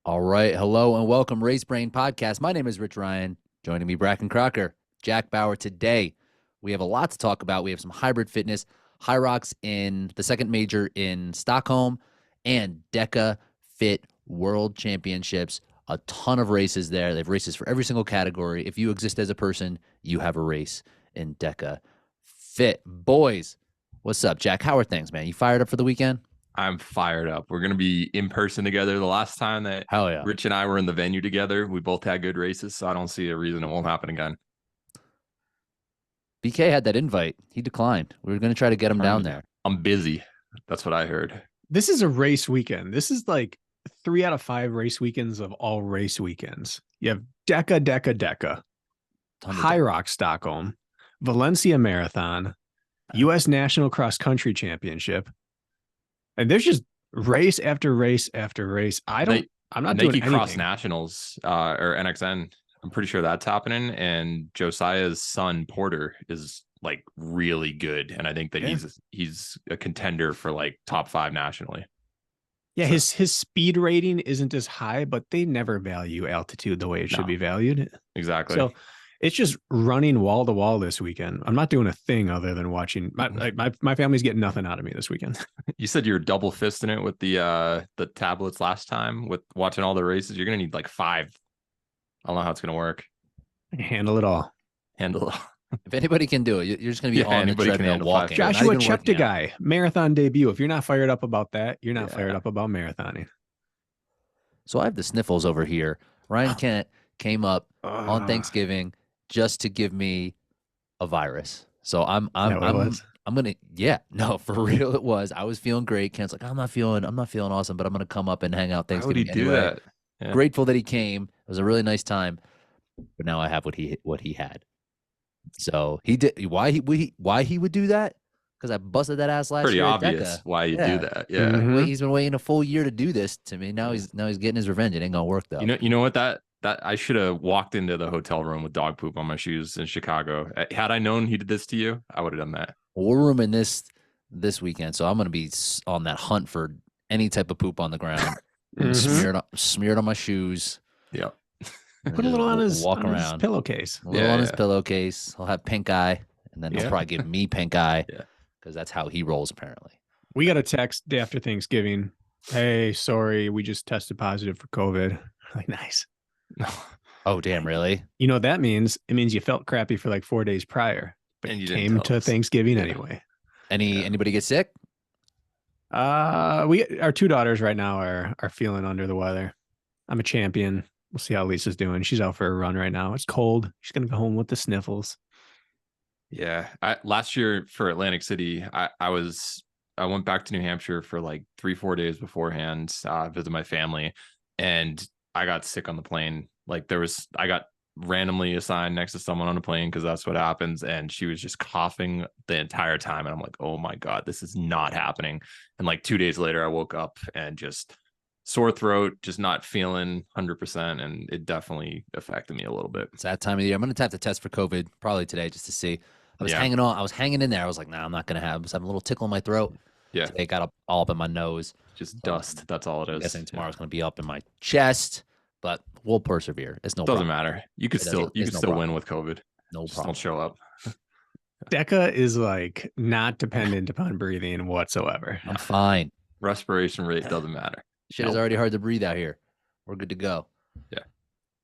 All right. Hello and welcome, Race Brain Podcast. My name is Rich Ryan. Joining me, Bracken Crocker, Jack Bauer. Today, we have a lot to talk about. We have some hybrid fitness, Hyrox in the second major in Stockholm, and DEKAFIT World Championships. A ton of races there. They have races for every single category. If you exist as a person, you have a race in DEKAFIT. Boys, what's up, Jack? How are things, man? You fired up for the weekend? I'm fired up. We're going to be in person together. The last time that Hell yeah. Rich and I were in the venue together, we both had good races, so I don't see a reason it won't happen again. BK had that invite. He declined. We were going to try to get him down there. I'm busy. That's what I heard. This is a race weekend. This is like 3 out of 5 race weekends of all race weekends. You have DECA, Hyrox Stockholm, Valencia Marathon, U.S. National Cross Country Championship. And there's just race after race after race. I'm not doing anything. Cross Nationals or NXN. I'm pretty sure that's happening. And Josiah's son Porter is like really good, and I think that he's a contender for like top 5 nationally. Yeah, so his speed rating isn't as high, but they never value altitude the way it should be valued. Exactly. So it's just running wall to wall this weekend. I'm not doing a thing other than watching. My family's getting nothing out of me this weekend. You said you're double fisting it with the tablets last time with watching all the races. You're gonna need like 5. I don't know how it's gonna work. Handle it all. If anybody can do it, you're just gonna be on the treadmill walking. Joshua Cheptegei, marathon debut. If you're not fired up about that, you're not fired up about marathoning. So I have the sniffles over here. Ryan Kent came up on Thanksgiving just to give me a virus. So I'm gonna for real it was. I was feeling great. Kent's like, I'm not feeling awesome, but I'm gonna come up and hang out Thanksgiving. How would he do that? Yeah. Grateful that he came. It was a really nice time. But now I have what he had. So he did why he would do that? Because I busted that ass last year. Pretty obvious why you do that. Yeah. Mm-hmm. He's been waiting a full year to do this to me. Now he's getting his revenge. It ain't gonna work though. You know what that I should have walked into the hotel room with dog poop on my shoes in Chicago. Had I known he did this to you, I would have done that. Well, we're rooming this weekend, so I'm going to be on that hunt for any type of poop on the ground, smeared on my shoes. Yep. Put a little on his pillowcase. A little on his pillowcase. He'll have pink eye, and then he'll probably give me pink eye because that's how he rolls apparently. We got a text day after Thanksgiving. Hey, sorry, we just tested positive for COVID. Like, nice. Oh, damn, really? You know what that means? It means you felt crappy for like 4 days prior, but you came to Thanksgiving anyway. Anybody get sick? Our 2 daughters right now are feeling under the weather. I'm a champion. We'll see how Lisa's doing. She's out for a run right now. It's cold. She's gonna go home with the sniffles. Yeah. Last year for Atlantic City, I went back to New Hampshire for like 3-4 days beforehand, visit my family, and I got sick on the plane. Like I got randomly assigned next to someone on a plane because that's what happens. And she was just coughing the entire time. And I'm like, oh my God, this is not happening. And like 2 days later, I woke up and just sore throat, just not feeling 100%. And it definitely affected me a little bit. It's that time of the year. I'm going to have to test for COVID probably today just to see. I was hanging on. I was hanging in there. I was like, nah, I'm not going to have. I was having a little tickle in my throat. Yeah. It got all up in my nose. Just dust. That's all it is. I'm guessing tomorrow's going to be up in my chest. But we'll persevere. It's no doesn't problem. Matter. You could still win with COVID. No Just problem. Don't show up. Deca is like not dependent upon breathing whatsoever. I'm fine. Respiration rate doesn't matter. Shit is already hard to breathe out here. We're good to go. Yeah.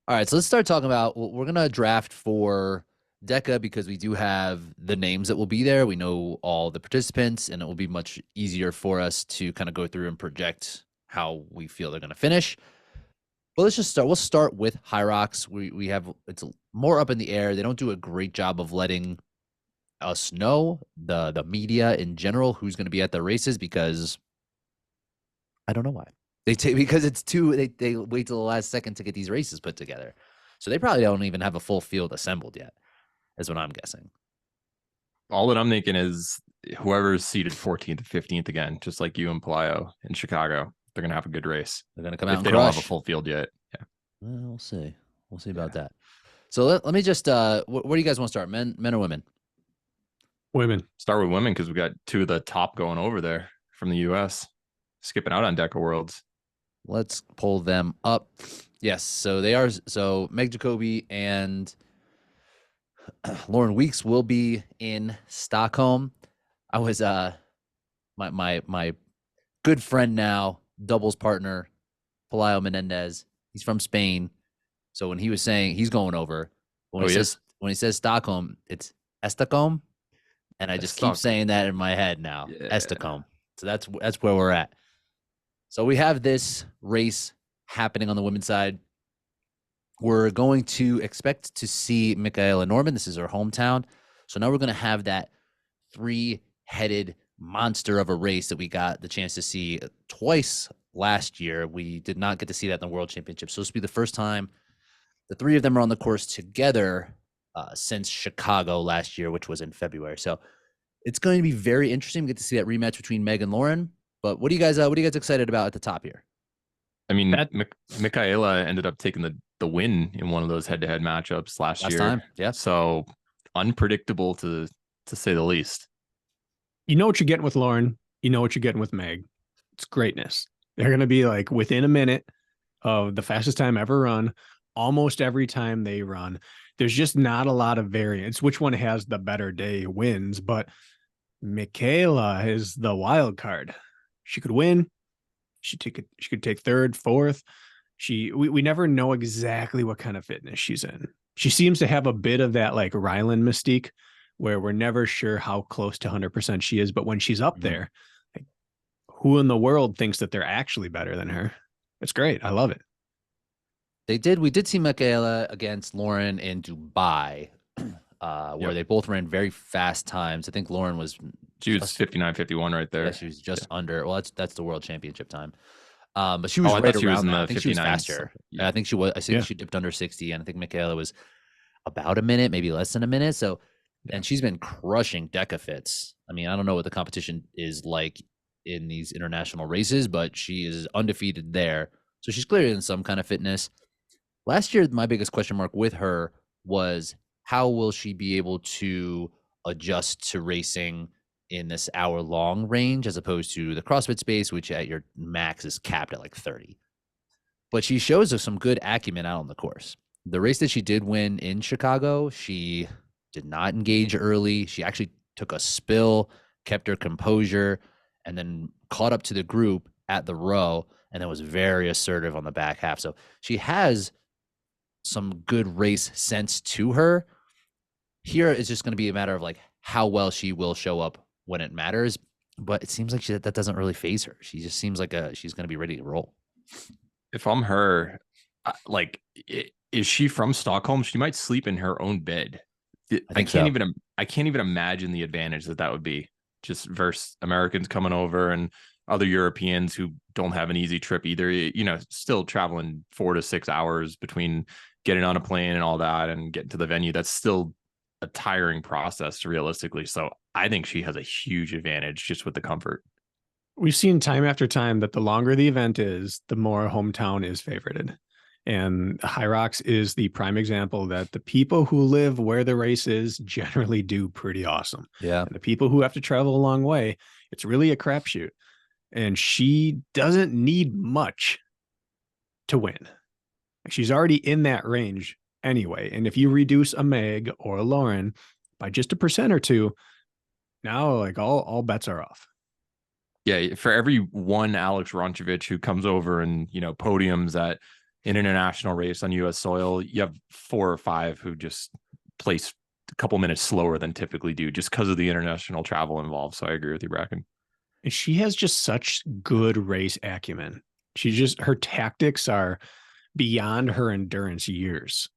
All right, so let's start talking about. We're gonna draft for Deca because we do have the names that will be there. We know all the participants, and it will be much easier for us to kind of go through and project how we feel they're gonna finish. Well, let's just start. We'll start with Hyrox. We have it's more up in the air. They don't do a great job of letting us know, the media in general, who's going to be at the races because I don't know why. Because it's they wait till the last second to get these races put together. So they probably don't even have a full field assembled yet, is what I'm guessing. All that I'm thinking is whoever's seated 14th or 15th again, just like you and Pelayo in Chicago. They're going to have a good race. They're going to come out and they crush. don't have a full field yet. Yeah. Well, we'll see. We'll see about that. So let me just, where do you guys want to start? Men or women? Women. Start with women because we got 2 of the top going over there from the U.S. skipping out on Deca Worlds. Let's pull them up. Yes, so they are. So Meg Jacoby and Lauren Weeks will be in Stockholm. I was my good friend now, doubles partner, Pelayo Menendez. He's from Spain. So when he was saying he's going over, when he says Stockholm, it's Estacom. And I just keep saying that in my head now. Yeah. Estacom. So that's where we're at. So we have this race happening on the women's side. We're going to expect to see Michaela Norman. This is her hometown. So now we're going to have that three-headed monster of a race that we got the chance to see twice last year. We did not get to see that in the World Championship. So this will be the first time the three of them are on the course together since Chicago last year, which was in February. So it's going to be very interesting. We get to see that rematch between Meg and Lauren. But what are you guys excited about at the top here? I mean, Michaela ended up taking the win in one of those head-to-head matchups last year. Time, yeah. So unpredictable to say the least. You know what you're getting with Lauren. You know what you're getting with Meg. It's greatness. They're going to be like within a minute of the fastest time ever run. Almost every time they run, there's just not a lot of variance. Which one has the better day wins, but Michaela is the wild card. She could win. She could take third, fourth. We never know exactly what kind of fitness she's in. She seems to have a bit of that like Ryland mystique where we're never sure how close to 100% she is. But when she's up there, like, who in the world thinks that they're actually better than her? It's great. I love it. We did see Michaela against Lauren in Dubai, where they both ran very fast times. I think Lauren was 59:51 right there. Yeah, she was just under. Well, that's the World Championship time. But she was right around that. I think she was faster. Yeah. I think she was. I think she dipped under 60, and I think Michaela was about a minute, maybe less than a minute. So, and she's been crushing DEKAFITs. I mean, I don't know what the competition is like in these international races, but she is undefeated there. So she's clearly in some kind of fitness. Last year, my biggest question mark with her was how will she be able to adjust to racing in this hour-long range as opposed to the CrossFit space, which at your max is capped at like 30. But she shows us some good acumen out on the course. The race that she did win in Chicago, she did not engage early. She actually took a spill, kept her composure, and then caught up to the group at the row, and then was very assertive on the back half. So she has some good race sense to her. Here it's just going to be a matter of like how well she will show up when it matters. But it seems like that doesn't really phase her. She just seems like she's going to be ready to roll. If I'm her, is she from Stockholm? She might sleep in her own bed. I can't even imagine the advantage that would be just versus Americans coming over and other Europeans who don't have an easy trip either, still traveling 4 to 6 hours between getting on a plane and all that and getting to the venue. That's still a tiring process realistically. So I think she has a huge advantage just with the comfort. We've seen time after time that the longer the event is, the more hometown is favorited. And Hyrox is the prime example that the people who live where the race is generally do pretty awesome. Yeah. And the people who have to travel a long way, it's really a crapshoot. And she doesn't need much to win. She's already in that range anyway. And if you reduce a Meg or a Lauren by just 1% or 2, now like all bets are off. Yeah, for every one Alex Ronchevich who comes over and podiums at an international race on U.S. soil, you have 4 or 5 who just place a couple minutes slower than typically do just because of the international travel involved. So I agree with you, Bracken. And she has just such good race acumen. Her tactics are beyond her endurance years.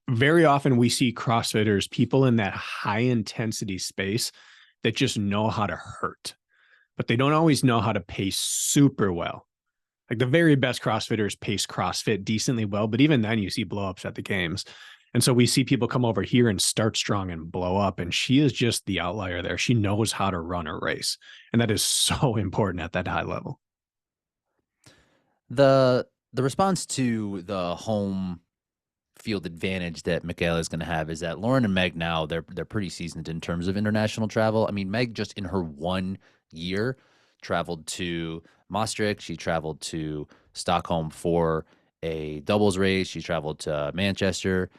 Very often we see CrossFitters, people in that high intensity space that just know how to hurt, but they don't always know how to pace super well. Like the very best CrossFitters pace CrossFit decently well, but even then you see blowups at the games. And so we see people come over here and start strong and blow up. And she is just the outlier there. She knows how to run a race. And that is so important at that high level. The response to the home field advantage that Michaela is going to have is that Lauren and Meg now, they're pretty seasoned in terms of international travel. I mean, Meg just in her 1 year traveled to Maastricht. She traveled to Stockholm for a doubles race. She traveled to Manchester.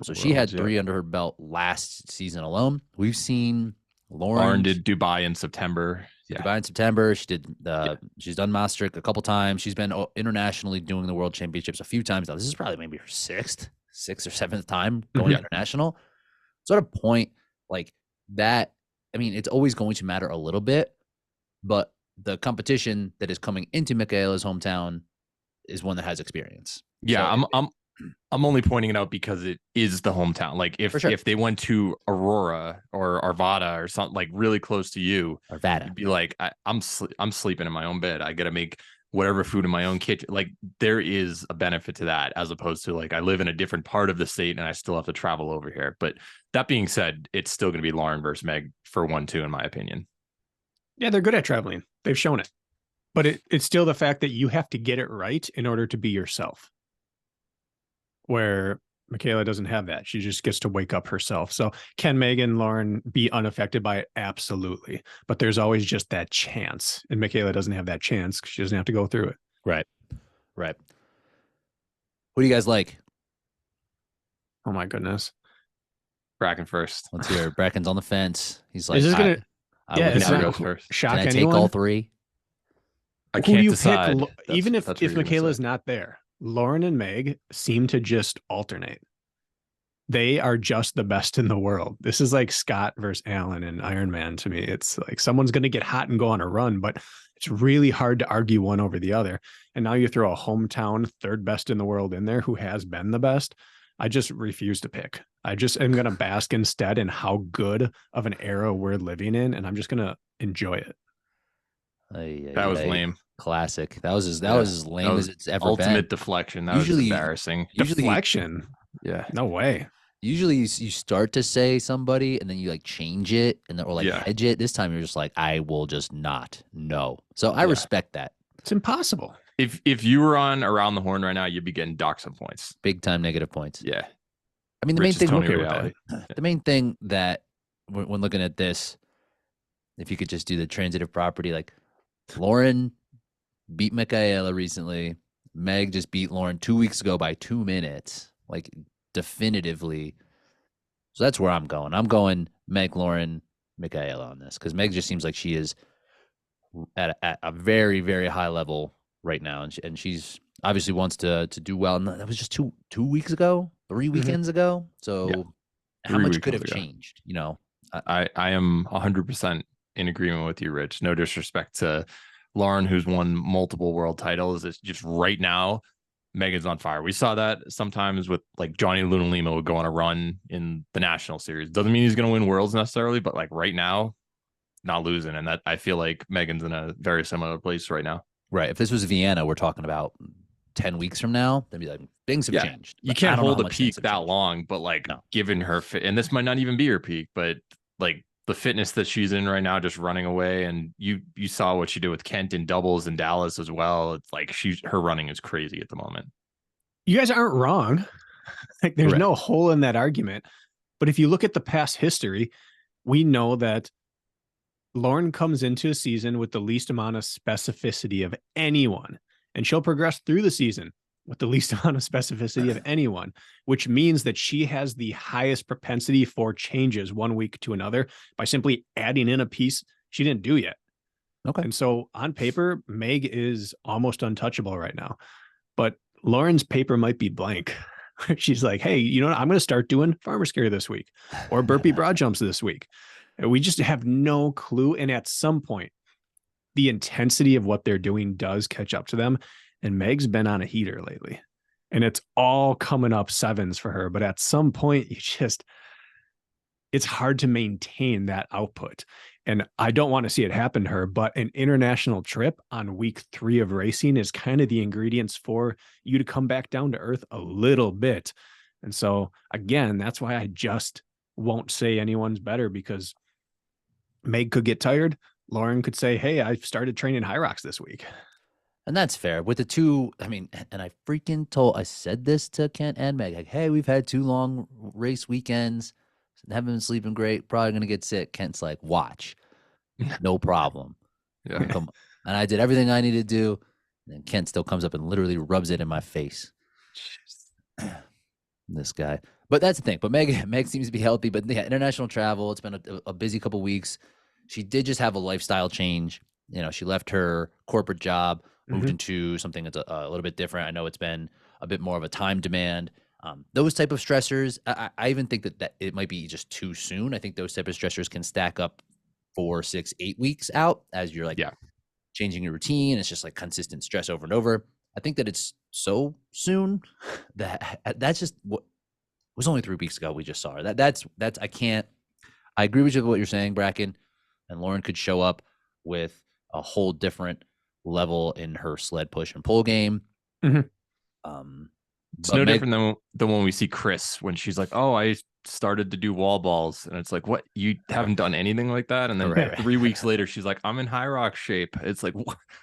So she had 3 under her belt last season alone. We've seen Lauren did Dubai in September. Dubai in September. She did. She's done Maastricht a couple times. She's been internationally doing the World Championships a few times now. This is probably maybe her sixth or 7th time going international. So at a point like that, I mean, it's always going to matter a little bit, but the competition that is coming into Michaela's hometown is one that has experience. Yeah, so I'm only pointing it out because it is the hometown. Like if they went to Aurora or Arvada or something like really close to you, you'd be like, I'm sleeping in my own bed. I got to make whatever food in my own kitchen. Like there is a benefit to that, as opposed to like I live in a different part of the state and I still have to travel over here. But that being said, it's still going to be Lauren versus Meg for 1-2 in my opinion. Yeah, they're good at traveling. They've shown it. But it's still the fact that you have to get it right in order to be yourself. Where Michaela doesn't have that. She just gets to wake up herself. So can Megan Lauren be unaffected by it? Absolutely. But there's always just that chance. And Michaela doesn't have that chance because she doesn't have to go through it. Right. Right. What do you guys like? Oh my goodness. Bracken first. Let's hear it. Bracken's on the fence. He's like, is this gonna it's not first. Shock can I anyone? take all 3? I can't decide. Even if Michaela's not there, Lauren and Meg seem to just alternate. They are just the best in the world. This is like Scott versus Allen in Iron Man to me. It's like someone's going to get hot and go on a run, but it's really hard to argue one over the other. And now you throw a hometown 3rd best in the world in there who has been the best. I just refuse to pick. I just am going to bask instead in how good of an era we're living in. And I'm just going to enjoy it. That was lame. Classic. That was as lame as it's ever been. Ultimate deflection. That was embarrassing. Deflection. Yeah. No way. Usually you start to say somebody and then you like change it and or like hedge it. This time you're just like, I will just not. No. So I respect that. It's impossible. If you were on Around the Horn right now, you'd be getting docked some points. Big time negative points. Yeah. I mean, the main thing that when looking at this, if you could just do the transitive property, like Lauren beat Michaela recently. Meg just beat Lauren 2 weeks ago by 2 minutes, like definitively. So that's where I'm going. I'm going Meg, Lauren, Michaela on this because Meg just seems like she is at a very, very high level right now, and she's obviously wants to do well. And that was just two weeks ago, 3 weekends ago. So how much could have changed? You know, I am 100% in agreement with you, Rich. No disrespect to Lauren, who's won multiple world titles. It's just right now, Megan's on fire. We saw that sometimes with like Johnny Luna Lima would go on a run in the national series. Doesn't mean he's going to win worlds necessarily, but like right now, not losing. And that I feel like Megan's in a very similar place right now. Right. If this was Vienna, we're talking about 10 weeks from now, then be like things have changed. You can't hold a peak that long, but like given her fit, and this might not even be her peak, but like the fitness that she's in right now, just running away. And you saw what she did with Kent in doubles in Dallas as well. It's like her running is crazy at the moment. You guys aren't wrong. Like there's no hole in that argument. But if you look at the past history, we know that Lauren comes into a season with the least amount of specificity of anyone, and she'll progress through the season with the least amount of specificity of anyone, which means that she has the highest propensity for changes 1 week to another by simply adding in a piece she didn't do yet. Okay. And so on paper, Meg is almost untouchable right now, but Lauren's paper might be blank. She's like, hey, you know what? I'm going to start doing farmer's carry this week or burpee broad jumps this week. We just have no clue. And at some point, the intensity of what they're doing does catch up to them. And Meg's been on a heater lately. And it's all coming up 7s for her. But at some point, it's hard to maintain that output. And I don't want to see it happen to her, but an international trip on week 3 of racing is kind of the ingredients for you to come back down to earth a little bit. And so again, that's why I just won't say anyone's better, because Meg could get tired. Lauren could say, hey, I've started training Hyrox this week. And that's fair. With the two, I mean, and I said this to Kent and Meg, like, hey, we've had 2 long race weekends. Haven't been sleeping great. Probably going to get sick. Kent's like, watch. No problem. Yeah. And I did everything I needed to do. And then Kent still comes up and literally rubs it in my face. This guy. But that's the thing. But Meg seems to be healthy. But yeah, international travel, it's been a busy couple weeks. She did just have a lifestyle change. You know, she left her corporate job, moved into something that's a little bit different. I know it's been a bit more of a time demand. Those type of stressors, I even think that it might be just too soon. I think those type of stressors can stack up 4, 6, 8 weeks out as you're like changing your routine. It's just like consistent stress over and over. I think that it's so soon that that's just what it was only 3 weeks ago we just saw her. That's I agree with you with what you're saying, Bracken, and Lauren could show up with a whole different level in her sled push and pull game. It's no different than when we see Chris when she's like, "Oh, I started to do wall balls," and it's like, "What? You haven't done anything like that?" And then 3 weeks later, she's like, "I'm in Hyrox shape." It's like,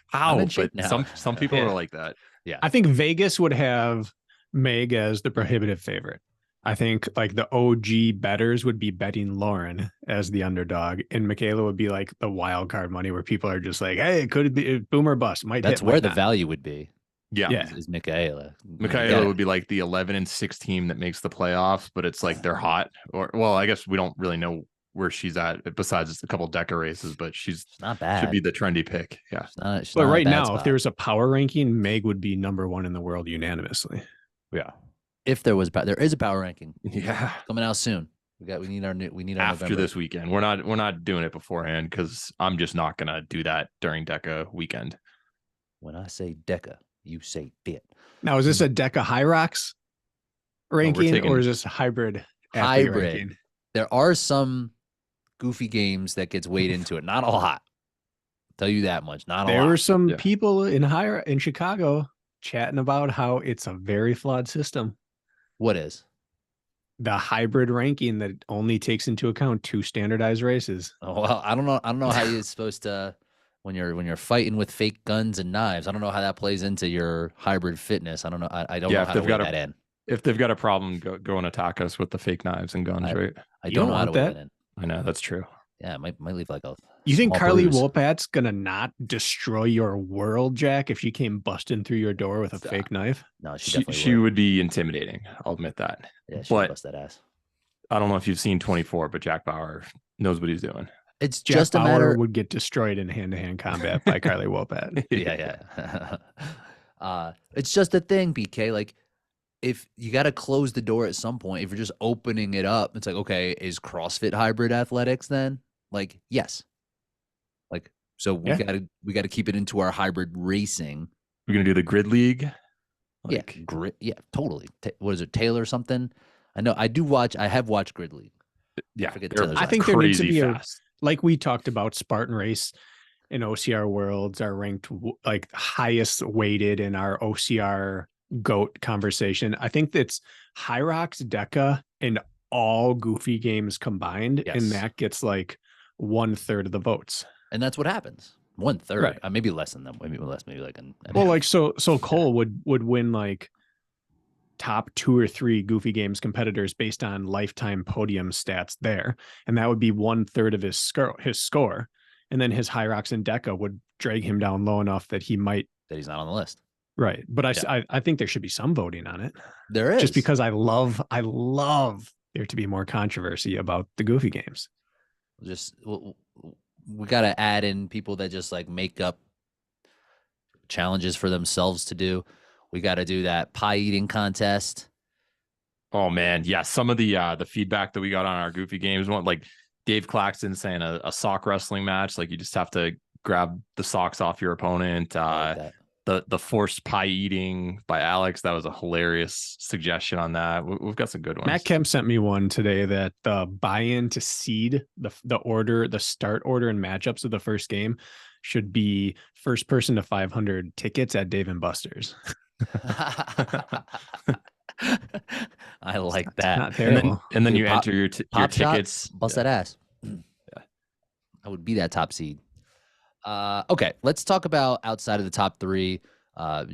how? But some people are like that. Yeah, I think Vegas would have Meg as the prohibitive favorite. I think like the OG bettors would be betting Lauren as the underdog, and Michaela would be like the wild card money where people are just like, "Hey, could it be boom or bust?" That's where the value would be. Yeah. Is Michaela. Michaela would be like the 11-6 team that makes the playoffs, but it's like they're hot. Or, well, I guess we don't really know where she's at besides just a couple Deca races, but she's not bad. Should be the trendy pick. Yeah. But right now, if there's a power ranking, Meg would be #1 in the world unanimously. Yeah. If there is a power ranking. Yeah. Coming out soon. We need our after November. This weekend. We're not doing it beforehand because I'm just not gonna do that during Deca weekend. When I say Deca, you say fit. Now, is this a Deca Hyrox ranking or is this hybrid? Hybrid. There are some goofy games that gets weighed into it. Not a lot. I'll tell you that much. Not a lot. There were some people in Chicago chatting about how it's a very flawed system. What is? The hybrid ranking that only takes into account 2 standardized races. Oh, well, I don't know how you're supposed to when you're fighting with fake guns and knives. I don't know how that plays into your hybrid fitness. I don't know. I don't know how to weigh that in. If they've got a problem, go and attack us with the fake knives and guns, right? I don't know how to weigh that in. I know, that's true. Yeah, it might leave like a. You think Carly Wolpat's gonna not destroy your world, Jack, if she came busting through your door with a fake knife? No, she would be intimidating. I'll admit that. Yeah, she would bust that ass. I don't know if you've seen 24, but Jack Bauer knows what he's doing. It's Jack just a Bauer matter would get destroyed in hand-to-hand combat by Carly Wolpat. Yeah. It's just a thing, BK. Like, if you got to close the door at some point, if you're just opening it up, it's like, okay, is CrossFit hybrid athletics then? Like, yes. Like, so we gotta keep it into our hybrid racing. We're gonna do the grid league. Like, yeah, totally. What is it, Taylor or something? I know. I have watched Grid League. Yeah, I think there needs to be like we talked about, Spartan Race and OCR Worlds are ranked like highest weighted in our OCR GOAT conversation. I think that's Hyrox, Deca, and all goofy games combined, and that gets like 1/3 of the votes. And that's what happens. 1/3, right. Maybe less than them. Maybe less. Maybe like so Cole would win like top 2 or 3 goofy games competitors based on lifetime podium stats there, and that would be 1/3 of his score, and then his Hyrox and Deca would drag him down low enough that he's not on the list, right? But I think there should be some voting on it. There is, just because I love there to be more controversy about the goofy games. We got to add in people that just like make up challenges for themselves to do. We got to do that pie eating contest. Oh man, yeah. Some of the feedback that we got on our goofy games, one like Dave Claxton saying a sock wrestling match, like you just have to grab the socks off your opponent. The forced pie eating by Alex, that was a hilarious suggestion on that. We've got some good ones. Matt Kemp sent me one today that the buy-in to seed the start order and matchups of the first game should be first person to 500 tickets at Dave & Buster's. I like that. Not terrible. And then you enter your tickets. Bust that ass. Yeah. I would be that top seed. Okay, let's talk about outside of the top 3.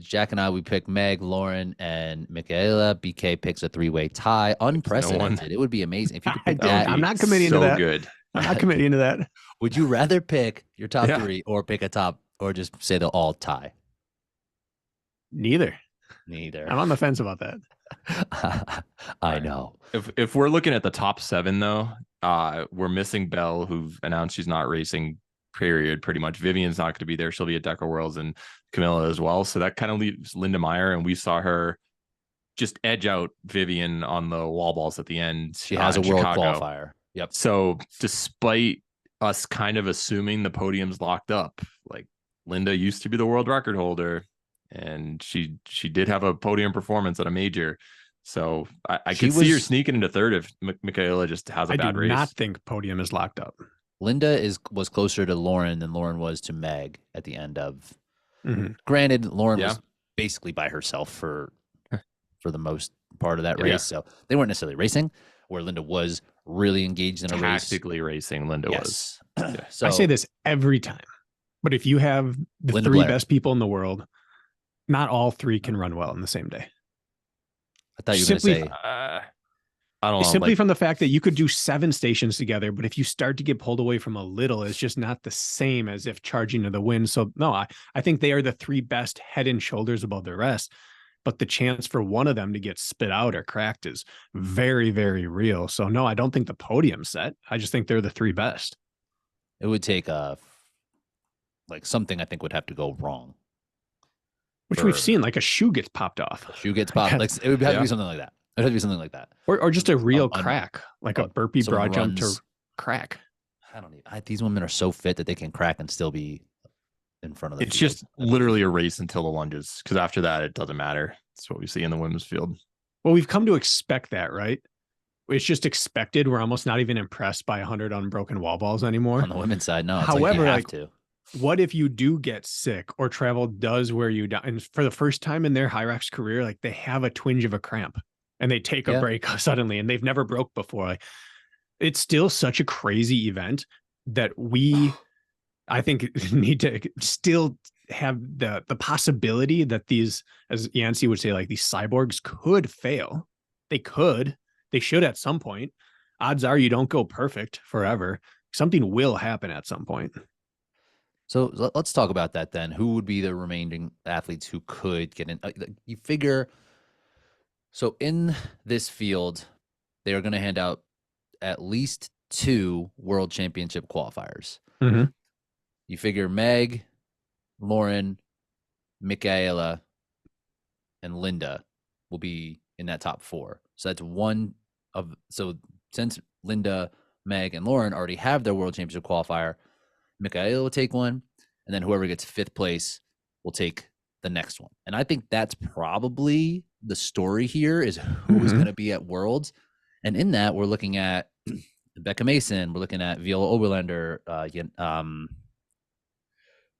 Jack and I, we picked Meg, Lauren, and Michaela. BK picks a 3-way tie. Unprecedented. It would be amazing if you could pick that. I'm not committing to that. Good. I'm not committing to that. Would you rather pick your top 3 or pick a top or just say they'll all tie? Neither. Neither. I'm on the fence about that. I know. If we're looking at the top 7 though, we're missing Belle, who've announced she's not racing. Period. Pretty much. Vivian's not going to be there. She'll be at Deca Worlds, and Camilla as well. So that kind of leaves Linda Meyer, and we saw her just edge out Vivian on the wall balls at the end. She has a world qualifier. Yep. So despite us kind of assuming the podium's locked up, like Linda used to be the world record holder, and she did have a podium performance at a major. So I could see her sneaking into third if Michaela just has a bad race. I do not think podium is locked up. Linda was closer to Lauren than Lauren was to Meg at the end of. Granted, Lauren was basically by herself for the most part of that race, so they weren't necessarily racing. Where Linda was really engaged in a race, tactically racing. Linda was. So I say this every time, but if you have the Linda 3 Blair. best people in the world, not all 3 can run well in the same day. I thought you were going to say. I don't know. Simply from the fact that you could do 7 stations together, but if you start to get pulled away from a little, it's just not the same as if charging to the wind. So no, I think they are the 3 best head and shoulders above the rest. But the chance for one of them to get spit out or cracked is very, very real. So no, I don't think the podium's set. I just think they're the 3 best. It would take something I think would have to go wrong. Which we've seen, like a shoe gets popped off. A shoe gets popped. Like it would have to be something like that. It would have to be something like that. Or just a real crack, like a burpee broad jump to crack. I don't even. These women are so fit that they can crack and still be in front of the It's field. just literally a race until the lunges, because after that, it doesn't matter. That's what we see in the women's field. Well, we've come to expect that, right? It's just expected. We're almost not even impressed by 100 unbroken wall balls anymore. On the women's side, no. It's However, like you have to. What if you do get sick or travel does wear you down? And for the first time in their Hyrox career, like they have a twinge of a cramp and they take a break suddenly and they've never broke before. Like, it's still such a crazy event that I think, need to still have the possibility that these, as Yancey would say, like these cyborgs could fail. They should at some point. Odds are you don't go perfect forever. Something will happen at some point. So let's talk about that then. Who would be the remaining athletes who could get in? You figure, so in this field, they are going to hand out at least 2 world championship qualifiers. Mm-hmm. You figure Meg, Lauren, Michaela, and Linda will be in that top 4. So that's so since Linda, Meg, and Lauren already have their world championship qualifier, Michaela will take one, and then whoever gets 5th place will take the next one. And I think that's probably the story here, is who is going to be at Worlds. And in that, we're looking at Becca Mason, we're looking at Viola Oberlander, I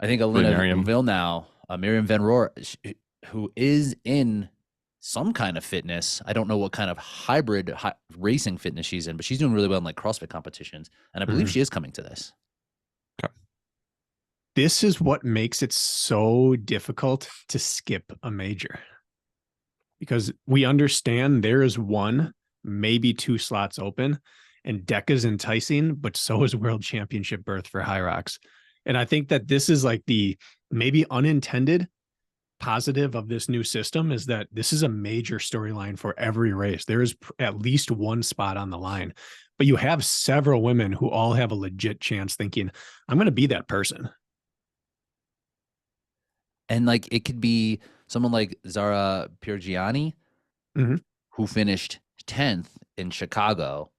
think Alina Villeneuve, Miriam Van Roor, who is in some kind of fitness. I don't know what kind of hybrid racing fitness she's in, but she's doing really well in like CrossFit competitions. And I believe she is coming to this. This is what makes it so difficult to skip a major, because we understand there is 1, maybe 2 slots open, and Deca's enticing, but so is World Championship berth for Hyrox. And I think that this is like the maybe unintended positive of this new system, is that this is a major storyline for every race. There is at least 1 spot on the line, but you have several women who all have a legit chance thinking, I'm going to be that person. And like it could be someone like Zara Piergiani, who finished 10th in Chicago.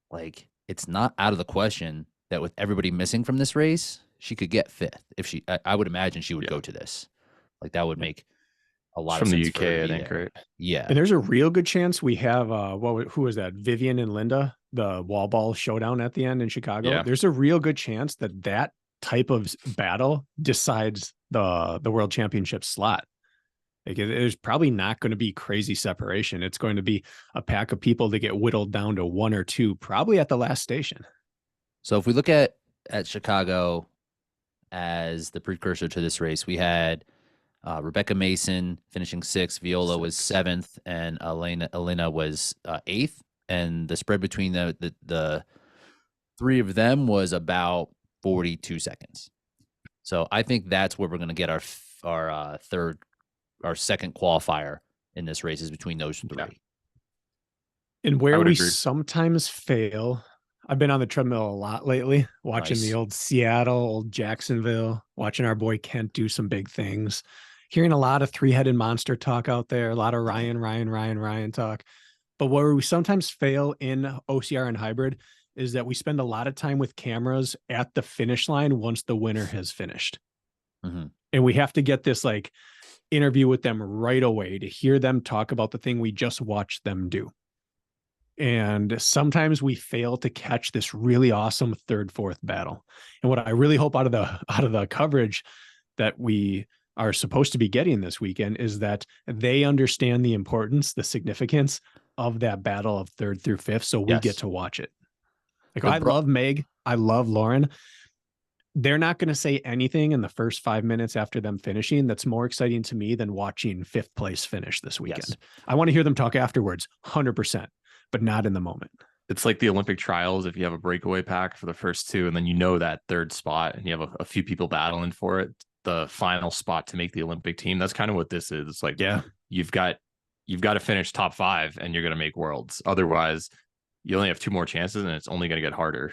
Like, it's not out of the question that with everybody missing from this race, she could get 5th. If I would imagine she would go to this. Like, that would make a lot of sense. From the UK, I think, right? Yeah. And there's a real good chance we have who was that? Vivian and Linda, the wall ball showdown at the end in Chicago. Yeah. There's a real good chance that type of battle decides the world championship slot. Like, there's probably not going to be crazy separation. It's going to be a pack of people that get whittled down to 1 or 2, probably at the last station. So if we look at Chicago as the precursor to this race, we had Rebecca Mason finishing 6th, Viola was 7th, and Elena was 8th. And the spread between the 3 of them was about 42 seconds. So I think that's where we're going to get our second qualifier in this race is between those three. Yeah. And where we agree. sometimes fail, I've been on the treadmill a lot lately, watching the old Seattle, old Jacksonville, watching our boy Kent do some big things, hearing a lot of three-headed monster talk out there, a lot of Ryan talk. But where we sometimes fail in OCR and hybrid is that we spend a lot of time with cameras at the finish line once the winner has finished. Mm-hmm. And we have to get this like interview with them right away to hear them talk about the thing we just watched them do. And sometimes we fail to catch this really awesome third, fourth battle. And what I really hope out of the coverage that we are supposed to be getting this weekend is that they understand the importance, the significance of that battle of third through fifth. So we get to watch it. Like, I love Meg. I love Lauren. They're not going to say anything in the first 5 minutes after them finishing that's more exciting to me than watching fifth place finish this weekend. Yes. I want to hear them talk afterwards, 100%, but not in the moment. It's like the Olympic trials. If you have a breakaway pack for the first two, and then you know that third spot and you have a few people battling for it, the final spot to make the Olympic team. That's kind of what this is. It's like, yeah, you've got to finish top 5 and you're going to make worlds. Otherwise, you only have 2 more chances and it's only going to get harder.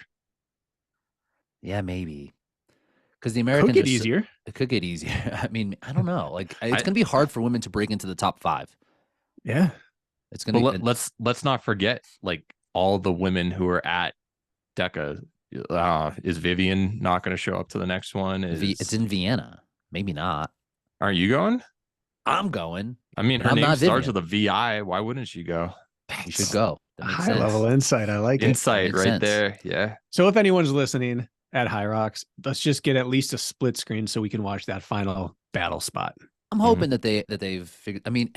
Yeah, maybe. Because the Americans could get easier. It could get easier. I mean, I don't know. Like, it's going to be hard for women to break into the top 5. Yeah, it's going to. Let's not forget, like, all the women who are at Deca. Is Vivian not going to show up to the next one? It's in Vienna. Maybe not. Aren't you going? I'm going. I mean, her name starts with a VI. Why wouldn't she go? You should go. High level insight. I like insight right there. Yeah. So if anyone's listening at Hyrox, let's just get at least a split screen so we can watch that final battle spot. I'm hoping that they've figured. I mean,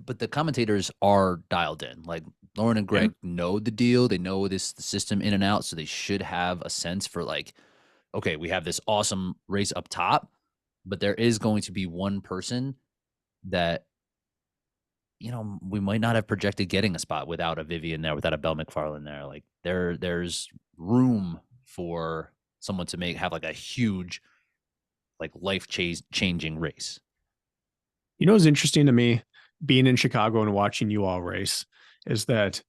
but the commentators are dialed in. Like, Lauren and Greg know the deal. They know the system in and out, so they should have a sense for, like, okay, we have this awesome race up top, but there is going to be one person that, you know, we might not have projected getting a spot without a Vivian there, without a Belle McFarlane there. Like, there's room for someone to have like a huge, like, life-changing race. You know what's interesting to me, being in Chicago and watching you all race, is that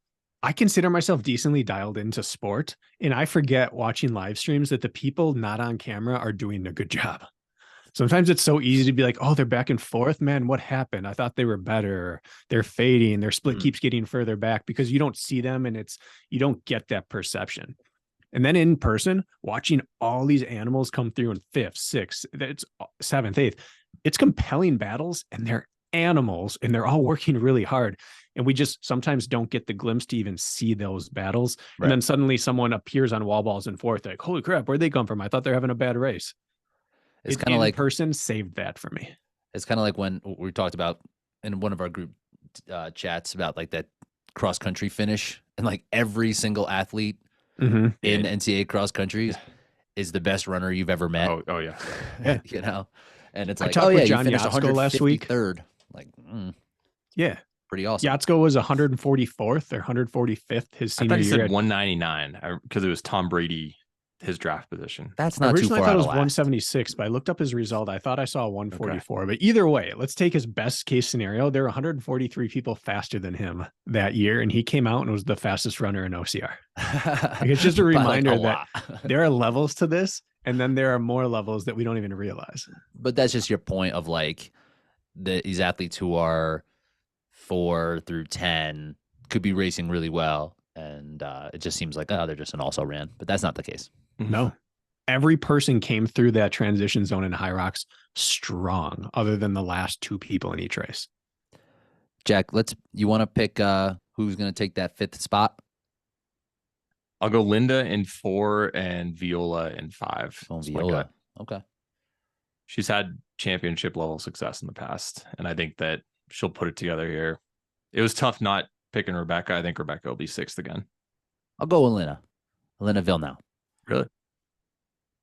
I consider myself decently dialed into sport, and I forget watching live streams that the people not on camera are doing a good job. Sometimes it's so easy to be like, oh, they're back and forth, man. What happened? I thought they were better. They're fading. Their split keeps getting further back, because you don't see them, and you don't get that perception. And then in person, watching all these animals come through in 5th, 6th, it's 7th, 8th, it's compelling battles, and they're animals, and they're all working really hard. And we just sometimes don't get the glimpse to even see those battles. Right. And then suddenly someone appears on wall balls in 4th, like, holy crap, where'd they come from? I thought they're having a bad race. It's kind of like person saved that for me. It's kind of like when we talked about in one of our group chats about, like, that cross country finish, and like every single athlete in NCAA cross country is the best runner you've ever met. Oh yeah. You know, and it's like, I talked with John you finished Yatsko last week. Third, like, yeah, pretty awesome. Yatsko was 144th or 145th his senior year. I thought he said 199 because it was Tom Brady, his draft position. That's not too far. I thought it was 176, but I looked up his result. I thought I saw 144. Okay. But either way, let's take his best case scenario. There were 143 people faster than him that year, and he came out and was the fastest runner in OCR. Like, it's just a reminder that there are levels to this, and then there are more levels that we don't even realize. But that's just your point of, like, these athletes who are 4 through 10 could be racing really well, and it just seems like, they're just an also ran, but that's not the case. No, every person came through that transition zone in Hyrox strong, other than the last 2 people in each race. Jack, you want to pick who's going to take that 5th spot? I'll go Linda in 4 and Viola in 5. Oh, Viola. Okay. She's had championship level success in the past, and I think that she'll put it together here. It was tough not picking Rebecca. I think Rebecca will be 6th again. I'll go with Elena Villeneuve. Really?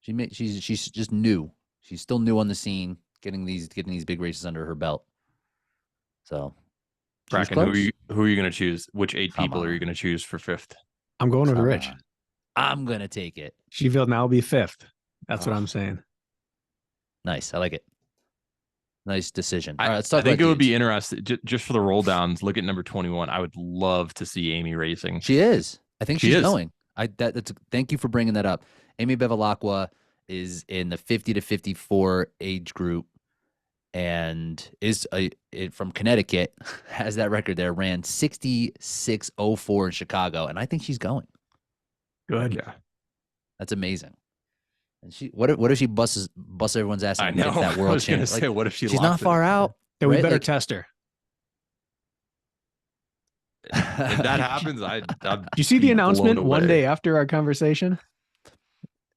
She's just new. She's still new on the scene, getting these big races under her belt. So, Bracken, who are you going to choose? Which 8 people are you going to choose for 5th? I'm going with Rich. I'm going to take it. She will now be 5th. That's what I'm saying. Nice. I like it. Nice decision. All right, let's I talk think about it would be dudes. interesting just for the roll downs. Look at number 21. I would love to see Amy racing. She is. I think She she's is. going. Thank you for bringing that up. Amy Bevilacqua is in the 50 to 54 age group and is from Connecticut, has that record there, ran 66.04 in Chicago, and I think she's going. Good. Yeah. That's amazing. And what if she busts everyone's ass I and know. gets that I world was going to champion? say, Like, what if she's locks not it? far out. Then we right? better Like, test her. If that happens, I'd Do you see the announcement one day after our conversation?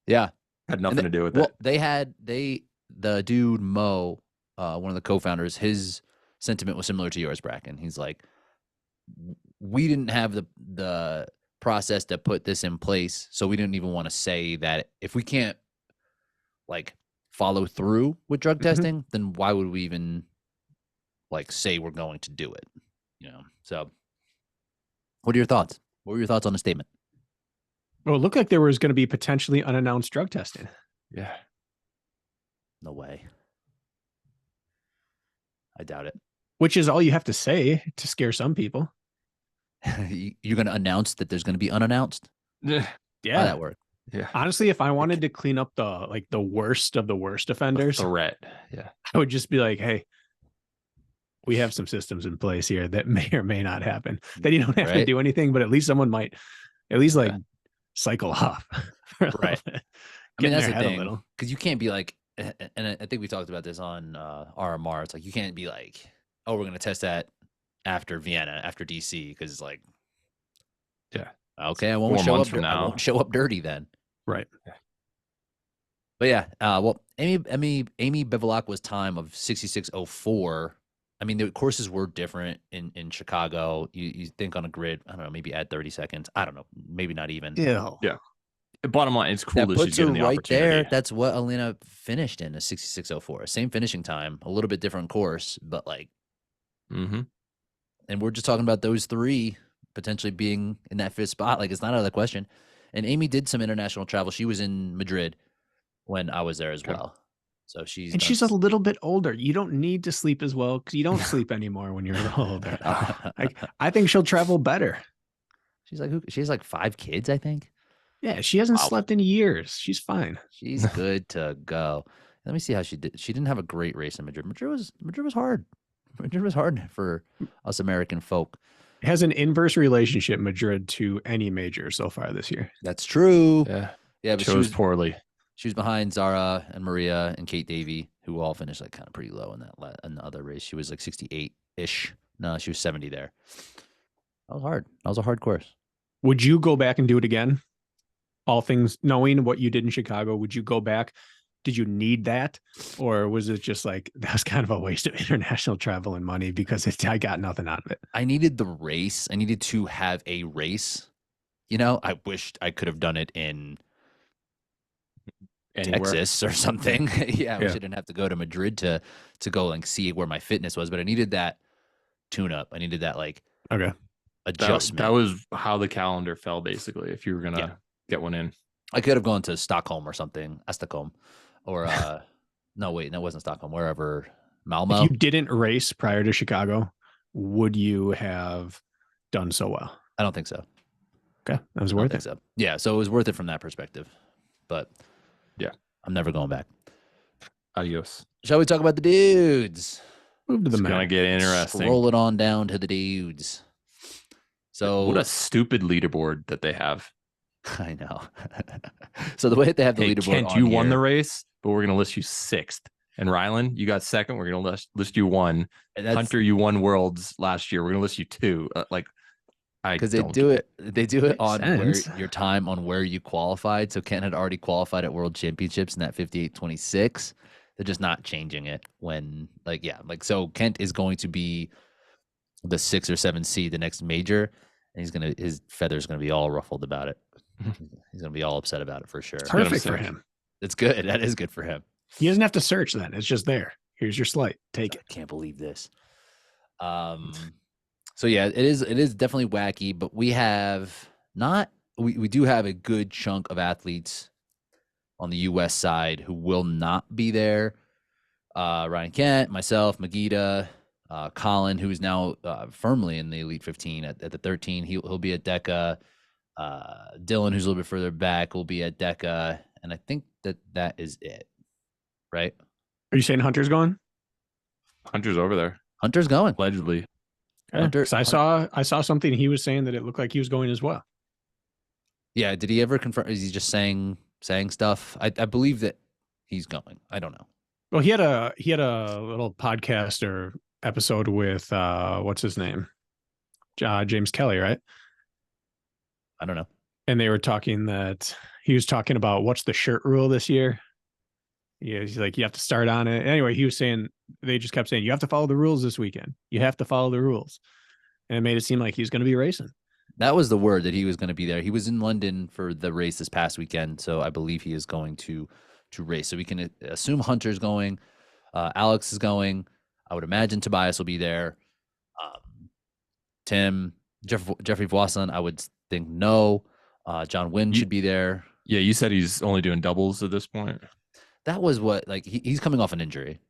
Yeah. Had nothing to do with well, it. The dude Mo, one of the co-founders, his sentiment was similar to yours, Bracken. He's like, we didn't have the process to put this in place, so we didn't even want to say that if we can't like follow through with drug testing, then why would we even like say we're going to do it? You know. So, what are your thoughts? What were your thoughts on the statement? Well, it looked like there was going to be potentially unannounced drug testing. Yeah. No way. I doubt it. Which is all you have to say to scare some people. You're going to announce that there's going to be unannounced? Yeah. How'd that work? Yeah. Honestly, if I wanted to clean up the worst of the worst offenders, Threat. Yeah. I would just be like, hey, we have some systems in place here that may or may not happen. That you don't have to do anything, but at least someone might at least like cycle off. Right. I mean, that's the thing. Little. Because you can't be like, and I think we talked about this on RMR. It's like, you can't be like, oh, we're going to test that after Vienna, after DC, because it's like, yeah, okay, I won't show up. I won't show up dirty then. Right. But yeah, well, Amy Bevilacqua's time of 66.04. I mean, the courses were different in Chicago. You think on a grid, I don't know, maybe add 30 seconds. I don't know, maybe not even. Yeah. Bottom line, it's cool that that she's getting the right opportunity. there. That's what Alina finished in, a 66.04. Same finishing time, a little bit different course, but like, and we're just talking about those three potentially being in that fifth spot. Like, it's not out of the question. And Amy did some international travel. She was in Madrid when I was there as well. So she's a little bit older. You don't need to sleep as well because you don't sleep anymore when you're a little older. I think she'll travel better. She has like 5 kids, I think. Yeah, she hasn't slept in years. She's fine. She's good to go. Let me see how she did. She didn't have a great race in Madrid. Madrid was hard. Madrid was hard for us American folk. It has an inverse relationship, Madrid, to any major so far this year. That's true. Yeah. Yeah, but chose poorly. She was behind Zara and Maria and Kate Davey, who all finished like kind of pretty low in the other race. She was like 68-ish. No, she was 70 there. That was hard. That was a hard course. Would you go back and do it again? All things knowing what you did in Chicago, would you go back? Did you need that? Or was it just like, that was kind of a waste of international travel and money because I got nothing out of it? I needed the race. I needed to have a race. You know, I wished I could have done it in Texas or something. Yeah, I didn't have to go to Madrid to go like see where my fitness was, but I needed that tune up. I needed that like adjustment. That was how the calendar fell, basically. If you were gonna get one in, I could have gone to Stockholm or something, Stockholm, or no, wait, that wasn't Stockholm. Wherever, Malmo. If you didn't race prior to Chicago, would you have done so well? I don't think so. Okay, that was worth it. So. Yeah, so it was worth it from that perspective, but yeah, I'm never going back. Adios. Shall we talk about the dudes? Move to the It's gonna get interesting. Roll it on down to the dudes. So what a stupid leaderboard that they have. I know. So the way that they have the leaderboard, Kent, you won the race, but we're gonna list you 6th. And Rylan, you got 2nd. We're gonna list you 1. Hunter, you won Worlds last year. We're gonna list you 2. Because they do it on your time on where you qualified. So Kent had already qualified at World Championships in that 58.26. They're just not changing it when so Kent is going to be the 6 or 7 seed the next major, and his feather's gonna be all ruffled about it. He's gonna be all upset about it for sure. It's perfect for him. It's good. That is good for him. He doesn't have to search then. It's just there. Here's your slate. Take it. I can't believe this. So yeah, it is definitely wacky, but we do have a good chunk of athletes on the US side who will not be there Ryan Kent, myself, Magida, Colin, who is now firmly in the Elite 15 at the 13. He'll be at Deca. Dylan, who's a little bit further back, will be at Deca, and I think that is it, right? Are you saying Hunter's going? Hunter's over there, Hunter's going. allegedly. Hunter, 'Cause I saw something he was saying that it looked like he was going as well. yeah. Did he ever confirm? Is he just saying stuff? I believe that he's going. I don't know. Well, he had a little podcast or episode with what's his name, James Kelly, right? I don't know. And they were talking that he was talking about what's the shirt rule this year. Yeah, he's like, you have to start on it. Anyway, he was saying, they just kept saying, you have to follow the rules this weekend. You have to follow the rules. And it made it seem like he's going to be racing. That was the word, that he was going to be there. He was in London for the race this past weekend, so I believe he is going to race. So we can assume Hunter's going. Alex is going. I would imagine Tobias will be there. Tim, Jeffrey Voisin, I would think no. John Wynn should be there. Yeah, you said he's only doing doubles at this point. That was what, like, he's coming off an injury.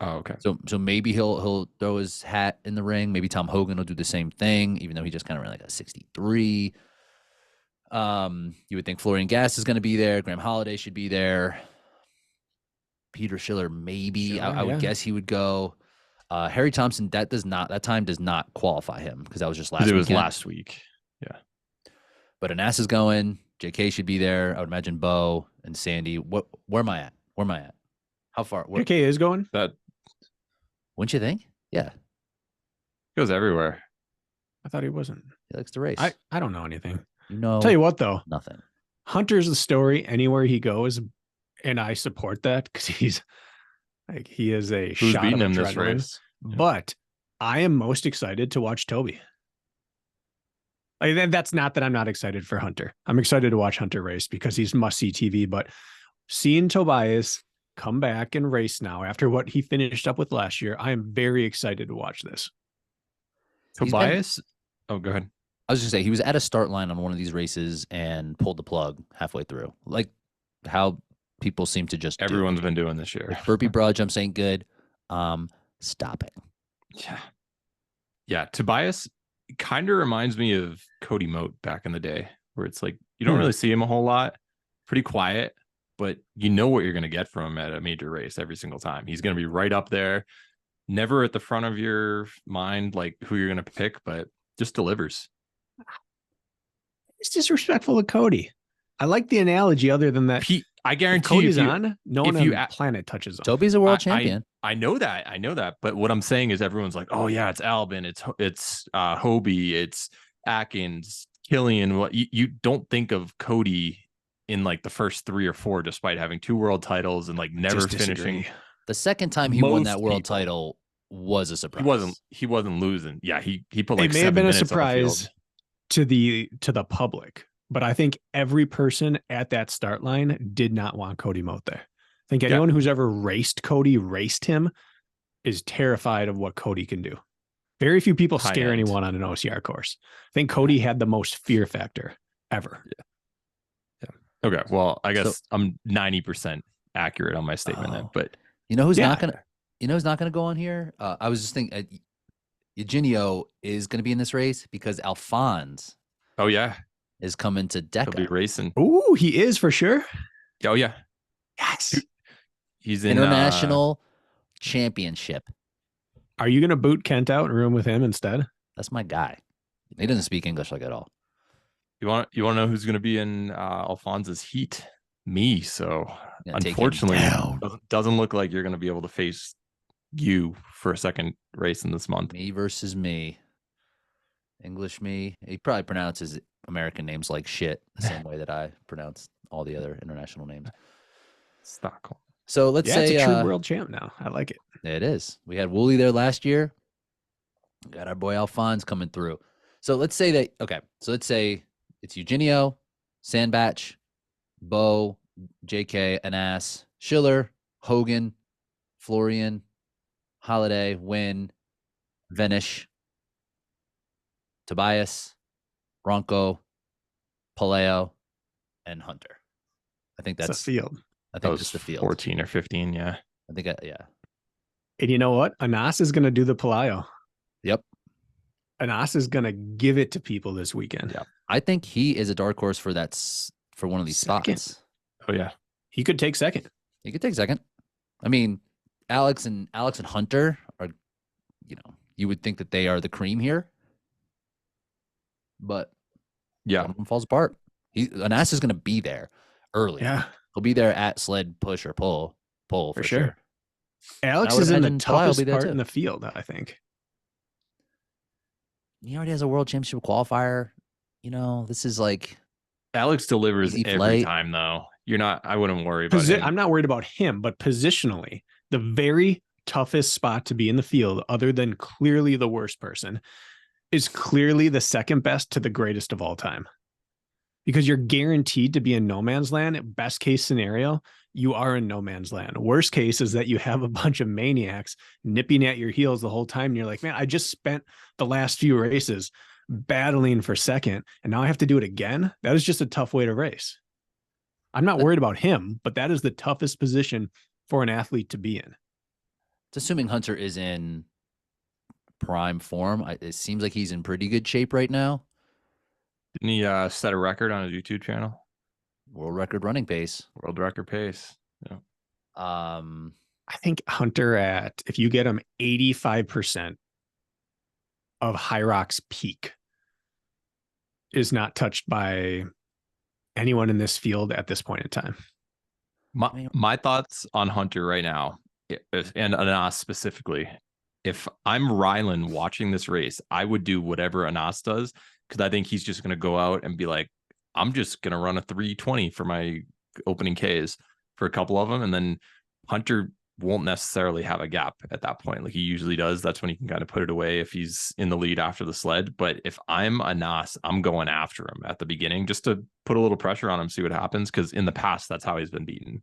Oh, okay. So maybe he'll throw his hat in the ring. Maybe Tom Hogan will do the same thing, even though he just kind of ran like a 63. You would think Florian Gass is going to be there. Graham Holiday should be there. Peter Schiller, maybe. I would guess he would go. Harry Thompson, that time does not qualify him because that was just last week. It was last week. Yeah. But Anas is going. JK should be there. I would imagine Bo and Sandy. Where am I at? How far? JK is going? That wouldn't you think? Yeah. goes everywhere. I thought he wasn't. He likes to race. I don't know anything. You know. Tell you what, though. Nothing. Hunter's the story anywhere he goes, and I support that because he's like, he is a Who's shot beating of him this adrenaline. race? Yeah. But I am most excited to watch Toby. Like, that's not that I'm not excited for Hunter. I'm excited to watch Hunter race because he's must-see TV. But seeing Tobias come back and race now after what he finished up with last year, I am very excited to watch this. Tobias? Oh, go ahead. I was just gonna say, he was at a start line on one of these races and pulled the plug halfway through. Like how people seem to just Everyone's been doing this year. Like burpee broad jumps ain't good. Stop it. Yeah. Yeah. Tobias kind of reminds me of Cody Moat back in the day, where it's like you don't really see him a whole lot, pretty quiet, but you know what you're going to get from him at a major race every single time. He's going to be right up there, never at the front of your mind, like who you're going to pick, but just delivers. It's disrespectful to Cody. I like the analogy other than that. I guarantee Cody's on, no one on the planet touches him. Toby's a world champion. I know that. But what I'm saying is everyone's like, oh yeah, it's Albin, it's Hobie, it's Atkins, Killian. What you don't think of Cody in like the first 3 or 4, despite having 2 world titles and like never finishing. The second time he won that world title was a surprise. He wasn't losing. Yeah, he put like it may have been a surprise to the public, but I think every person at that start line did not want Cody Moat there. I think anyone who's ever raced Cody, raced him, is terrified of what Cody can do. Very few people scare anyone on an OCR course. I think Cody had the most fear factor ever. Yeah. Okay. Well, I guess I'm 90% accurate on my statement then, but you know who's not gonna go on here? I was just thinking Eugenio is gonna be in this race because Alphonse is coming to Deca. He'll be racing. Ooh, he is for sure. Oh yeah. Yes. He's in International Championship. Are you gonna boot Kent out and room with him instead? That's my guy. He doesn't speak English like at all. You want to know who's gonna be in Alphonse's heat? Me. So unfortunately, doesn't look like you're gonna be able to face you for a second race in this month. Me versus me. English me. He probably pronounces American names like shit the same way that I pronounce all the other international names. Stockholm. So let's say it's a true world champ now. I like it. It is. We had Wooly there last year. Got our boy Alphonse coming through. So let's say that, okay. So let's say it's Eugenio, Sandbach, Bo, JK, Anas, Schiller, Hogan, Florian, Holiday, Wynn, Venish, Tobias, Ronco, Paleo, and Hunter. I think that's the field. I think it's the field. 14 or 15, yeah. I think, yeah. And you know what? Anas is going to do the Palayo. Yep. Anas is going to give it to people this weekend. Yeah. I think he is a dark horse for for one of these Second. spots. Oh yeah. He could take second. He could take second. I mean, Alex and Hunter are, you would think that they are the cream here, but Yeah. one of them falls apart. Anas is going to be there early. Yeah, He'll be there at sled push or pull for sure. Alex I would is in the imagine Palayo will toughest be there part too. in the field, I think. He already has a world championship qualifier. This is like Alex delivers easy every flight. time, though. I wouldn't worry about him. I'm not worried about him, but positionally, the very toughest spot to be in the field, other than clearly the worst person, is clearly the second best to the greatest of all time. Because you're guaranteed to be in no man's land. Best case scenario, you are in no man's land. Worst case is that you have a bunch of maniacs nipping at your heels the whole time. And you're like, man, I just spent the last few races battling for second, and now I have to do it again. That is just a tough way to race. I'm not worried about him, but that is the toughest position for an athlete to be in. It's assuming Hunter is in prime form. It seems like he's in pretty good shape right now. Didn't he set a record on his YouTube channel? World record running pace. World record pace. Yeah. I think Hunter if you get him 85% of Hyrox peak, is not touched by anyone in this field at this point in time. My thoughts on Hunter right now, and Anas specifically, if I'm Rylan watching this race, I would do whatever Anas does, because I think he's just going to go out and be like, I'm just going to run a 320 for my opening Ks for a couple of them. And then Hunter won't necessarily have a gap at that point. Like he usually does. That's when he can kind of put it away if he's in the lead after the sled. But if I'm Anas, I'm going after him at the beginning just to put a little pressure on him, see what happens. Because in the past, that's how he's been beaten.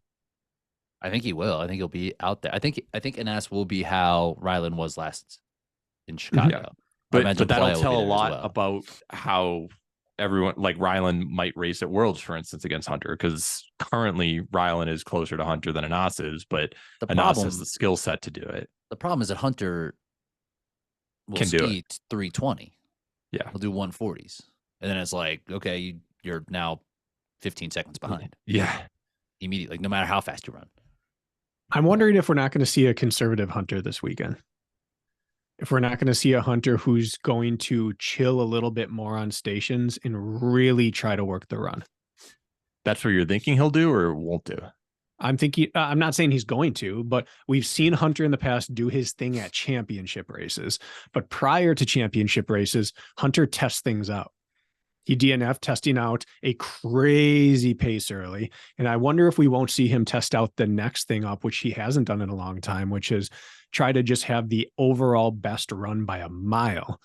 I think he will. I think he'll be out there. I think Anas will be how Rylan was last in Chicago. Yeah. But that'll tell a lot about how everyone, like Rylan, might race at Worlds, for instance, against Hunter, because currently Rylan is closer to Hunter than Anas is, but Anas has the skill set to do it. The problem is that Hunter will Can do ski 320. Yeah. He'll do 140s. And then it's like, okay, you're now 15 seconds behind. Yeah. Immediately, like, no matter how fast you run. I'm wondering if we're not going to see a conservative Hunter this weekend. If we're not going to see a Hunter who's going to chill a little bit more on stations and really try to work the run. That's what you're thinking he'll do or won't do? I'm thinking, I'm not saying he's going to, but we've seen Hunter in the past do his thing at championship races. But prior to championship races, Hunter tests things out. He DNF testing out a crazy pace early. And I wonder if we won't see him test out the next thing up, which he hasn't done in a long time, which is try to just have the overall best run by a mile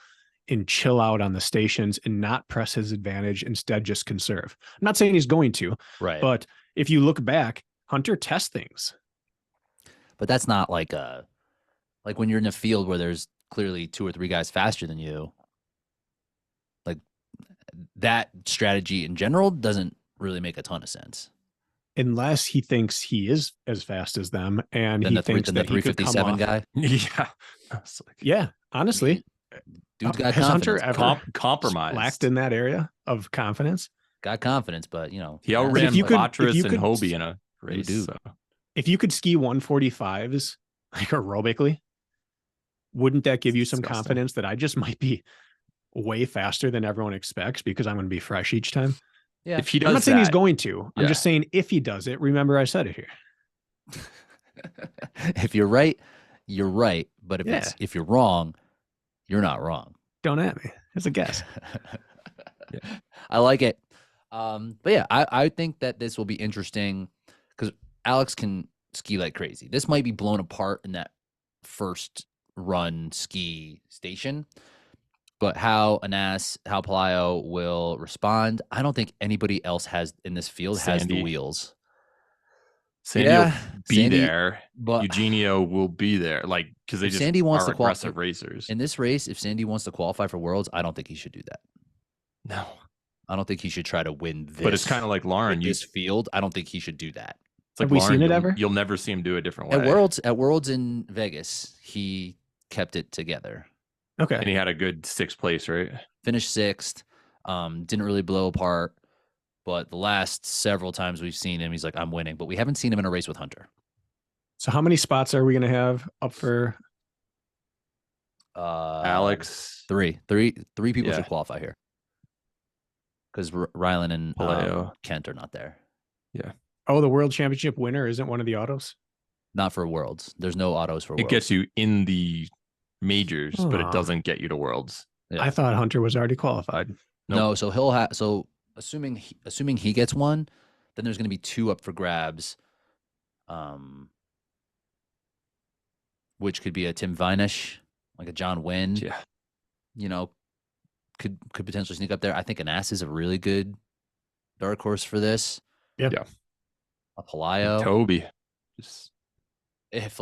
and chill out on the stations and not press his advantage, instead just conserve. I'm not saying he's going to, right? But if you look back, Hunter tests things. But that's not like when you're in a field where there's clearly 2 or 3 guys faster than you. Like that strategy in general doesn't really make a ton of sense. Unless he thinks he is as fast as them, and he thinks that he could come off. Guy. Yeah, yeah. Honestly, dude's got has confidence. Hunter ever compromised, lacked in that area of confidence? Got confidence, but he outran Patras and Hobie in a race. Dude. So. If you could ski 145s like aerobically, wouldn't that give you some confidence that I just might be way faster than everyone expects because I'm going to be fresh each time? Yeah. If he does, I'm not saying he's going to. I'm just saying if he does it, remember I said it here. If you're right, you're right. But if you're wrong, you're not wrong. Don't at me. It's a guess. I like it. But yeah, I think that this will be interesting because Alex can ski like crazy. This might be blown apart in that first run ski station. But how Palayo will respond, I don't think anybody else has in this field has the wheels. Sandy will be there, but Eugenio will be there. Like, because they just Sandy wants are to aggressive racers. In this race, if Sandy wants to qualify for Worlds, I don't think he should do that. No. I don't think he should try to win this. But it's kind of like Lauren. This field, I don't think he should do that. It's like Have we seen it ever? You'll never see him do it a different way. At Worlds in Vegas, he kept it together. Okay. And he had a good 6th place, right? Finished 6th. Didn't really blow apart. But the last several times we've seen him, he's like, I'm winning. But we haven't seen him in a race with Hunter. So how many spots are we going to have up for? Alex. Three people should qualify here. Because Rylan and Kent are not there. Yeah. Oh, the World Championship winner isn't one of the autos? Not for Worlds. There's no autos for Worlds. It gets you in the majors, but it doesn't get you to Worlds. Yeah. I thought Hunter was already qualified. Nope. No, so he'll have. So assuming he gets one, then there's going to be 2 up for grabs. Which could be a Tim Vinish, like a John Wynn. Yeah. You know, could potentially sneak up there. I think an Ass is a really good dark horse for this. Yeah. A Pelayo. Toby. Just if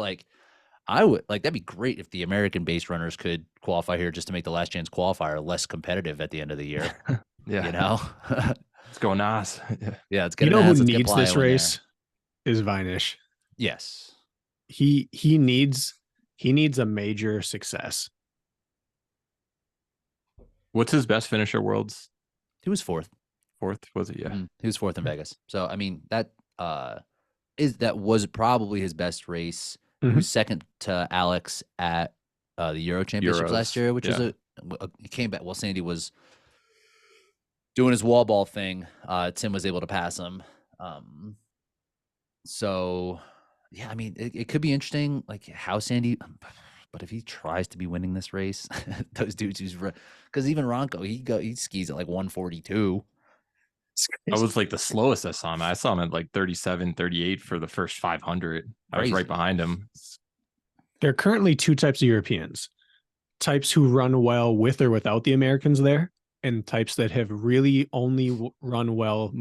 I would that'd be great if the American based runners could qualify here just to make the last chance qualifier less competitive at the end of the year. Yeah. You know? Let's go Nas. Yeah, it's good. You know who needs this race is Vinish. Yes. He needs a major success. What's his best finish at Worlds? He was 4th. 4th, was it? Yeah. Mm-hmm. He was 4th in Vegas. So I mean that was probably his best race. He was 2nd to Alex at the Euro Championships last year, which was he came back. Well, Sandy was doing his wall ball thing. Tim was able to pass him. So yeah, I mean, it could be interesting, like how Sandy. But if he tries to be winning this race, those dudes because even Ronco, he skis at like 142. I was like the slowest I saw him. I saw him at like 37, 38 for the first 500. I was right behind him. There are currently 2 types of Europeans. Types who run well with or without the Americans there, and types that have really only run well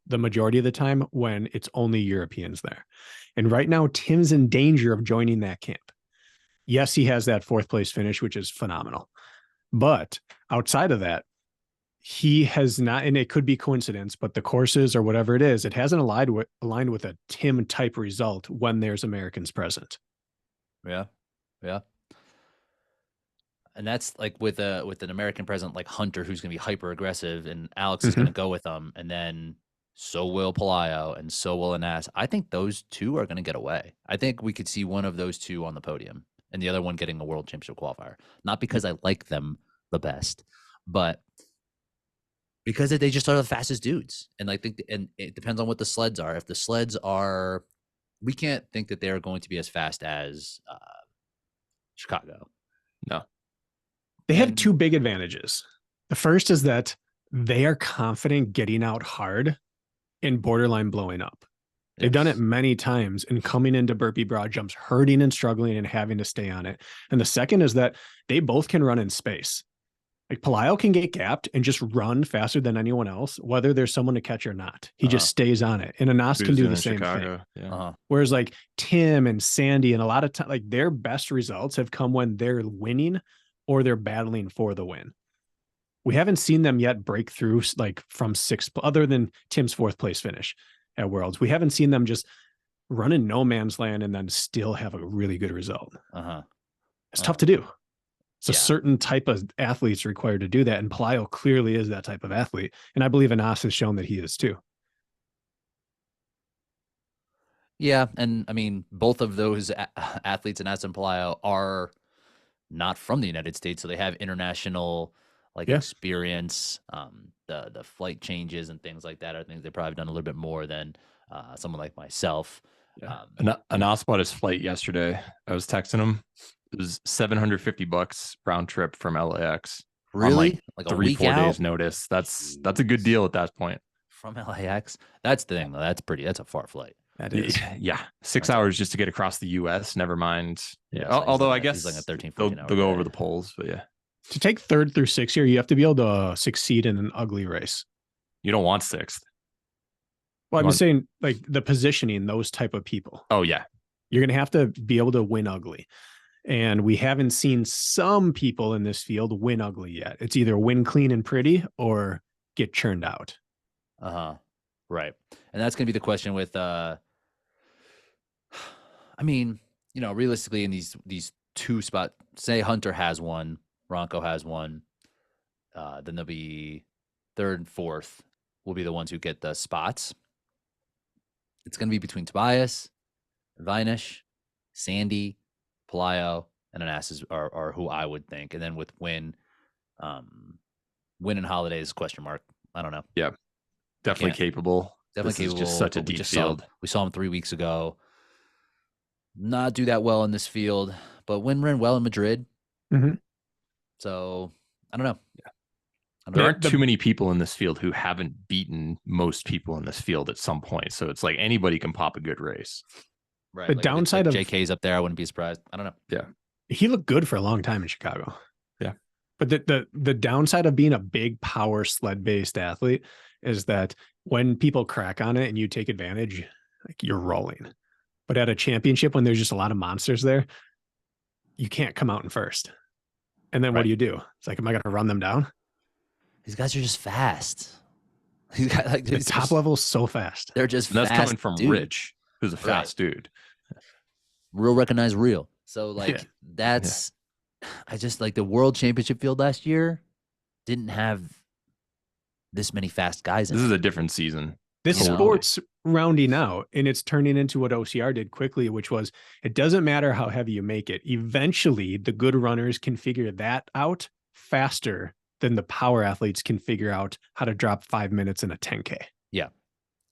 the majority of the time when it's only Europeans there. And right now, Tim's in danger of joining that camp. Yes, he has that 4th place finish, which is phenomenal. But outside of that, he has not, and it could be coincidence, but the courses or whatever it is, it hasn't aligned with a Tim type result when there's Americans present. Yeah. Yeah. And that's like with an American present like Hunter, who's going to be hyper aggressive, and Alex is going to go with them, and then so will Pelayo, and so will Anas. I think those 2 are going to get away. I think we could see one of those 2 on the podium, and the other one getting a World Championship qualifier. Not because I like them the best, but because they just are the fastest dudes. And I think, and it depends on what the sleds are. If the sleds are, we can't think that they're going to be as fast as Chicago. No. They have 2 big advantages. The first is that they are confident getting out hard and borderline blowing up. They've done it many times and coming into burpee broad jumps, hurting and struggling and having to stay on it. And the second is that they both can run in space. Like Pelayo can get gapped and just run faster than anyone else, whether there's someone to catch or not. He just stays on it. And Anas can do the same thing. Yeah. Whereas like Tim and Sandy and a lot of time, like their best results have come when they're winning or they're battling for the win. We haven't seen them yet break through like from 6th, other than Tim's 4th place finish at Worlds. We haven't seen them just run in no man's land and then still have a really good result. It's tough to do. It's a certain type of athletes required to do that. And Pelayo clearly is that type of athlete. And I believe Anas has shown that he is too. Yeah. And I mean, both of those athletes, Anas and Pelayo, are not from the United States. So they have international experience. The flight changes and things like that are things they've probably done a little bit more than someone like myself. Anas bought his flight yesterday. I was texting him. It was $750 round trip from LAX. Really? Like 3-4 days notice. That's a good deal at that point. From LAX? That's the thing though. That's a far flight. That is. Yeah. 6 hours just to get across the US. Never mind. Yeah. Although I guess like a 13, they'll go over the poles, but yeah. To take 3rd through 6th here, you have to be able to succeed in an ugly race. You don't want 6th. Well, I'm just saying like the positioning, those type of people. Oh yeah. You're going to have to be able to win ugly. And we haven't seen some people in this field win ugly yet. It's either win clean and pretty or get churned out. Right. And that's going to be the question with I mean, realistically, in these two spots, say Hunter has one, Ronco has one, then there'll be third and fourth will be the ones who get the spots. It's going to be between Tobias, Vinish, Sandy, Pelayo, and Onassis are who I would think. And then with Win and Holidays, question mark. I don't know. Yeah, definitely capable. Definitely capable. Just such a deep field. We saw him 3 weeks ago. Not do that well in this field, but Win ran well in Madrid. Mm-hmm. So I don't know. Yeah. There aren't too many people in this field who haven't beaten most people in this field at some point. So it's like anybody can pop a good race. Right. The downside of JK's up there, I wouldn't be surprised. I don't know. Yeah. He looked good for a long time in Chicago. Yeah. But the downside of being a big power sled based athlete is that when people crack on it and you take advantage, like you're rolling. But at a championship, when there's just a lot of monsters there, you can't come out in first. And then what do you do? It's like, am I going to run them down? These guys are just fast. These guys, like, the top level is so fast. They're just and that's fast coming from dudes. Rich, who's a fast dude. Real recognize real. So like that's I just like the world championship field last year didn't have this many fast guys in This it. is a different season. This sport's rounding out, and it's turning into what OCR did quickly, which was it doesn't matter how heavy you make it. Eventually, the good runners can figure that out faster than the power athletes can figure out how to drop 5 minutes in a 10K. Yeah.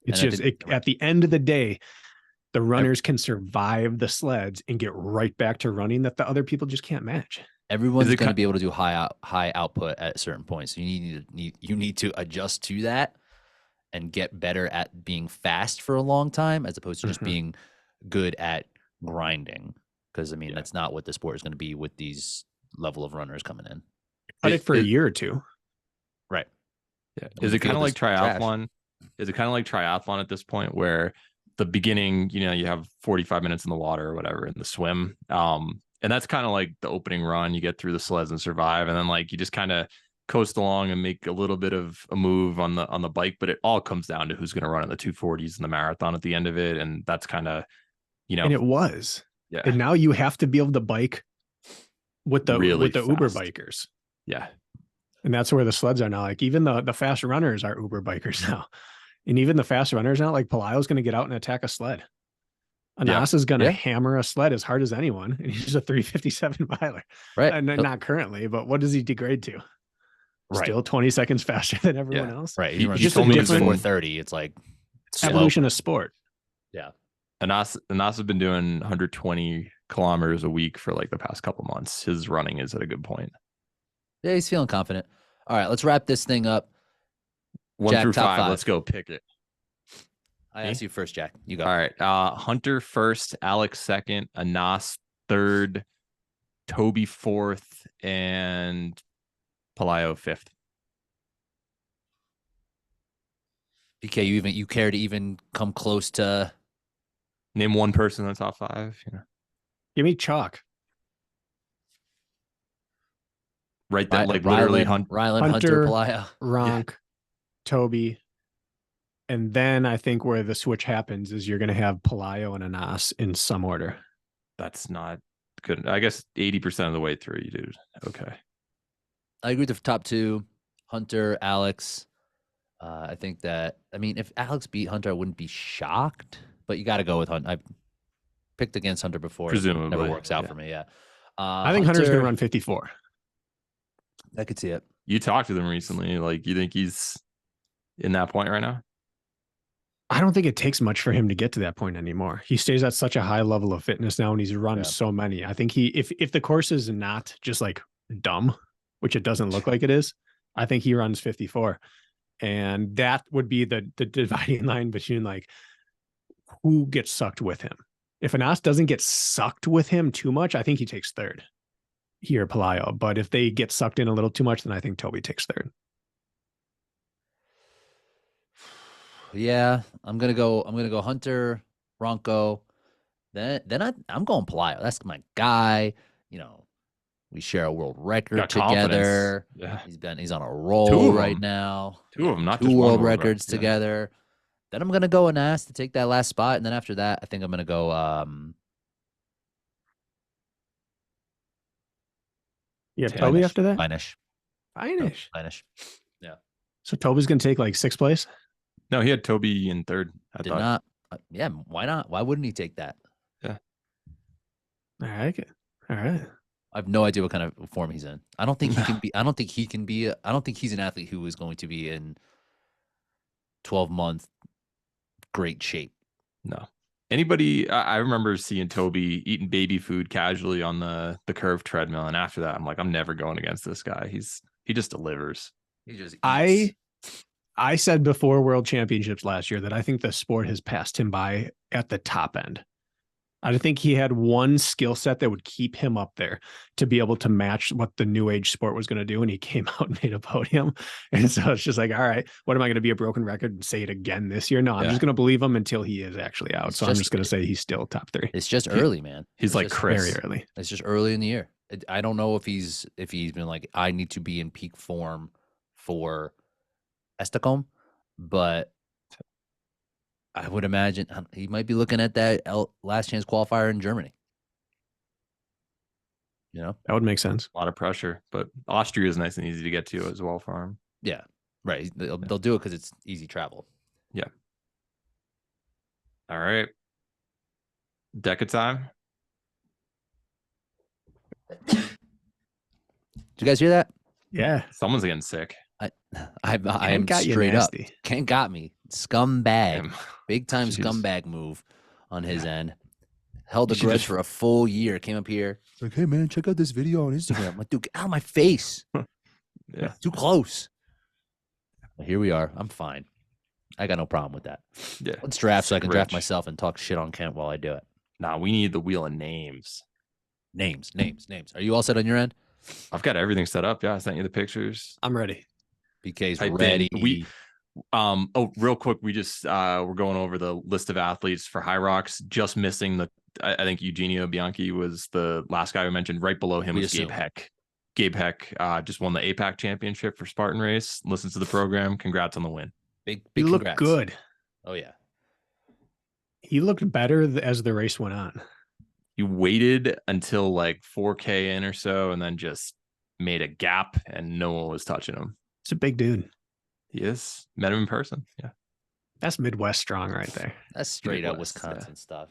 It's just at the end of the day, the runners can survive the sleds and get right back to running that the other people just can't match. Everyone's going to be able to do high output at certain points. So you need to adjust to that and get better at being fast for a long time as opposed to just being good at grinding. Because I mean, that's not what the sport is going to be with these level of runners coming in. Cut it for a year or two. Right. Yeah. Is it kind of like triathlon? Is it kind of like triathlon at this point where the beginning, you have 45 minutes in the water or whatever in the swim. And that's kind of like the opening run. You get through the sleds and survive. And then like you just kind of coast along and make a little bit of a move on the bike, but it all comes down to who's going to run in the 240s in the marathon at the end of it. And that's kind of, and it was. Yeah. And now you have to be able to bike with the really Uber bikers. Yeah. And that's where the sleds are now. Like even the fast runners are Uber bikers now. And even the fast runners now, like Pelayo's going to get out and attack a sled. Anas is going to hammer a sled as hard as anyone. And he's a 357 miler. Right. And not currently, but what does he degrade to? Right. Still 20 seconds faster than everyone else. Right. He just told me it's 430. It's like evolution of sport. Yeah. Anas has been doing 120 kilometers a week for like the past couple months. His running is at a good point. Yeah, he's feeling confident. All right, let's wrap this thing up. 1 Jack, through top 5. Let's go pick it. I asked you first, Jack. You go. All right. Hunter first, Alex second, Anas third, Toby fourth, and Pelayo fifth. PK, you care to even come close to name one person in the top 5? Give me chalk. Right there, like literally Ryland, Hunter, Pelayo, Ronk, Toby. And then I think where the switch happens is you're going to have Pelayo and Anas in some order. That's not good. I guess 80% of the way through you do. Okay. I agree with the top 2, Hunter, Alex. I think that, I mean, if Alex beat Hunter, I wouldn't be shocked, but you got to go with Hunter. I've picked against Hunter before. Presumably. It never works out for me. Yeah. I think Hunter's going to run 54. I could see it. You talked to them recently. Like, you think he's in that point right now? I don't think it takes much for him to get to that point anymore. He stays at such a high level of fitness now, and he's run so many. I think if the course is not just like dumb, which it doesn't look like it is, I think he runs 54. And that would be the dividing line between like who gets sucked with him. If Anas doesn't get sucked with him too much, I think he takes third here, Pelayo. But if they get sucked in a little too much, then I think Toby takes third. Yeah, I'm gonna go Hunter, Ronco. Then I'm going Pelayo. That's my guy. We share a world record together. Yeah. He's on a roll right now. 2 of them, not two just world one records together. Then I'm gonna go Anas to take that last spot, and then after that, I think I'm gonna go You have Finish. Toby after that? Finish. Finish. Finish. So Toby's going to take like 6th place? No, he had Toby in 3rd. I Did thought. not. Yeah, why not? Why wouldn't he take that? All right. All right. I have no idea what kind of form he's in. I don't think he can be. I don't think he can be. I don't think he's an athlete who is going to be in 12-month great shape. No. Anybody, I remember seeing Toby eating baby food casually on the curved treadmill, and after that, I'm like, I'm never going against this guy. He just delivers. He just I said before World Championships last year that I think the sport has passed him by at the top end. I think he had one skill set that would keep him up there to be able to match what the new age sport was going to do. And he came out and made a podium. And so it's just like, all right, what am I going to be a broken record and say it again this year? No, I'm just going to believe him until he is actually out. So I'm just going to say he's still top 3. It's just early, man. He's It's like just Chris. Very early. It's just early in the year. I don't know if he's been like, I need to be in peak form for Stockholm, but I would imagine he might be looking at that last chance qualifier in Germany. You know, That would make sense. A lot of pressure, but Austria is nice and easy to get to as well for him. yeah, right. They'll do it because it's easy travel. Yeah. All right. Deca time. Did you guys hear that? Yeah. Someone's getting sick. I am got you straight up. nasty. Kent got me. Scumbag. Damn. Big time Jeez. scumbag move on his end. Held a You should grudge just- for a full year. Came up here. It's like, hey man, check out this video on Instagram. I'm like, dude, get out of my face. Yeah. Too close. But here we are. I'm fine. I got no problem with that. Yeah. Let's draft so I can draft Rich. myself and talk shit on Kent while I do it. Nah, we need the wheel of names. Names. Are you all set on your end? I've got everything set up. Yeah, I sent you the pictures. I'm ready. BK's Typed in. ready. Real quick, we just we're going over the list of athletes for Hyrox, just missing I think Eugenio Bianchi was the last guy we mentioned. Right below him We was Gabe assume. Heck. Gabe Heck just won the APAC championship for Spartan Race. Listens to the program. Congrats on the win. Big He looked congrats. good. Oh yeah. He looked better as the race went on. He waited until like 4K in or so, and then just made a gap, and no one was touching him. It's a big dude. He is. Met him in person. Yeah. That's Midwest strong right there. That's straight up Midwest, Wisconsin stuff.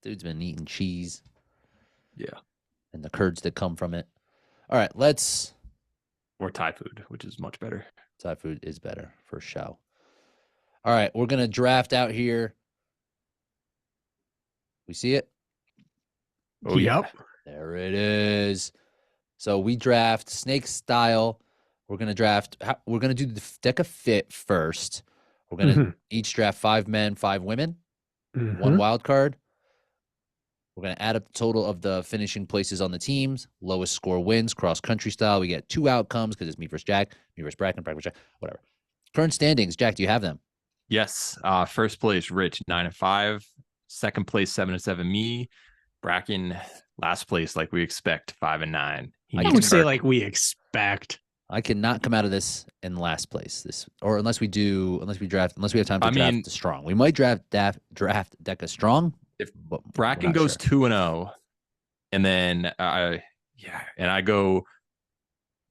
Dude's been eating cheese. Yeah. And the curds that come from it. All right, Or Thai food, which is much better. Thai food is better for show. All right, we're gonna draft out here. We see it? Oh, yeah. Yep. There it is. So we draft snake style. We're gonna draft. We're gonna do the DEKAFIT first. We're gonna each draft 5 men, 5 women, Mhm. 1 wild card. We're gonna add up the total of the finishing places on the teams. Lowest score wins. Cross country style. We get 2 outcomes because it's me versus Jack, me versus Bracken, Bracken versus Jack, whatever. Current standings, Jack. Do you have them? Yes. First place, Rich, 9-5. Second place, 7-7. Me. Bracken, last place, like we expect, 5-9. He I needs would to say start- like we expect. I cannot come out of this in last place. Unless we have time to draft the strong. We might draft Deca strong. If but we're Bracken not goes sure. 2-0, and then and I go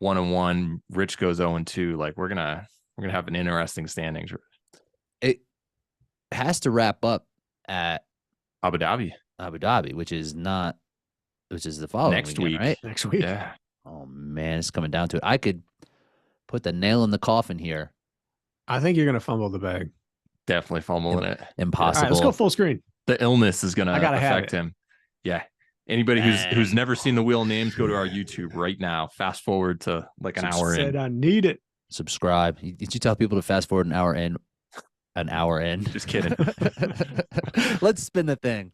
1-1. Rich goes 0-2. Like we're gonna have an interesting standings. It has to wrap up at Abu Dhabi Abu Dhabi, which is the following next weekend, week. right? Next week. Yeah. Oh man, it's coming down to it. I could put the nail in the coffin here. I think you're gonna fumble the bag. Definitely fumbling it. Impossible. All right, let's go full screen. The illness is gonna I gotta have affect it. him. Yeah. Anybody who's never seen the wheel of names, go to our YouTube right now. Fast forward to like an hour Said in. I need it. Subscribe. Did you tell people to fast forward an hour in? An hour in. Just kidding. Let's spin the thing.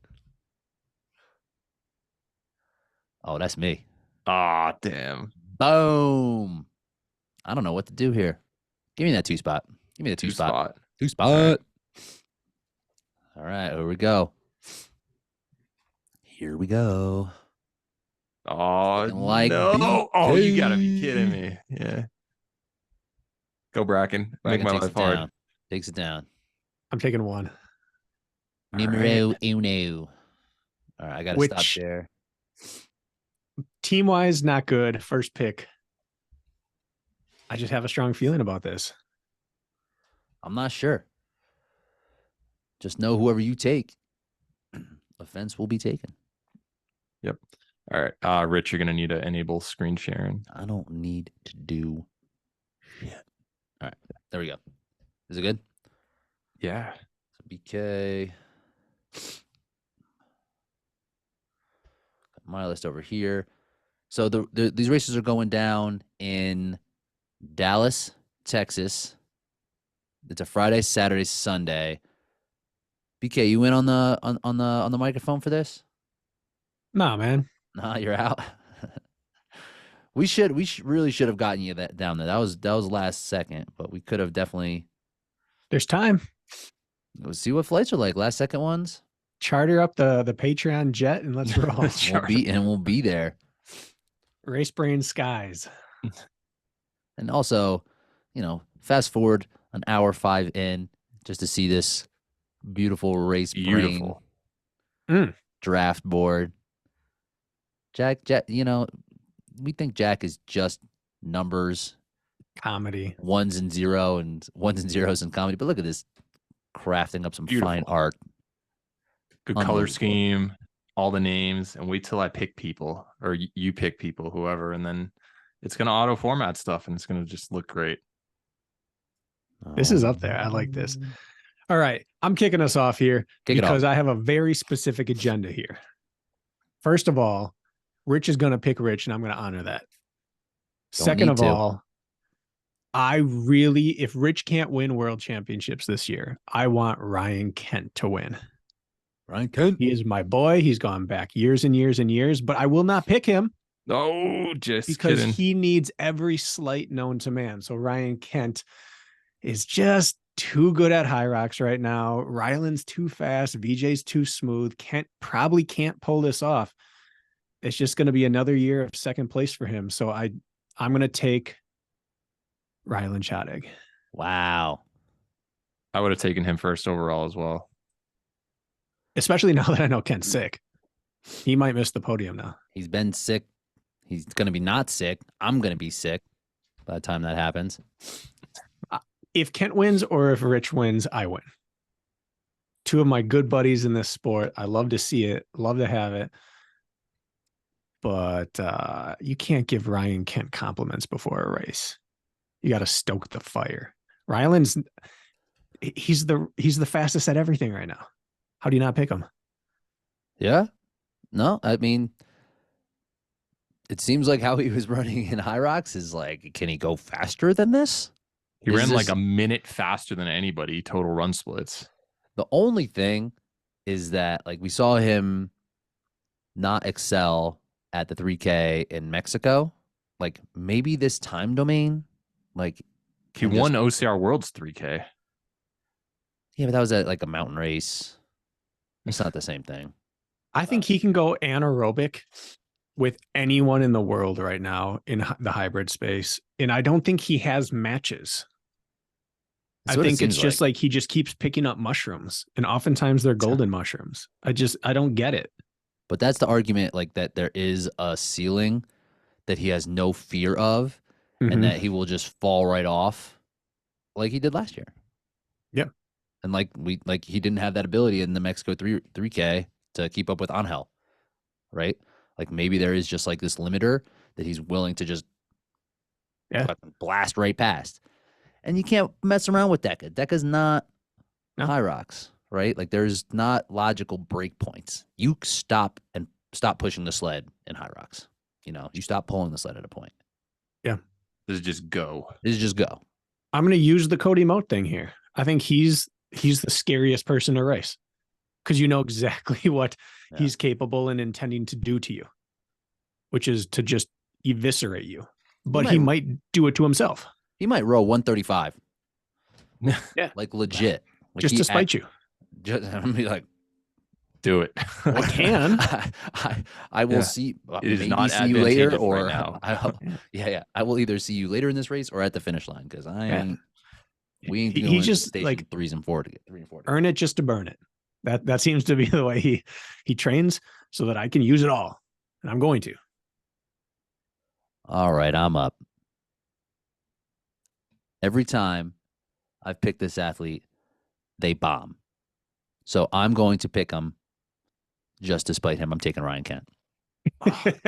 Oh, that's me. Ah, damn. Boom. I don't know what to do here. Give me that 2 spot. Give me the 2 Two spot. 2 All spot. All right, here we go. Here we go. Oh, Like no. Oh, you gotta be BK. kidding me. Yeah. Go Bracken. Make Bracken my takes life it hard. down. Takes it down. I'm taking 1. All Numero uno. All right, I got to stop Which- there. Team wise, not good. First pick. I just have a strong feeling about this. I'm not sure. Just know whoever you take, offense will be taken. Yep. All right. Rich, you're gonna need to enable screen sharing. I don't need to do shit. All right. There we go. Is it good? Yeah. So BK. Got my list over here. So these races are going down in Dallas, Texas. It's a Friday, Saturday, Sunday. BK, you in on the microphone for this? Nah, man. Nah, you're out. we really should have gotten you that down there. That was last second, but we could have definitely. There's time. Let's see what flights are like. Last second ones. Charter up the Patreon jet and let's roll. We'll be there. Race brain skies. And also, fast forward an hour 5 in just to see this beautiful race brain draft board. Jack, we think Jack is just numbers, comedy, ones and zeros in comedy. But look at this, crafting up some fine art. Good color scheme, all the names, and wait till I pick people or you pick people, whoever, and then it's gonna auto format stuff and it's gonna just look great. This is up there. I like this. All right, I'm kicking us off here because I have a very specific agenda here. First of all, Rich is going to pick Rich, and I'm going to honor that. Second of all, if Rich can't win world championships this year, I want Ryan Kent to win. Ryan Kent? He is my boy. He's gone back years and years and years, but I will not pick him. No, just because kidding. He needs every slight known to man. So Ryan Kent is just too good at Hyrox right now. Ryland's too fast. VJ's too smooth. Kent probably can't pull this off. It's just going to be another year of second place for him. So I'm going to take Ryland Chadig. Wow. I would have taken him first overall as well. Especially now that I know Kent's sick. He might miss the podium now. He's been sick. He's going to be not sick. I'm going to be sick by the time that happens. If Kent wins or if Rich wins, I win. Two of my good buddies in this sport. I love to see it. Love to have it. But you can't give Ryan Kent compliments before a race. You got to stoke the fire. Ryland's he's the fastest at everything right now. How do you not pick him? Yeah. No, I mean, it seems like how he was running in Hyrox is like, can he go faster than this? He ran like a minute faster than anybody, total run splits. The only thing is that, like, we saw him not excel at the 3K in Mexico. Like, maybe this time domain, like, he won OCR Worlds 3K. Yeah, but that was at like a mountain race. It's not the same thing. I think he can go anaerobic with anyone in the world right now in the hybrid space. And I don't think he has matches. I think it's just like he just keeps picking up mushrooms, and oftentimes they're golden mushrooms. I don't get it. But that's the argument, like, that there is a ceiling that he has no fear of, and that he will just fall right off like he did last year. Yeah. And he didn't have that ability in the Mexico 3K to keep up with Angel, right? Like, maybe there is just like this limiter that he's willing to just blast right past. And you can't mess around with Deca. Deca's not Hyrox, right? Like, there's not logical break points. You stop pushing the sled in Hyrox. You stop pulling the sled at a point. Yeah. This is just go. I'm going to use the Cody Moat thing here. I think he's the scariest person to race because you know exactly what he's capable and intending to do to you, which is to just eviscerate you. But he might do it to himself. He might row 135. Yeah. Like, legit. Like, just to spite you. I'm gonna be like, do it. I can. I will see. It is maybe not see you later, or right now. I will either see you later in this race or at the finish line because we ain't he just like 3 and 4 to get 3 and 4. Earn it just to burn it. That seems to be the way he trains so that I can use it all, and I'm going to. All right, I'm up. Every time I've picked this athlete, they bomb. So I'm going to pick him just to spite him. I'm taking Ryan Kent.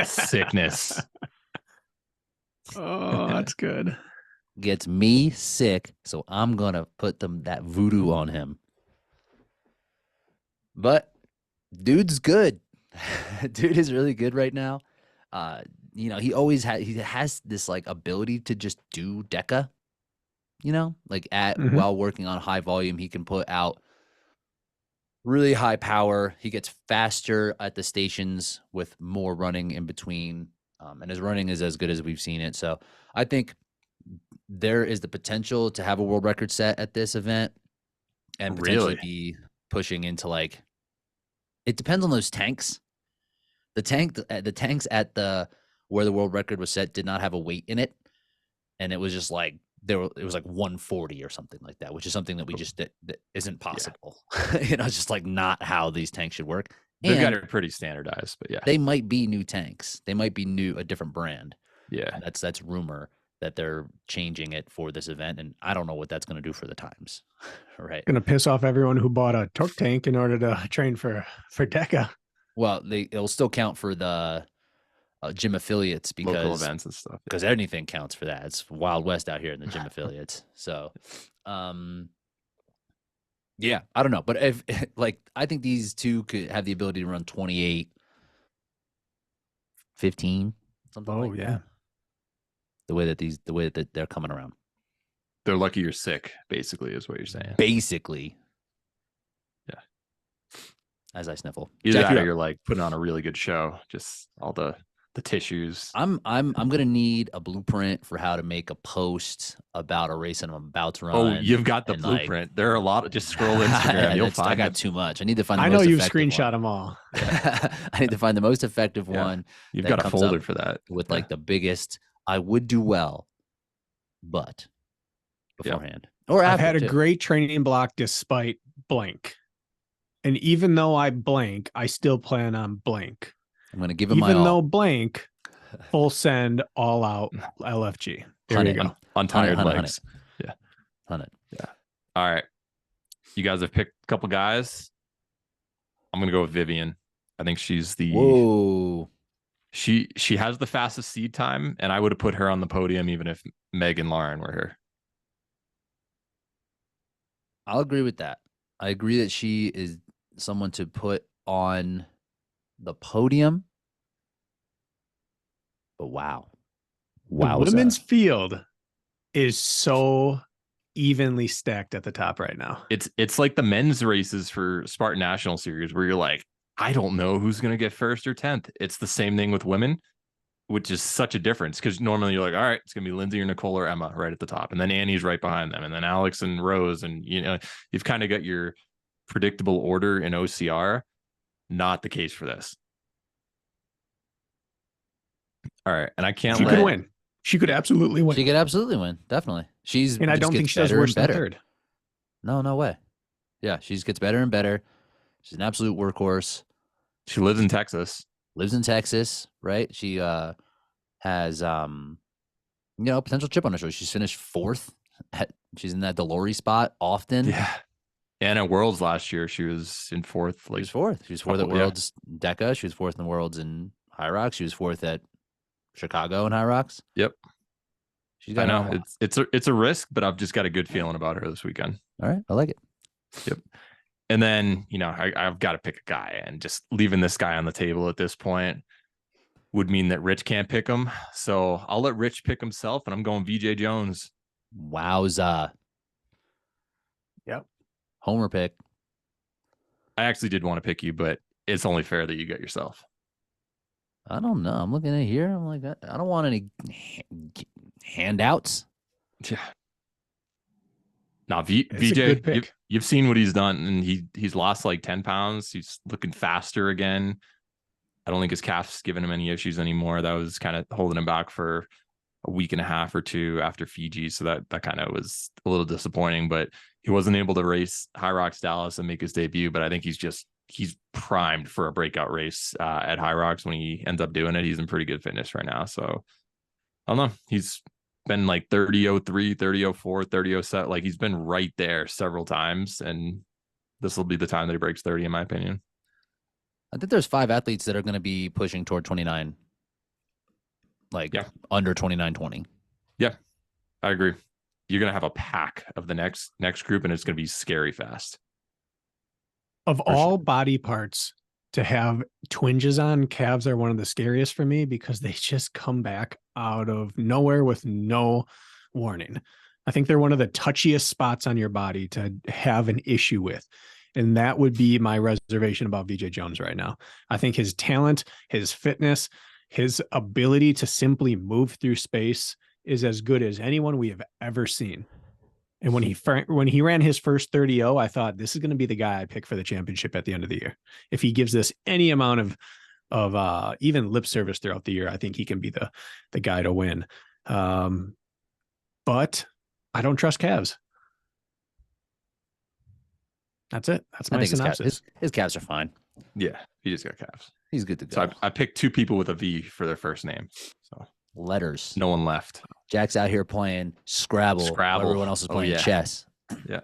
Sickness. Oh, that's good. Gets me sick, so I'm going to put that voodoo on him. But dude's good. Dude is really good right now. You know, he has this like ability to just do Deca. You know, like while working on high volume, he can put out really high power. He gets faster at the stations with more running in between. And his running is as good as we've seen it. So I think there is the potential to have a world record set at this event and potentially be pushing into like, it depends on those tanks. The tanks at where the world record was set did not have a weight in it. And it was just like, it was like 140 or something like that, which is something that we just that isn't possible. Yeah. You know, it's just like not how these tanks should work. They've got it pretty standardized, but yeah, they might be new tanks. They might be a different brand. Yeah, and that's rumor that they're changing it for this event, and I don't know what that's going to do for the times. Right, going to piss off everyone who bought a torque tank in order to train for Deca. Well, it'll still count for the gym affiliates because local events and stuff. Because anything counts for that. It's Wild West out here in the gym affiliates. So, yeah, I don't know, but if like I think these two could have the ability to run 28, 15, something like that. The way that they're coming around. They're lucky you're sick, basically, is what you're saying. Basically. Yeah. As I sniffle. Either that or you're like putting on a really good show. Just all the tissues. I'm gonna need a blueprint for how to make a post about a race I'm about to run. Oh, you've got the blueprint. Like, there are a lot of just scroll Instagram. You'll find. I got too much. I need to find. I know you've screenshot them all. I need to find the most effective one. You've got a folder for that with like the biggest. I would do well, but beforehand or after. I've had a great training block despite blank, and even though I blank, I still plan on blank. I'm going to give him my all. Even though blank, full send, all out, LFG. There you go. On tired legs. Yeah. 100. Yeah. All right. You guys have picked a couple guys. I'm going to go with Vivian. I think she's the... Whoa. She has the fastest seed time, and I would have put her on the podium even if Meg and Lauren were here. I'll agree with that. I agree that she is someone to put on the podium, but wow, the women's field is so evenly stacked at the top right now. It's like the men's races for Spartan National Series where you're like, I don't know who's gonna get first or 10th. It's the same thing with women, which is such a difference because normally you're like, all right, it's gonna be Lindsay or Nicole or Emma right at the top, and then Annie's right behind them, and then Alex and Rose, and you know you've kind of got your predictable order in OCR. Not the case for this. All right, and I can't. She could win. She could absolutely win. She could absolutely win. Definitely. And I don't think she does worse than third. No way. Yeah, she just gets better and better. She's an absolute workhorse. She lives in Texas. Right? She has potential chip on her shoulder. She's finished 4th. She's in that Delori spot often. Yeah. And at Worlds last year, she was in 4th. Like, she was 4th. She was 4th at Worlds Deca. She was 4th in the Worlds in Hyrox. She was 4th at Chicago in Hyrox. Yep. I know it's a risk, but I've just got a good feeling about her this weekend. All right, I like it. Yep. And then I've got to pick a guy, and just leaving this guy on the table at this point would mean that Rich can't pick him. So I'll let Rich pick himself, and I'm going VJ Jones. Wowza. Yep. Homer pick. I actually did want to pick you, but it's only fair that you get yourself. I don't know. I'm looking at here. I'm like, I don't want any handouts. Yeah. Now, VJ, you've seen what he's done, and he's lost like 10 pounds. He's looking faster again. I don't think his calf's giving him any issues anymore. That was kind of holding him back for a week and a half or two after Fiji. So that kind of was a little disappointing, but he wasn't able to race Hyrox Dallas and make his debut. But I think he's primed for a breakout race at Hyrox when he ends up doing it. He's in pretty good fitness right now. So I don't know. He's been like 30-03, 30-04, 30-07. Like he's been right there several times, and this will be the time that he breaks 30, in my opinion. I think there's 5 athletes that are going to be pushing toward 29, like under 29-20. Yeah, I agree. You're going to have a pack of the next group, and it's going to be scary fast. Of all body parts to have twinges on, calves are one of the scariest for me because they just come back out of nowhere with no warning. I think they're one of the touchiest spots on your body to have an issue with. And that would be my reservation about VJ Jones right now. I think his talent, his fitness, his ability to simply move through space is as good as anyone we have ever seen. And when he ran his first 30-0, I thought this is going to be the guy I pick for the championship at the end of the year. If he gives this any amount of even lip service throughout the year, I think he can be the guy to win. But I don't trust calves. That's it. That's my synopsis. His calves are fine. Yeah, he just got calves. He's good to go. So I picked 2 people with a V for their first name. So letters. No one left. Jack's out here playing Scrabble. While everyone else is playing chess. Yeah.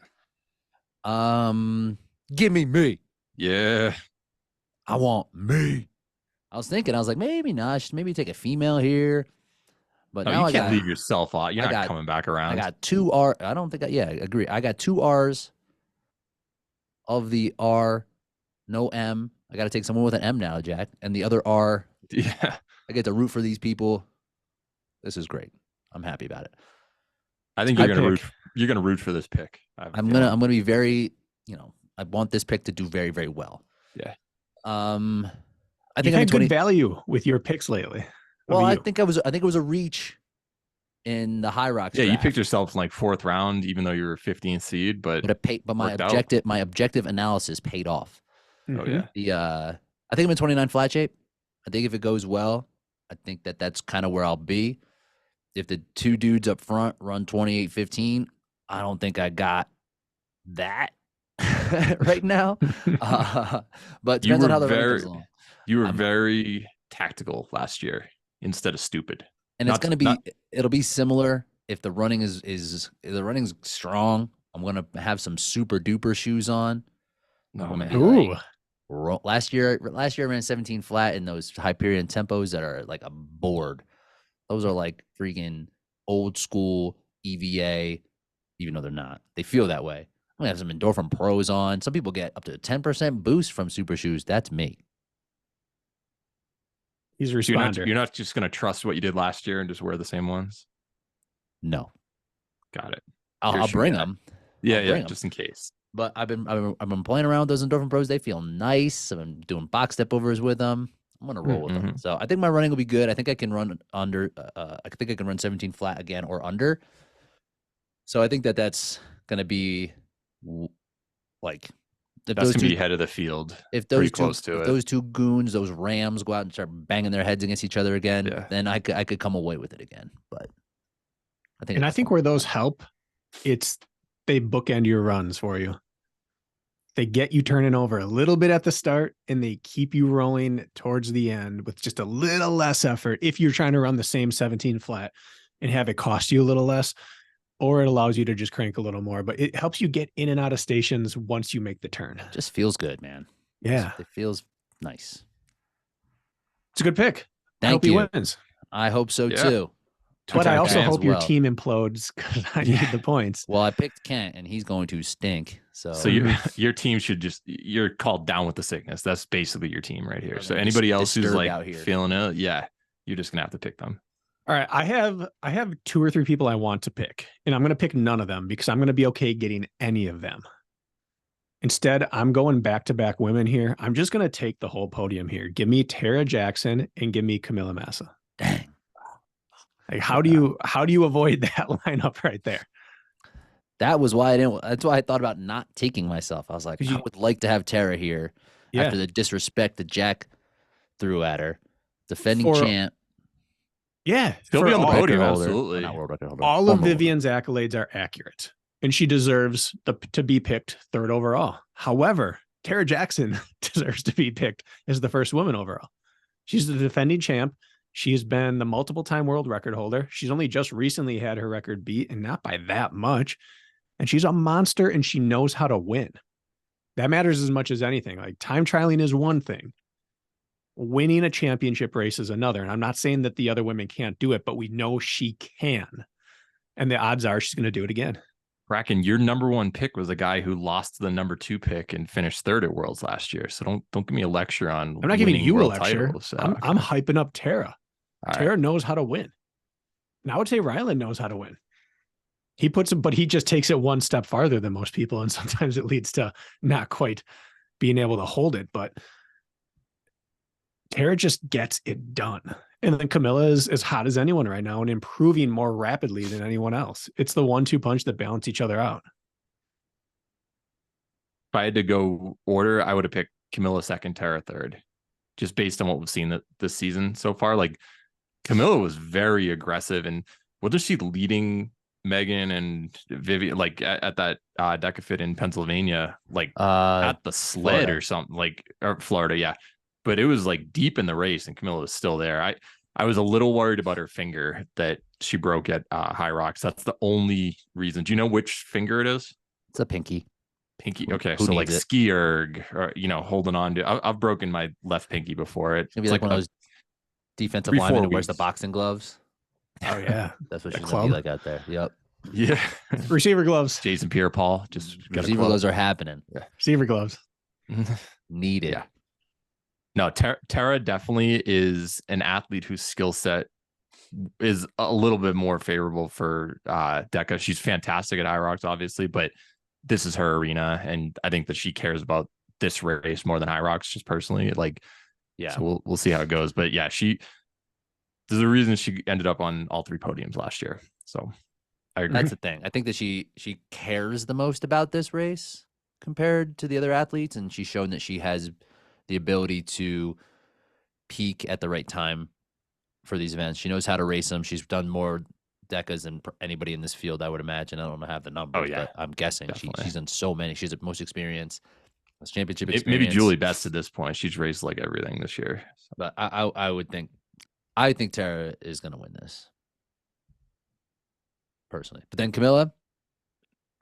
Give me me. Yeah. I want me. I was like, maybe not. I should maybe take a female here. But no, now you can't leave yourself out. You're not coming back around. I got 2 R. I don't think I agree. I got 2 R's of the R, no M. I got to take someone with an M now, Jack. And the other R. Yeah. I get to root for these people. This is great. I'm happy about it. I think you're gonna root for this pick. I'm gonna be very, I want this pick to do very, very well. Yeah. I think I'm good value with your picks lately. Well, I think it was a reach in the Hyrox. Yeah, draft. you picked yourself in like 4th round, even though you were 15th seed. But my objective analysis paid off. Oh yeah. I think I'm in 29 flat shape. I think if it goes well, I think that's kind of where I'll be. If the 2 dudes up front run 28-15, I don't think I got that right now. But depends on how the run goes along. You were very tactical last year instead of stupid. And it'll be similar if the running is the running's strong. I'm gonna have some super duper shoes on. Oh man. Ooh. Last year I ran 17 flat in those Hyperion tempos that are like a board. Those are like freaking old school EVA, even though they're not. They feel that way. I'm gonna have some Endorphin Pros on. Some people get up to a 10% boost from super shoes. That's me. He's a responder. You're not just gonna trust what you did last year and just wear the same ones? No. Got it. I'll bring them. Yeah, just in case. But I've been playing around with those Endorphin Pros. They feel nice. I've been doing box step overs with them. I'm gonna roll with them. So I think my running will be good. I think I can run under. I think I can run 17 flat again or under. So I think that's gonna be like that's gonna be head of the field. If those those 2 goons, those Rams, go out and start banging their heads against each other again, then I could come away with it again. But I think where those help, they bookend your runs for you. They get you turning over a little bit at the start and they keep you rolling towards the end with just a little less effort if you're trying to run the same 17 flat and have it cost you a little less, or it allows you to just crank a little more, but it helps you get in and out of stations once you make the turn. It just feels good, man. Yeah. It feels nice. It's a good pick. Thank I hope you. He wins. I hope so too. But I also hope your team implodes because I need the points. Well, I picked Kent and he's going to stink. So your team you're called down with the sickness. That's basically your team right here. So anybody else who's like feeling it, you're just gonna have to pick them. All right. I have 2 or 3 people I want to pick, and I'm gonna pick none of them because I'm gonna be okay getting any of them. Instead, I'm going back-to-back women here. I'm just gonna take the whole podium here. Give me Tara Jackson and give me Camilla Massa. Dang. Like, how do you avoid that lineup right there? That's why I thought about not taking myself. I was like, I would like to have Tara here after the disrespect that Jack threw at her. Defending champ. Yeah. He'll be on the podium, holder, absolutely. Not world record holder. All of Vivian's accolades are accurate, and she deserves to be picked 3rd overall. However, Tara Jackson deserves to be picked as the 1st woman overall. She's the defending champ. She has been the multiple-time world record holder. She's only just recently had her record beat, and not by that much. And she's a monster, and she knows how to win. That matters as much as anything. Like, time trialing is one thing. Winning a championship race is another. And I'm not saying that the other women can't do it, but we know she can. And the odds are she's going to do it again. Bracken, your number one pick was a guy who lost to the number 2 pick and finished 3rd at Worlds last year. So don't give me a lecture on. I'm not giving you a world lecture. titles. I'm hyping up Tara. Tara knows how to win. And I would say Ryland knows how to win. But he just takes it one step farther than most people. And sometimes it leads to not quite being able to hold it. But Tara just gets it done. And then Camilla is as hot as anyone right now and improving more rapidly than anyone else. It's the 1-2 punch that balance each other out. If I had to go order, I would have picked Camilla 2nd, Tara 3rd, just based on what we've seen this season so far. Like, Camilla was very aggressive, and wasn't she leading Megan and Vivian like at that DEKAFIT in Pennsylvania, like at the sled Florida. or something, like, or Florida, yeah. But it was like deep in the race, and Camilla was still there. I was a little worried about her finger that she broke at Hyrox. That's the only reason. Do you know which finger it is? It's a pinky. Pinky. Okay, Who so like needs it? ski erg, or holding on to. I've broken my left pinky before. It's gonna be like one of those defensive 3-4 linemen who wears the weeks. boxing gloves. Oh, yeah. That's what The she's gonna be club. like out there. Yep. Yeah, Receiver gloves. Jason Pierre-Paul just got a Receiver club. gloves are happening. Receiver gloves. Needed. Yeah. No, Tara definitely is an athlete whose skill set is a little bit more favorable for Deca. She's fantastic at Hyrox, obviously, but this is her arena, and I think that she cares about this race more than Hyrox, just personally. Like, Yeah. so we'll see how it goes. But yeah, there's a reason she ended up on all 3 podiums last year. So I agree. That's the thing. I think that she cares the most about this race compared to the other athletes, and she's shown that she has the ability to peak at the right time for these events. She knows how to race them. She's done more Decas than anybody in this field, I would imagine. I don't have the numbers, yeah. but I'm guessing Definitely. she's done so many. She's the most experience, championship Maybe experience. Julie Best at this point. She's raced like everything this year. But I would think, I think Tara is going to win this personally. But then Camilla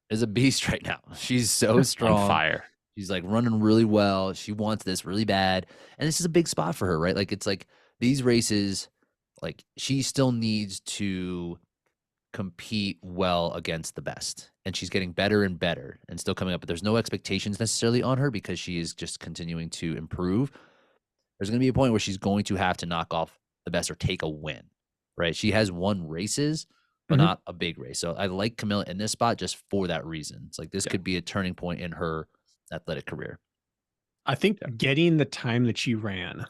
is a beast right now. She's so strong. On fire. She's like running really well. She wants this really bad. And this is a big spot for her, right? Like, it's like these races, like, she still needs to compete well against the best. And she's getting better and better and still coming up. But there's no expectations necessarily on her because she is just continuing to improve. There's going to be a point where she's going to have to knock off the best or take a win, right? She has won races, but not a big race. So I like Camilla in this spot just for that reason. It's like this could be a turning point in her athletic career. I think getting the time that she ran,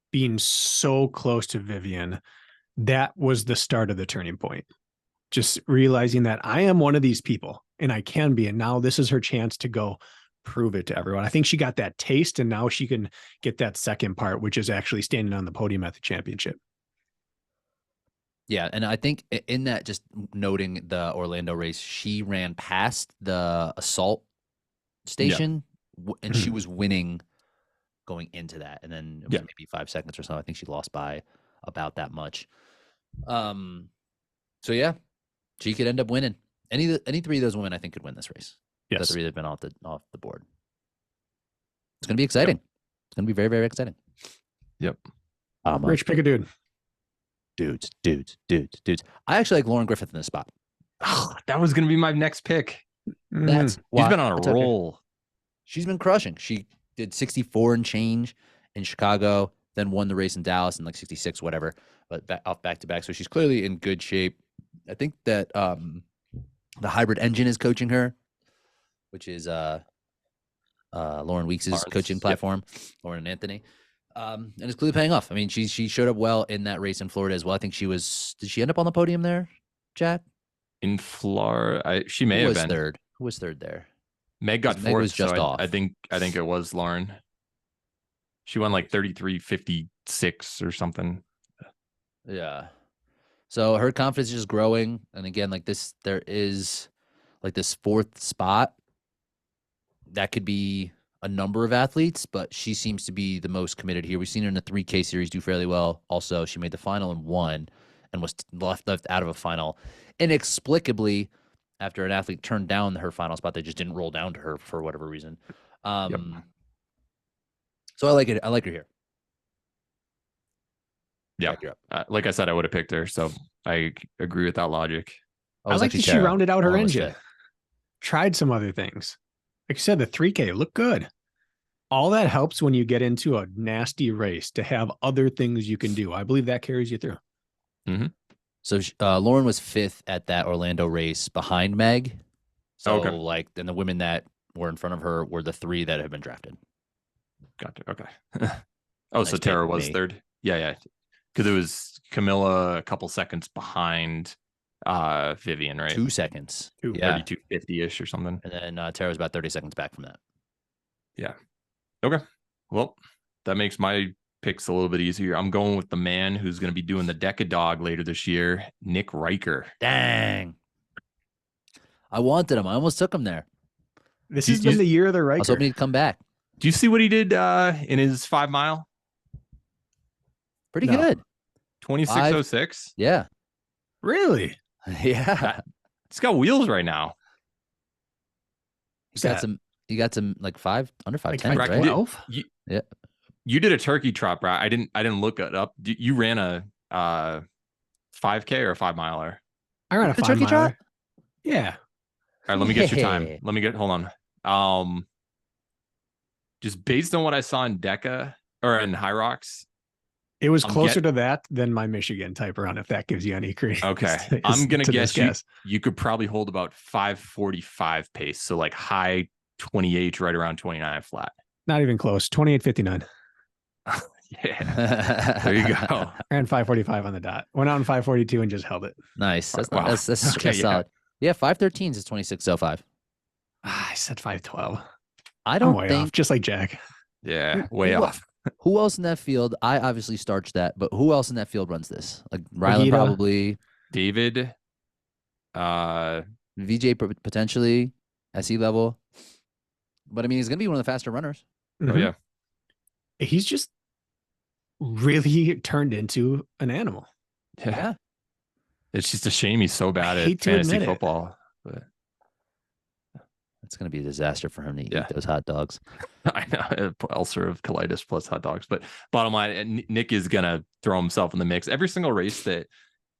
being so close to Vivian, that was the start of the turning point. Just realizing that I am one of these people and I can be. And now this is her chance to go prove it to everyone. I think she got that taste, and now she can get that second part, which is actually standing on the podium at the championship. Yeah, and I think in that, just noting the Orlando race, she ran past the assault station, and she was winning going into that, and then it was maybe 5 seconds or so. I think she lost by about that much. So yeah, she could end up winning. Any 3 of those women, I think, could win this race. Yes, the 3 that have been off the board. It's gonna be exciting. It's gonna be very, very exciting. Yep. Rich, pick a dude. Dudes. I actually like Lauren Griffith in this spot. Oh, that was going to be my next pick. That's He's been on a roll. She's been crushing. She did 64 and change in Chicago, then won the race in Dallas in like 66, whatever, but back to back. So she's clearly in good shape. I think that the hybrid engine is coaching her, which is Lauren Weeks' coaching platform, Lauren and Anthony. And it's clearly paying off. I mean, she showed up well in that race in Florida as well. I think did she end up on the podium there, Jack? In Florida, she may have been third. Who was third there? Meg got 4th. Meg was just off. I think it was Lauren. She won like 33.56 or something. Yeah. So her confidence is just growing. And again, like there is like this 4th spot that could be a number of athletes, but she seems to be the most committed here. We've seen her in the 3K series do fairly well. Also, she made the final and won, and was left out of a final inexplicably after an athlete turned down her final spot. They just didn't roll down to her for whatever reason. So I like it. I like her here. Yeah. Like I said, I would have picked her. So I agree with that logic. I like that she rounded out her engine. Tried some other things. Like you said, the 3K looked good. All that helps when you get into a nasty race to have other things you can do. I believe that carries you through. Mm-hmm. So Lauren was 5th at that Orlando race behind Meg. So like, and the women that were in front of her were the 3 that have been drafted. Gotcha. Okay. So Tara was 3rd. Yeah. Because it was Camilla a couple seconds behind Vivian, right? 2 seconds. 32.50-ish or something. And then Tara was about 30 seconds back from that. Yeah. Okay. Well, that makes my picks a little bit easier. I'm going with the man who's going to be doing the Deca dog later this year, Nick Riker. Dang. I wanted him. I almost took him there. This has been the year of the Riker. I was hoping he'd come back. Do you see what he did in his 5 mile? Pretty good. 26:06. Yeah. Really? Yeah. He's got wheels right now. You got some like under 5:10, like right? 12? Yeah. You did a turkey trot, bro. I didn't look it up. You ran a 5K or a 5 miler? I ran a 5 turkey miler. trot? Yeah. All right, let me get your time. Hold on. Just based on what I saw in Deca or in Hyrox, it was closer to that than my Michigan type run, if that gives you any credence. Okay. I'm going to guess you could probably hold about 5:45 pace. So like high 28, right around 29 flat. Not even close. 28:59. Yeah. There you go. Ran 5:45 on the dot. Went out in 5:42 and just held it. Nice. That's Wow. that's Okay, solid. Yeah, 5:13 is 26:05. I said 5:12. I don't way think off, just like Jack. Yeah, way off. Who else in that field? I obviously starched that, but who else in that field runs this? Like Rylan, Magida. probably. David. VJ potentially, SE level. But I mean, he's going to be one of the faster runners. Oh, yeah. He's just really turned into an animal. Yeah. It's just a shame he's so bad at hate to fantasy admit it. football. But It's going to be a disaster for him to eat Yeah. those hot dogs. I know, ulcerative colitis plus hot dogs. But bottom line, Nick is going to throw himself in the mix. Every single race that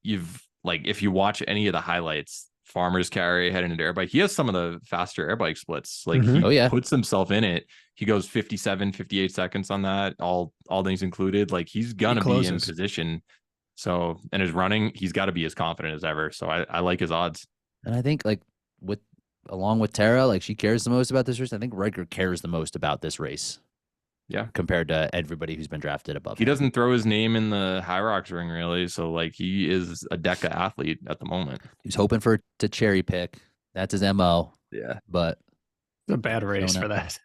you've, like, if you watch any of the highlights, Farmers Carry heading into airbike, he has some of the faster airbike splits. Like, he puts himself in it. He goes 57, 58 seconds on that, all things included. Like, he's going to be in position. So, and his running, he's got to be as confident as ever. So I like his odds. And I think, like, along with Tara, like, she cares the most about this race. I think Riker cares the most about this race. Yeah. Compared to everybody who's been drafted above He him. doesn't throw his name in the Hyrox ring, really. So, like, he is a Deca athlete at the moment. He's hoping to cherry pick. That's his MO. Yeah. But it's a bad race for that.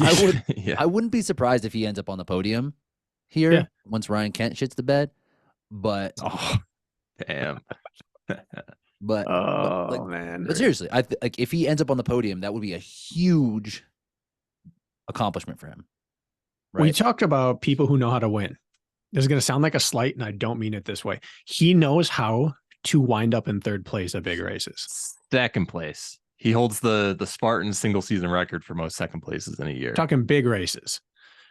I wouldn't be surprised if he ends up on the podium here once Ryan Kent shits the bed. But damn. Man. But seriously, like, if he ends up on the podium, that would be a huge accomplishment for him. Right? We talked about people who know how to win. This is going to sound like a slight, and I don't mean it this way. He knows how to wind up in 3rd place at big races. 2nd place. He holds the Spartan single season record for most 2nd places in a year. Talking big races.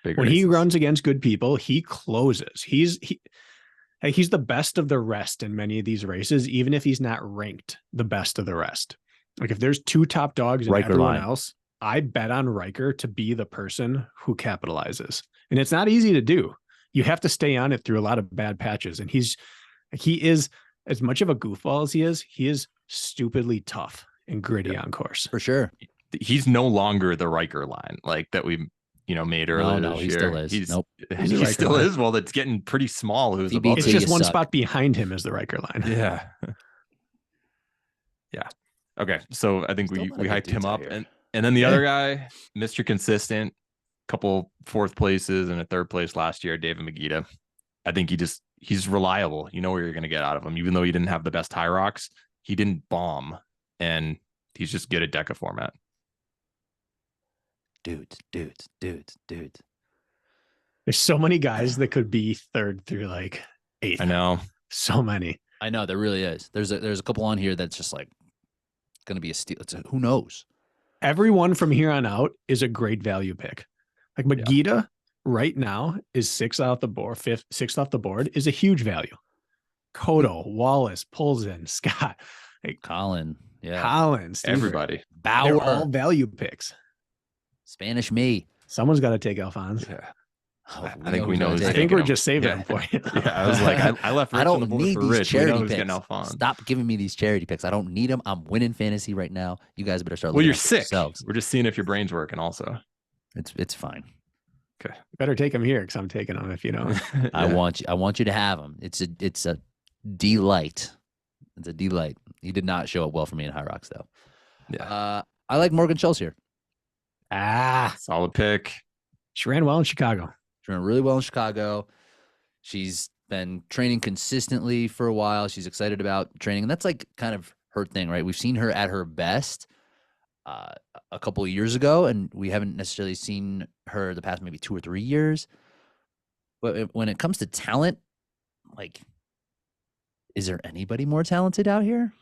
When he runs against good people, he closes. He's the best of the rest in many of these races, even if he's not ranked the best of the rest. Like, if there's 2 top dogs and everyone else, I bet on Riker to be the person who capitalizes. And it's not easy to do. You have to stay on it through a lot of bad patches. And he is, as much of a goofball as he is stupidly tough and gritty on course. For sure. He's no longer the Riker line like that we made earlier this year. He still is. He still is. Well, it's getting pretty small. It's just one spot behind him is the Riker line. Yeah. Yeah. Okay. So I think we hyped him up. And then the other guy, Mr. Consistent, couple 4th places and a 3rd place last year, David Magida. I think he's reliable. You know where you're going to get out of him. Even though he didn't have the best Hyrox, he didn't bomb. And he's just good at Deca format. dudes. There's so many guys that could be third through like eighth. I know. So many. I know there really is. There's a couple on here that's just like going to be a steal. Who knows? Everyone from here on out is a great value pick. Like Magida right now is sixth off the board is a huge value. Kodo, Wallace, Pulsen, Scott, like Colin, Collins, Everybody. Bauer, they're all value picks. Spanish me. Someone's got to take Alphonse. Yeah. Oh, I think we know. I think we're just saving them for you. Yeah, I was like, I left Rich I on the don't board need for these Rich. We know charity who's getting picks. Alphonse. Stop giving me these charity picks. I don't need them. I'm winning fantasy right now. You guys better start. Well, you're looking after sick. yourselves. We're just seeing if your brain's working. Also, It's fine. okay. Better take them here because I'm taking them if you know. I want you to have them. It's a delight. It's a delight. He did not show up well for me in Hyrox though. Yeah. I like Morgan Chelsea. Solid pick. She ran well in Chicago. She's doing really well in Chicago. She's been training consistently for a while. She's excited about training, and that's like kind of her thing, right? We've seen her at her best a couple of years ago, and we haven't necessarily seen her the past maybe 2 or 3 years. But when it comes to talent, like, is there anybody more talented out here?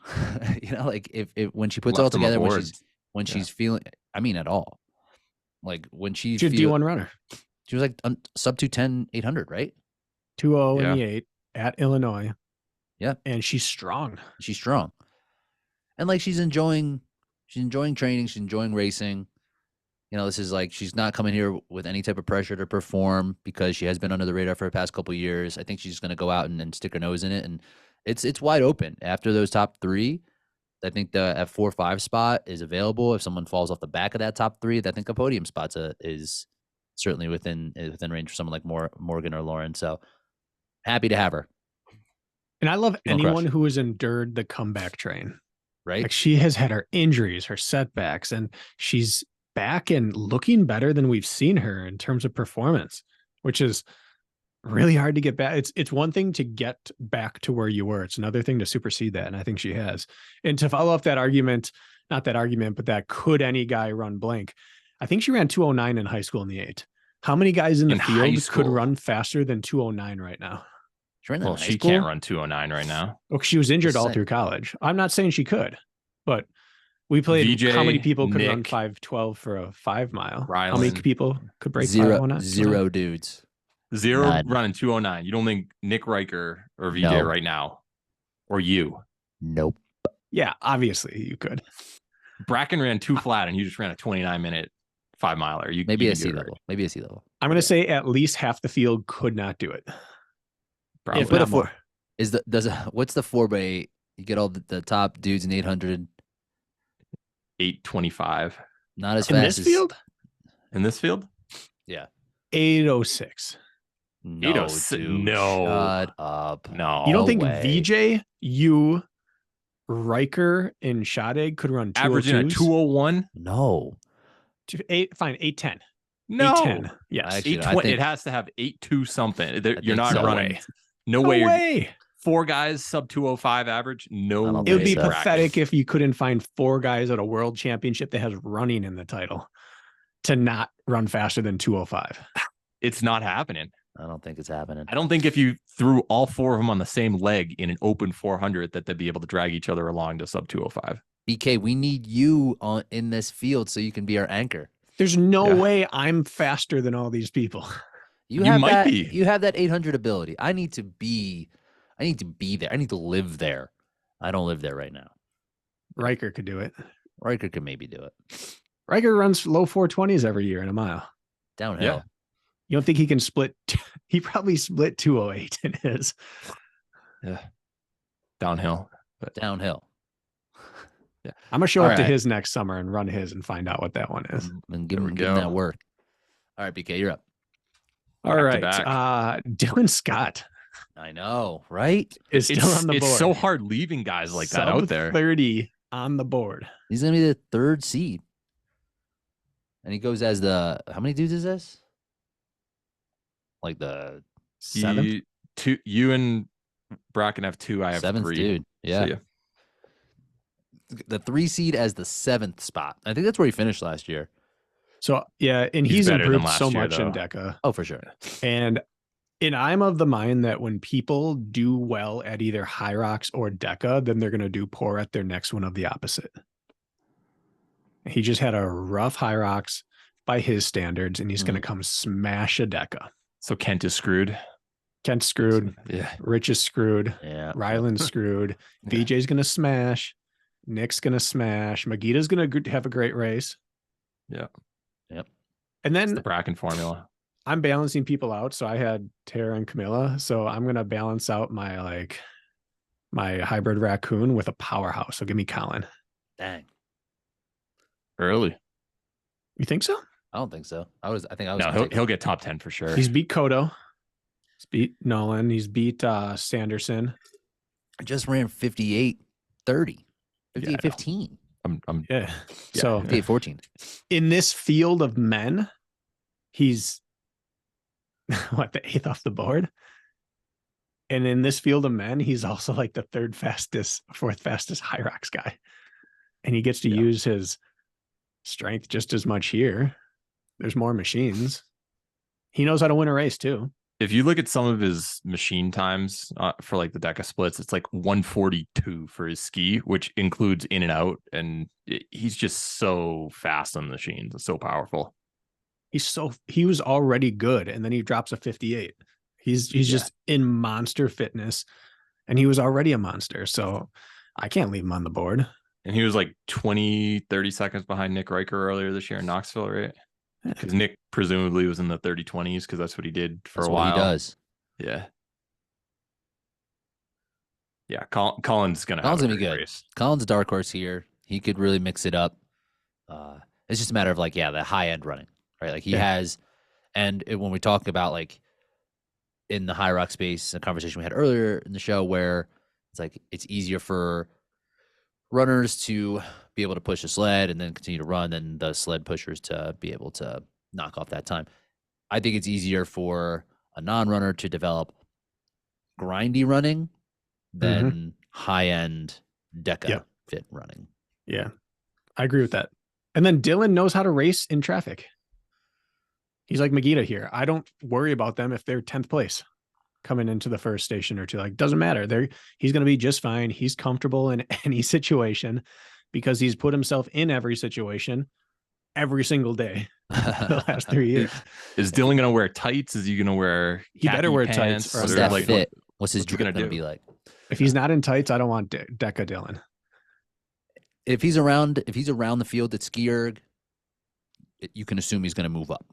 You know, like if when she puts it all Left them together, aboard. when she's feeling, I mean, at all, like when She's a D1 runner. she was like sub 210, 800, right? 2-0 Yeah. in the 8 at Illinois. Yeah. And she's strong. She's strong, and like she's enjoying training. She's enjoying racing. You know, this is like she's not coming here with any type of pressure to perform because she has been under the radar for the past couple of years. I think she's going to go out and stick her nose in it, and it's wide open after those top 3. I think the at 4-5 spot is available. If someone falls off the back of that top 3, I think a podium spot is certainly within range for someone like Morgan or Lauren. So happy to have her. And I love Don't anyone crush. who has endured the comeback train. Right? Like she has had her injuries, her setbacks, and she's back and looking better than we've seen her in terms of performance, which is really hard to get back. It's one thing to get back to where you were. It's another thing to supersede that. And I think she has. And to follow up that argument, not that argument, but that could any guy run blank? I think she ran 209 in high school in the 8. How many guys in the high field could school? run faster than 209 right now? She ran that in Well, high she school? can't run 209 right now. Well, she was injured Just all saying. through college. I'm not saying she could, but we played how many VJ, people could run Nick, 5:12 for a 5 mile? How many Rylan. people could break Zero 5:09? zero dudes. Zero None. running 209. You don't think Nick Riker or VJ No. right now, or you? Nope. Yeah, obviously you could. Bracken ran 2 flat, and you just ran a 29-minute 5 miler. You Maybe you a can C do it. level. Maybe a C level. I'm going to say at least half the field could not do it. Probably. If Put a not four- more. What's the 4x8? You get all the top dudes in 800. 825 Not as In fast this as field, in this field. 806. No, 806. dude. No. Shut up. No, You don't think way. VJ, you, Riker, and Shadeg could run 202s? averaging a 201? No. 810. No, 810. Yes. Actually, I 820. think- It has to have 82 something. You're think not so. running. way. No No way. You're way. 4 guys sub 205 average. I No, don't It would think be so. Bracken. pathetic if you couldn't find 4 guys at a world championship that has running in the title to not run faster than 205. It's not happening. I don't think it's happening. I don't think if you threw all 4 of them on the same leg in an open 400 that they'd be able to drag each other along to sub 205. BK, we need you in this field so you can be our anchor. There's no Yeah. way I'm faster than all these people. You have might that, be. You have that 800 ability. I need to be there. I need to live there. I don't live there right now. Riker could do it. Riker could maybe do it. Riker runs low 420s every year in a mile. Downhill. Yeah. You don't think he can split? He probably split 208 in his. Yeah. Downhill. Downhill. I'm gonna show All up to right. his next summer and run his and find out what that one is. And give There him, we give him that go. work. All right, BK, you're up. All Back to right, back. Dylan Scott I know, right? is still on the board. It's so hard leaving guys like that out there. 30 on the board. He's gonna be the 3rd seed. And he goes as the how many dudes is this? Like the 7th. You and Bracken have 2. I have 7th 3. dude. Yeah. See ya. The 3 seed as the 7th spot. I think that's where he finished last year. So yeah, and He's he's better than improved last so year, much in though. Deca. Oh, for sure. And I'm of the mind that when people do well at either Hyrox or Deca, then they're going to do poor at their next one of the opposite. He just had a rough Hyrox by his standards, and he's going to come smash a Deca. So Kent is screwed. Kent's screwed. Yeah. Rich is screwed. Yeah. Ryland's screwed. VJ's going to smash. Nick's going to smash. Magita's going to have a great race. Yeah. Yep. And It's then the Bracken formula. I'm balancing people out. So I had Tara and Camilla. So I'm going to balance out my hybrid raccoon with a powerhouse. So give me Colin. Dang. Early. You think so? I don't think so. I think I was. No, he'll get top 10 for sure. He's beat Kodo. He's beat Nolan. He's beat Sanderson. I just ran 58-30. 58-15. Yeah. So 58-14. in this field of men, he's what, the 8th off the board? And in this field of men, he's also like the 4th fastest Hyrox guy. And he gets to use his strength just as much here. There's more machines. He knows how to win a race too. If you look at some of his machine times for like the Deca splits, it's like 142 for his ski, which includes in and out. And he's just so fast on the machines. It's so powerful. He was already good. And then he drops a 58. He's just in monster fitness, and he was already a monster. So I can't leave him on the board. And he was like 20-30 seconds behind Nick Riker earlier this year in Knoxville, right? Because Nick presumably was in the 30-20s because that's what he did for a while. What he does. Yeah. Yeah. Colin's going to have a be good. Race. Colin's a dark horse here. He could really mix it up. It's just a matter of like, the high end running, right? Like he has, and when we talk about like in the Hyrox space, a conversation we had earlier in the show where it's like, it's easier for runners to be able to push a sled and then continue to run than the sled pushers to be able to knock off that time. I think it's easier for a non-runner to develop grindy running than high-end Deca fit running. Yeah, I agree with that. And then Dylan knows how to race in traffic. He's like Magita here. I don't worry about them if they're 10th place coming into the first station or two. Like, doesn't matter. He's going to be just fine. He's comfortable in any situation because he's put himself in every situation every single day the last 3 years. Is Dylan going to wear tights? Is he going to wear He better wear pants? tights. Or What's that like, fit? What's his drip going to be like? If he's not in tights, I don't want Deca Dylan. If he's around the field at Ski Erg, you can assume he's going to move up.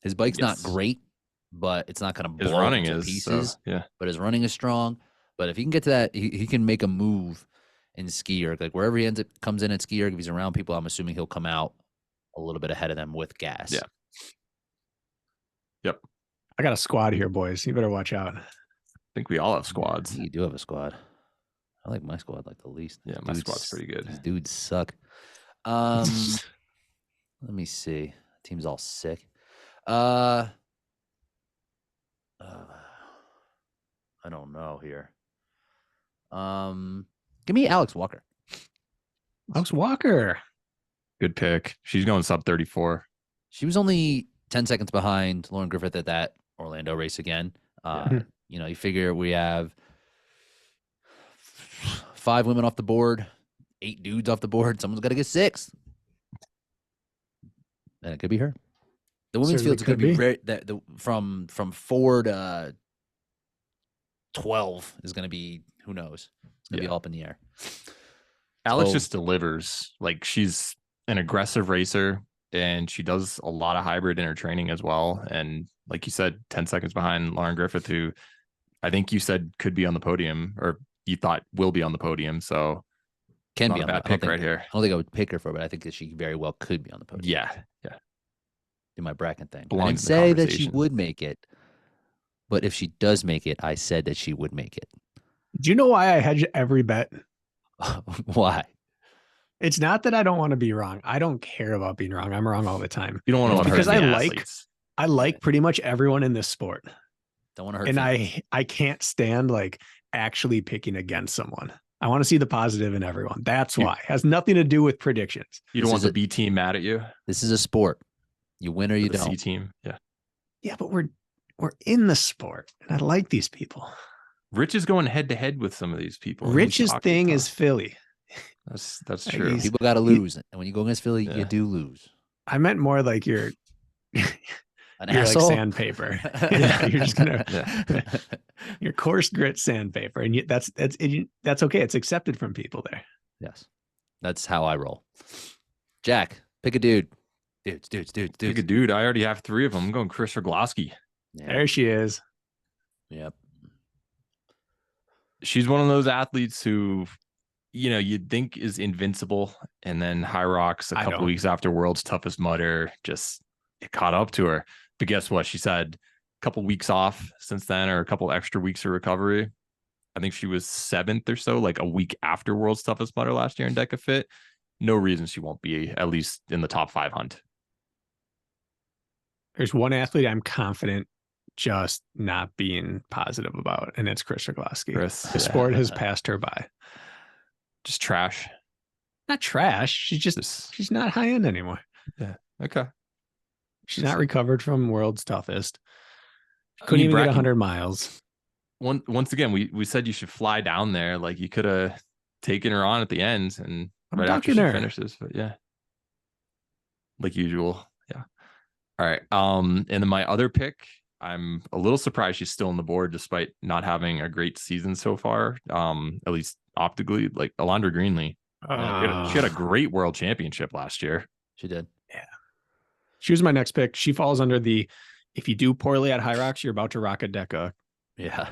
His bike's not great, but it's not going to blow his running into is pieces. So, but his running is strong. But if he can get to that, he can make a move in Ski Erg. Like wherever he comes in at Ski Erg, if he's around people, I'm assuming he'll come out a little bit ahead of them with gas. Yeah. Yep. I got a squad here, boys. You better watch out. I think we all have squads. You do have a squad. I like my squad like the least. Yeah, my squad's pretty good. These dudes suck. Let me see. Team's all sick. I don't know here. Give me Alex Walker. Alex Walker. Good pick. She's going sub 34. She was only 10 seconds behind Lauren Griffith at that Orlando race again. You know, you figure we have 5 women off the board, 8 dudes off the board. Someone's got to get 6. And it could be her. The women's field's going to be very from 4 to 12 is going to be, who knows? It's going to be all up in the air. Alex just delivers. Like, she's an aggressive racer, and she does a lot of hybrid in her training as well. And like you said, 10 seconds behind Lauren Griffith, who I think you said could be on the podium, or you thought will be on the podium. So can be a bad pick right here. I don't think I would pick her for it, but I think that she very well could be on the podium. Yeah. Do my bracket thing. Belongs I didn't say that she would make it, but if she does make it, I said that she would make it. Do you know why I hedge every bet? Why? It's not that I don't want to be wrong. I don't care about being wrong. I'm wrong all the time. You don't want to because hurt the athletes. I like pretty much everyone in this sport. Don't want to hurt. And I can't stand like actually picking against someone. I want to see the positive in everyone. That's why. It has nothing to do with predictions. You don't want the B team mad at you. This is a sport. You win or you the C don't. team. Yeah. Yeah, but we're in the sport, and I like these people. Rich is going head to head with some of these people. He needs to Rich's talk thing tough. is Philly. That's Like, true. People got to lose, and when you go against Philly, Yeah. you do lose. I meant more like you're An like asshole? sandpaper. Yeah, you're just gonna Yeah. you're coarse grit sandpaper, and that's okay. It's accepted from people there. Yes, that's how I roll. Jack, pick a dude. Dudes. Pick a dude. I already have 3 of them. I'm going Chris Rogloski. Yeah. There she is. Yep. She's one of those athletes who, you'd think is invincible, and then Hyrox a couple weeks after World's Toughest Mudder just it caught up to her. But guess what? She's had a couple weeks off since then, or a couple extra weeks of recovery. I think she was 7th or so, like a week after World's Toughest Mudder last year in DEKAFIT. No reason she won't be at least in the top 5 hunt. There's one athlete I'm confident just not being positive about, and it's Chris Rogloski. The sport has passed her by. Just trash. Not trash. She's not high end anymore. Yeah. Okay. She's not recovered from World's Toughest. Couldn't even get 100 miles. Once again, we said you should fly down there. Like, you could have taken her on at the end and right after she finishes. But yeah, like usual. Yeah. All right. And then my other pick, I'm a little surprised she's still on the board despite not having a great season so far. At least optically, like Alondra Greenlee. She had a great world championship last year. She did. Yeah. She was my next pick. She falls under the, if you do poorly at Hyrox, you're about to rock a Deca. Yeah.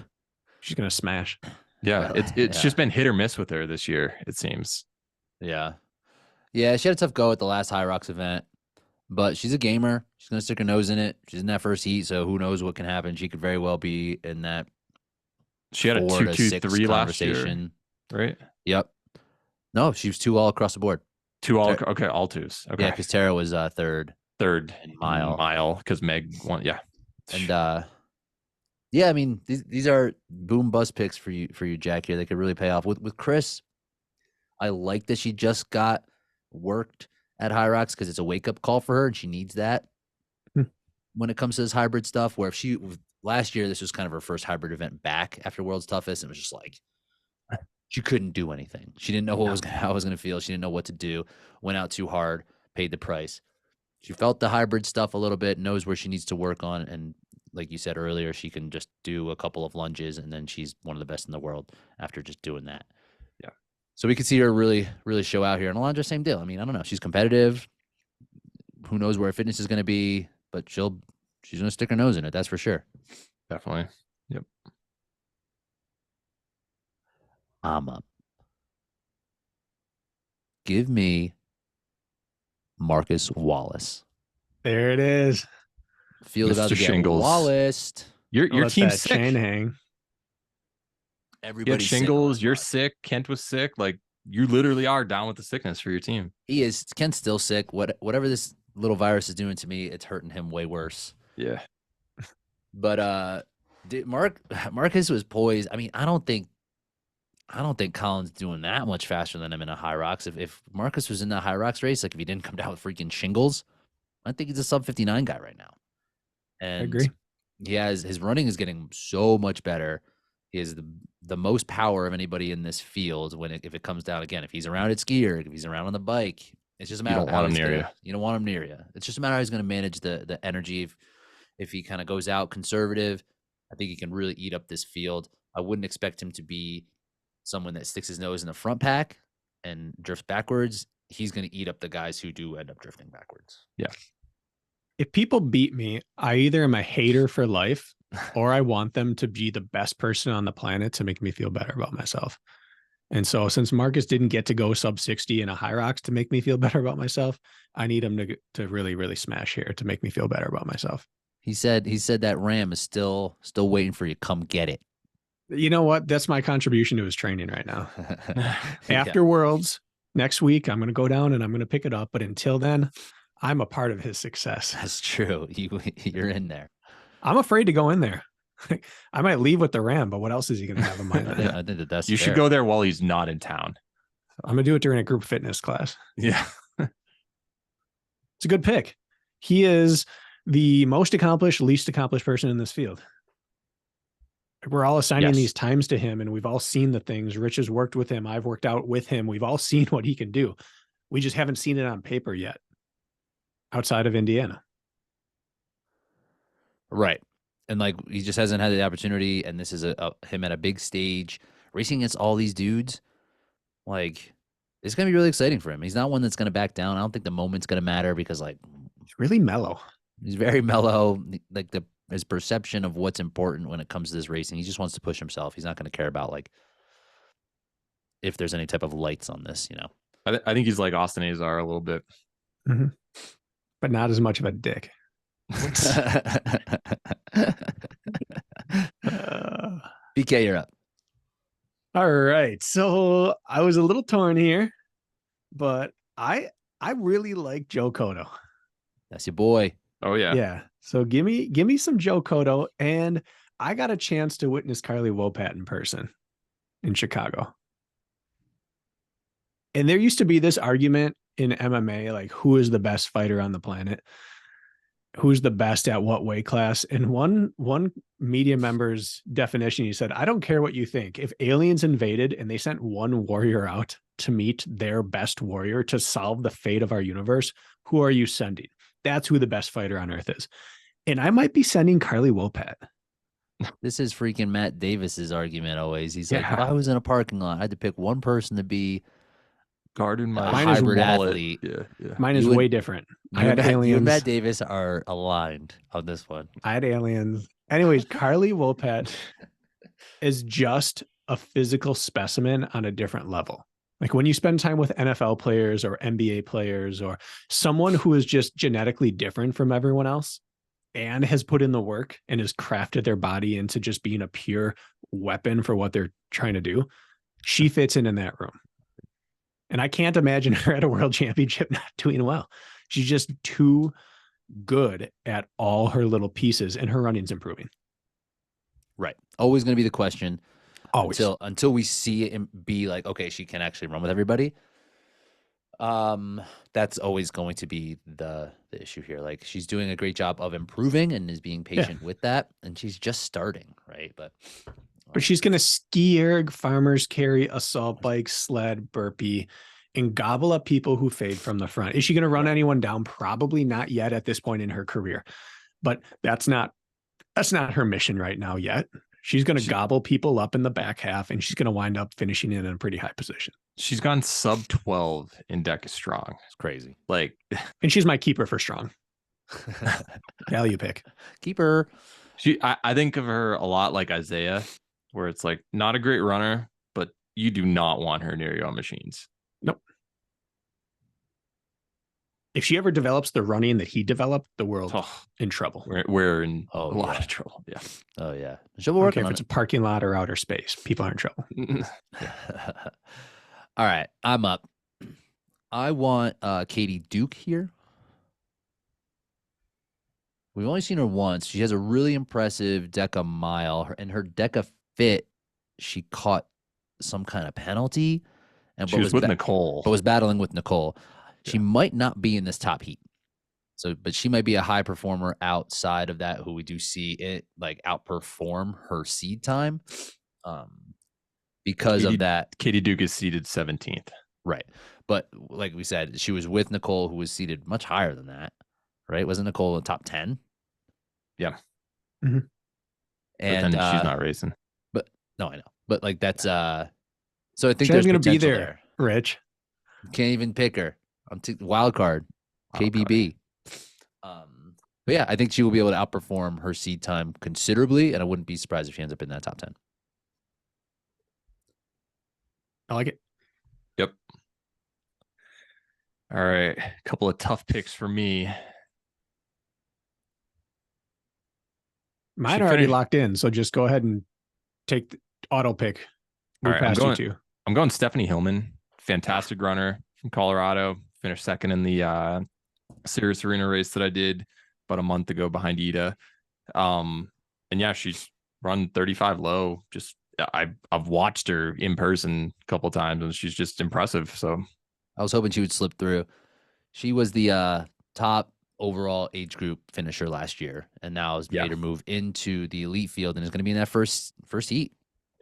She's going to smash. Yeah. It's just been hit or miss with her this year, it seems. Yeah. Yeah. She had a tough go at the last Hyrox event, but she's a gamer. She's going to stick her nose in it. She's in that first heat, so who knows what can happen. She could very well be in that. She had a 2-2-3 last year, right? Yep. No, she was 2 all across the board. 2 all. Okay, all 2s. Okay. Yeah, because Tara was third. Third in mile because Meg won. Yeah. And yeah, I mean these are boom bust picks for you, Jack. Here they could really pay off. With Chris, I like that she just got worked at Hyrox because it's a wake up call for her, and she needs that when it comes to this hybrid stuff. Where if last year this was kind of her first hybrid event back after World's Toughest, and it was just like she couldn't do anything. She didn't know how it was going to feel. She didn't know what to do. Went out too hard, paid the price. She felt the hybrid stuff a little bit, knows where she needs to work on, and like you said earlier, she can just do a couple of lunges, and then she's one of the best in the world after just doing that. Yeah. So we could see her really, really show out here. And Alondra, same deal. I mean, I don't know. She's competitive. Who knows where her fitness is going to be, but she's going to stick her nose in it. That's for sure. Definitely. Yep. I'm up. Give me Marcus Wallace. There it is. Field about to get Shingles. Wallace. Your team's sick. Chain hang. Everybody's Shingles. You're sick. Kent was sick. Like, you literally are down with the sickness for your team. He is. Ken's still sick. Whatever this little virus is doing to me, it's hurting him way worse. Yeah. But Marcus was poised. I mean, I don't think Colin's doing that much faster than him in a Hyrox. If Marcus was in that Hyrox race, like if he didn't come down with freaking shingles, I think he's a sub 59 guy right now. And I agree. His running is getting so much better. He has the most power of anybody in this field if it comes down again. If he's around at skier, if he's around on the bike, it's just a matter of how he's near you. You don't want him near you. It's just a matter of how he's going to manage the energy. If he kind of goes out conservative, I think he can really eat up this field. I wouldn't expect him to be someone that sticks his nose in the front pack and drifts backwards. He's going to eat up the guys who do end up drifting backwards. Yeah. If people beat me, I either am a hater for life or I want them to be the best person on the planet to make me feel better about myself. And so since Marcus didn't get to go sub 60 in a Hyrox to make me feel better about myself, I need him to really, really smash here to make me feel better about myself. He said that Ram is still waiting for you. Come get it. You know what? That's my contribution to his training right now. Yeah. After Worlds next week, I'm going to go down and I'm going to pick it up. But until then, I'm a part of his success. That's true. You're in there. I'm afraid to go in there. I might leave with the Ram, but what else is he going to have in mind? I think that's you should go there while he's not in town. I'm going to do it during a group fitness class. Yeah. It's a good pick. He is the most accomplished, least accomplished person in this field. We're all assigning these times to him, and we've all seen the things. Rich has worked with him. I've worked out with him. We've all seen what he can do. We just haven't seen it on paper yet outside of Indiana. Right. And like, he just hasn't had the opportunity. And this is him at a big stage racing against all these dudes. Like, it's going to be really exciting for him. He's not one that's going to back down. I don't think the moment's going to matter because, like, he's really mellow. He's very mellow. Like, his perception of what's important when it comes to this racing, he just wants to push himself. He's not going to care about, like, if there's any type of lights on this, you know. I think he's like Austin Azar a little bit. Mm-hmm. But not as much of a dick. BK, you're up. All right. So I was a little torn here, but I really like Joe Cotto. That's your boy. Oh yeah. Yeah. So give me some Joe Cotto. And I got a chance to witness Carly Wopat in person in Chicago. And there used to be this argument in MMA, like, who is the best fighter on the planet? Who's the best at what weight class? And one media member's definition, he said, I don't care what you think. If aliens invaded and they sent one warrior out to meet their best warrior to solve the fate of our universe, who are you sending? That's who the best fighter on earth is. And I might be sending Carly Wopat. This is freaking Matt Davis's argument always. He's like, if I was in a parking lot, I had to pick one person to be guarding my hybrid athlete. Yeah. Mine is way different. I had aliens. You and Matt Davis are aligned on this one. I had aliens. Anyways, Carly Wopat is just a physical specimen on a different level. Like, when you spend time with NFL players or NBA players or someone who is just genetically different from everyone else and has put in the work and has crafted their body into just being a pure weapon for what they're trying to do, she fits in that room. And I can't imagine her at a world championship not doing well. She's just too good at all her little pieces, and her running's improving. Right. Always going to be the question. Always. Until we see it be like, okay, she can actually run with everybody. That's always going to be the issue here. Like, she's doing a great job of improving and is being patient with that. And she's just starting, right? But she's going to ski erg, farmer's carry, assault bike, sled, burpee, and gobble up people who fade from the front. Is she going to run anyone down? Probably not yet at this point in her career. But that's not her mission right now yet. She's going to gobble people up in the back half, and she's going to wind up finishing in a pretty high position. She's gone sub 12 in DEKASTRONG. It's crazy. Like, and she's my keeper for strong. Value pick. Keeper. I think of her a lot like Isaiah, where it's like, not a great runner, but you do not want her near your own machines. Nope. If she ever develops the running that he developed, the world's in trouble. We're in a lot of trouble. Yeah. Oh yeah. She'll be working on it. It's a parking lot or outer space. People are in trouble. All right, I'm up. I want Katie Duke here. We've only seen her once. She has a really impressive Deca mile. In her Deca fit, she caught some kind of penalty. And she was with Nicole. But was battling with Nicole. She might not be in this top heat. But she might be a high performer outside of that, who we do see it like outperform her seed time. Because of that. Katie Duke is seeded 17th. Right. But like we said, she was with Nicole, who was seeded much higher than that. Right? Wasn't Nicole in the top 10? Yeah. Mm-hmm. And she's not racing. But no, I know. But like that's so I think she's there's going to be there. Rich. Can't even pick her. I'm wild card. KBB. But yeah, I think she will be able to outperform her seed time considerably, and I wouldn't be surprised if she ends up in that top 10. I like it. Yep. All right. A couple of tough picks for me. Mine are already locked in, so just go ahead and take the auto pick. All right, I'm going Stephanie Hillman. Fantastic runner from Colorado. Finished second in the Sirius Arena race that I did about a month ago behind Ida. And yeah, she's run 35 low. Just I've watched her in person a couple of times, and she's just impressive. So I was hoping she would slip through. She was the top overall age group finisher last year, and now has Yeah. made her move into the elite field and is going to be in that first heat.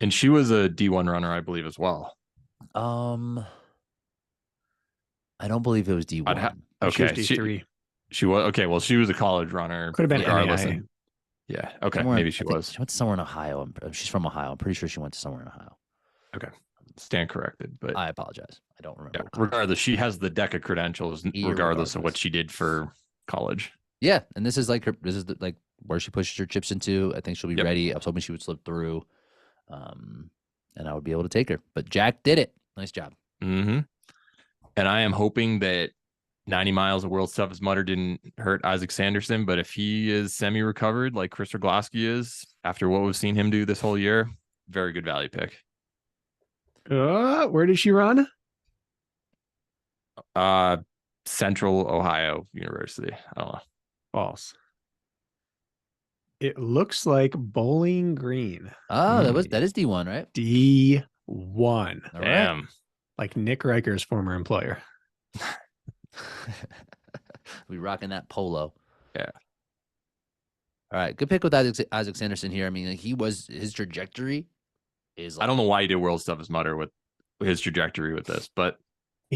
And she was a D1 runner, I believe, as well. I don't believe it was D1. She was Okay. D3. She was okay. Well, she was a college runner. Could have been regardless. NAIA. And, yeah. Okay. Somewhere, Maybe she I think was. She went to somewhere in Ohio. She's from Ohio. I'm pretty sure she went to somewhere in Ohio. Okay. Stand corrected. But I apologize. I don't remember. yeah, regardless, she has the DECA credentials, regardless of what she did for college. Yeah, and this is like like where she pushes her chips into. I think she'll be ready. I was hoping she would slip through, and I would be able to take her. But Jack did it. Nice job. Mm-hmm. And I am hoping that 90 miles of World's Toughest Mudder didn't hurt Isaac Sanderson. But if he is semi-recovered like Chris Rogloski is after what we've seen him do this whole year, very good value pick. Where did she run? Central Ohio University. I don't know. False. It looks like Bowling Green. Oh, that is D1, right? D1. All Damn. right. Like Nick Riker's former employer. We rocking that polo. Yeah. All right. Good pick with Isaac Sanderson here. I mean, his trajectory is like, I don't know why he did World's Toughest Mudder with his trajectory with this, but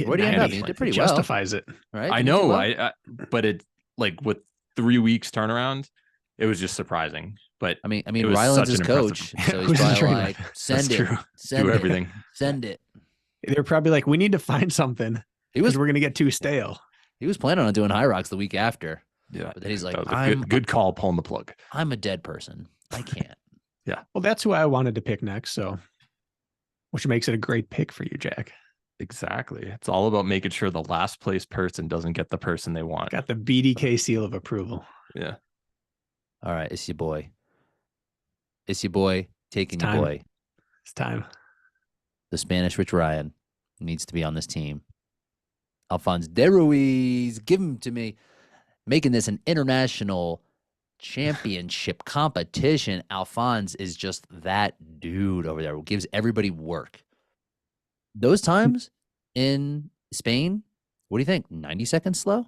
where do you end up? He did pretty well. Justifies it. Right? I know. But it like with 3 weeks turnaround, it was just surprising. But I mean, it was Ryland's such his an coach, impressive- so Who's he's his probably trainer? like, send That's it, true. send Do it, everything. send it. They're probably like, we need to find something. He was We're gonna get too stale. He was planning on doing Hyrox the week after. Yeah. But then he's like, That was a good call pulling the plug. I'm a dead person. I can't. Well, that's who I wanted to pick next. So, which makes it a great pick for you, Jack. Exactly. It's all about making sure the last place person doesn't get the person they want. Got the BDK seal of approval. Yeah. All right, it's your boy. It's your boy taking your time. boy. It's time. The Spanish Rich Ryan needs to be on this team. Alphonse de Ruiz, give him to me. Making this an international championship competition. Alphonse is just that dude over there who gives everybody work. Those times in Spain, what do you think? 90 seconds slow?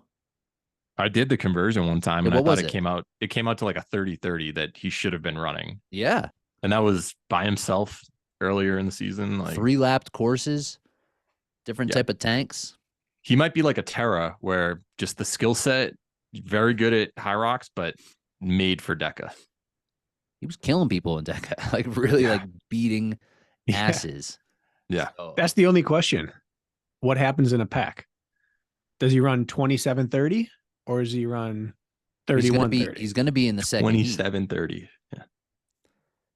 I did the conversion one time Yeah, and I what thought was it came out to like a 30-30 that he should have been running. Yeah. And that was by himself earlier in the season. Like 3-lapped courses, different type of tanks. he might be like a Terra where just the skill set, very good at Hyrox, but made for Deca. He was killing people in Deca, like really like beating asses. Yeah. So, That's the only question. What happens in a pack? Does he run 27-30 or does he run 31-30? he's gonna be in the second heat. 27-30. Yeah.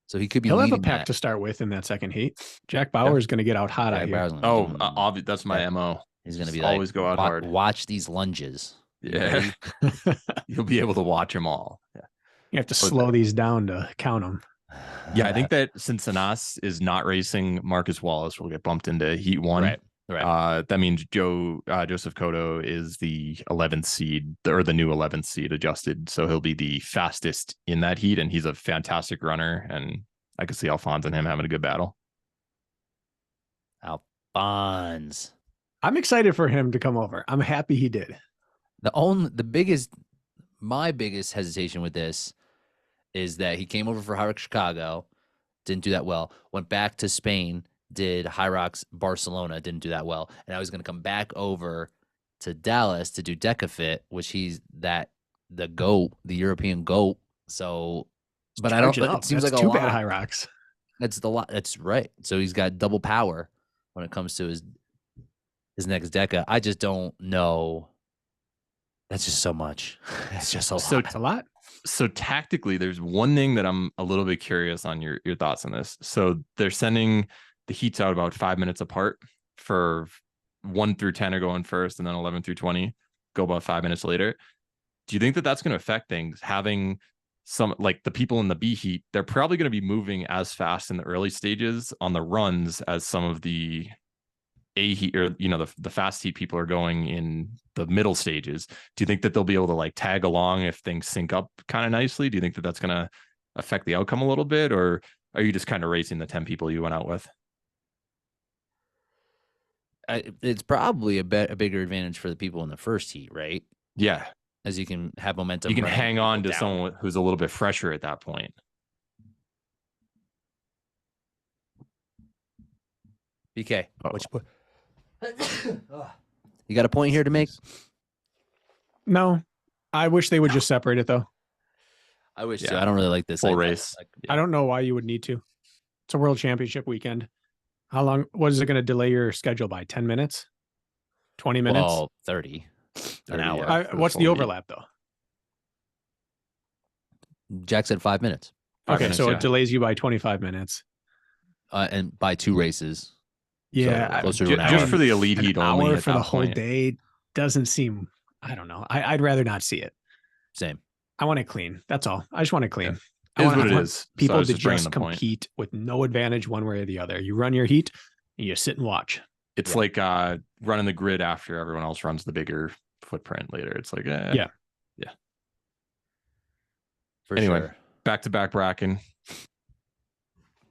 So he could be He'll have a leading pack that. to start with in that second heat. Jack Bauer is going to get out hot out Jack here. Bauer's gonna do him. That's my MO. He's gonna be Just like, always go out hard. Watch these lunges. You Yeah. ready? You'll be able to watch them all. Yeah. You have to slow these down to count them. Yeah, I think that since Anas is not racing, Marcus Wallace will get bumped into Heat 1. Right. That means Joseph Cotto is the 11th seed, or the new 11th seed adjusted. So he'll be the fastest in that heat, and he's a fantastic runner. And I could see Alphonse and him having a good battle. Alphonse. I'm excited for him to come over. I'm happy he did. My biggest hesitation with this is that he came over for Hyrox Chicago, didn't do that well. Went back to Spain, did Hyrox Barcelona, didn't do that well. And I was going to come back over to Dallas to do DEKAFIT, which he's the GOAT, the European GOAT. So, but I don't. It seems That's like too a lot. bad Hyrox. That's the lot. That's right. So he's got double power when it comes to his next Deca. I just don't know. That's just so much. It's just a lot. It's a lot. So tactically, there's one thing that I'm a little bit curious on your thoughts on this. So they're sending the heats out about 5 minutes apart. For 1 through 10 are going first, and then 11 through 20 go about 5 minutes later. Do you think that that's going to affect things? Having some, like the people in the B heat, they're probably going to be moving as fast in the early stages on the runs as some of the A heat, or the fast heat people are going in the middle stages. Do you think that they'll be able to like tag along if things sync up kind of nicely? Do you think that that's going to affect the outcome a little bit, or are you just kind of racing the 10 people you went out with? It's probably a bigger advantage for the people in the first heat, right? Yeah. as you can have momentum. You can running hang on people to down. someone who's a little bit fresher at that point. BK, what you put? You got a point here to make? No, I wish they would just separate it though. I wish too. Yeah. I don't really like this Full idea. race. I don't know why you would need to. It's a world championship weekend. How long? What is it going to delay your schedule by? 10 minutes? 20 minutes? Well, 30, an 30, hour. yeah. for What's the full heat. overlap though? Jack said 5 minutes, 5 Okay, minutes, so yeah. it delays you by 25 minutes. and by 2 races. Yeah, closer to an Just hour. for the elite an heat only hour at for the that whole point. day doesn't seem. I don't know. I'd rather not see it. Same. I want it clean. That's all. I just want it clean. It is what it want is. So I People was to just bringing just the point. compete with no advantage one way or the other. You run your heat and you sit and watch. It's Yeah. like running the grid after everyone else runs the bigger footprint later. It's like, Yeah. For Anyway. sure. back-to-back Bracken.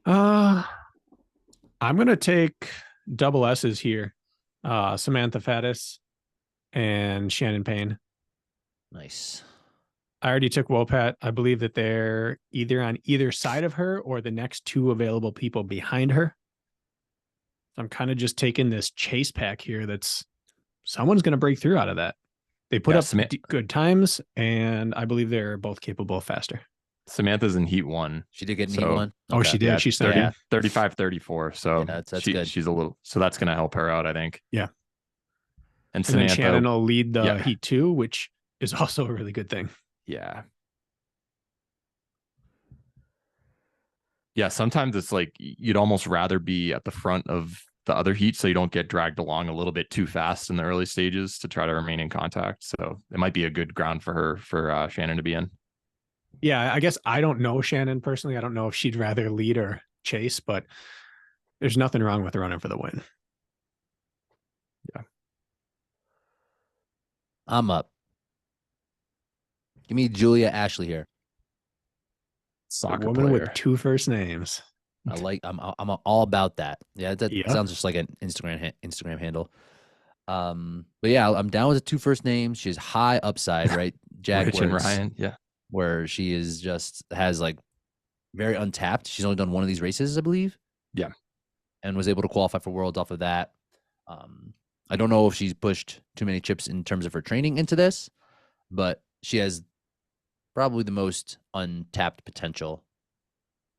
I'm gonna take double S's here. Samantha Faddis and Shannon Payne. Nice. I already took Wopat. I believe that they're either on either side of her or the next 2 available people behind her. So I'm kind of just taking this chase pack here. That's someone's going to break through out of that. They put Yeah, up good times, and I believe they're both capable of faster. Samantha's in heat 1. She did get in So- heat 1. Oh, she did. Yeah, She's 30, 30. 35-34. So Yeah, that's she- good. she's a little, so that's going to help her out, I think. Yeah. And And then Samantha, Shannon will lead the yeah. heat 2, which is also a really good thing. yeah. Yeah, sometimes it's like you'd almost rather be at the front of the other heat so you don't get dragged along a little bit too fast in the early stages to try to remain in contact. So it might be a good ground for her, for Shannon to be in. Yeah, I guess I don't know Shannon personally. I don't know if she'd rather lead or chase, but there's nothing wrong with running for the win. I'm up. Give me Julia Ashley here. A Soccer woman player. with 2 first names. I'm all about that. Yeah, that Yeah. sounds just like an Instagram handle. But yeah, I'm down with the 2 first names. She has high upside, right? Jack, Rich and Ryan. Yeah. where she is just has like very untapped. She's only done one of these races, I believe. Yeah. And was able to qualify for Worlds off of that. I don't know if she's pushed too many chips in terms of her training into this, but she has probably the most untapped potential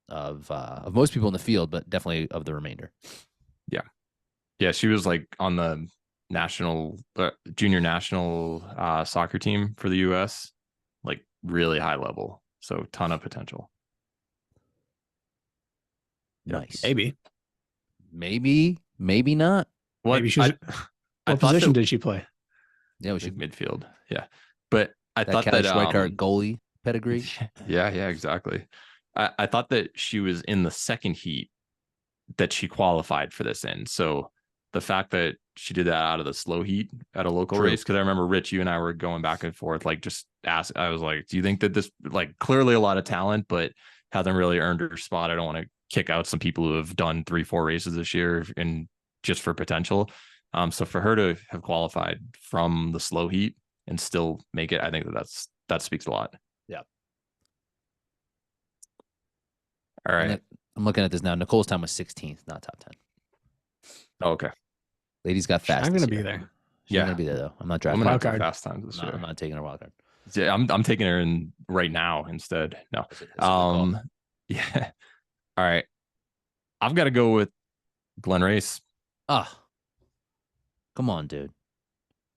of most people in the field, but definitely of the remainder. Yeah, she was like on the junior national soccer team for the US, like really high level. So ton of potential. Yeah. Nice. Maybe not. What Maybe she's. I What thought position that- did she play? Yeah, we like should midfield. Yeah. But I that thought Kelly that Schweikart goalie pedigree. yeah, exactly. I thought that she was in the second heat that she qualified for this in. So the fact that she did that out of the slow heat at a local True. race, because I remember Rich, you and I were going back and forth, like just ask. I was like, do you think that this, like, clearly a lot of talent, but hasn't really earned her spot? I don't want to kick out some people who have done 3-4 races this year and just for potential. So for her to have qualified from the slow heat and still make it, I think that speaks a lot. Yeah. All right. I'm looking at this now. Nicole's time was 16th, not top 10. Oh, okay. Ladies got fast. I'm this going to be year. there. She's Yeah. gonna be there though. I'm not I'm driving. gonna Wild have some card. fast times this No, year. I'm not taking her wild card. Yeah, I'm taking her in right now instead. No. That's a good call. Yeah. All right. I've got to go with Glenn Race. Ah, come on, dude.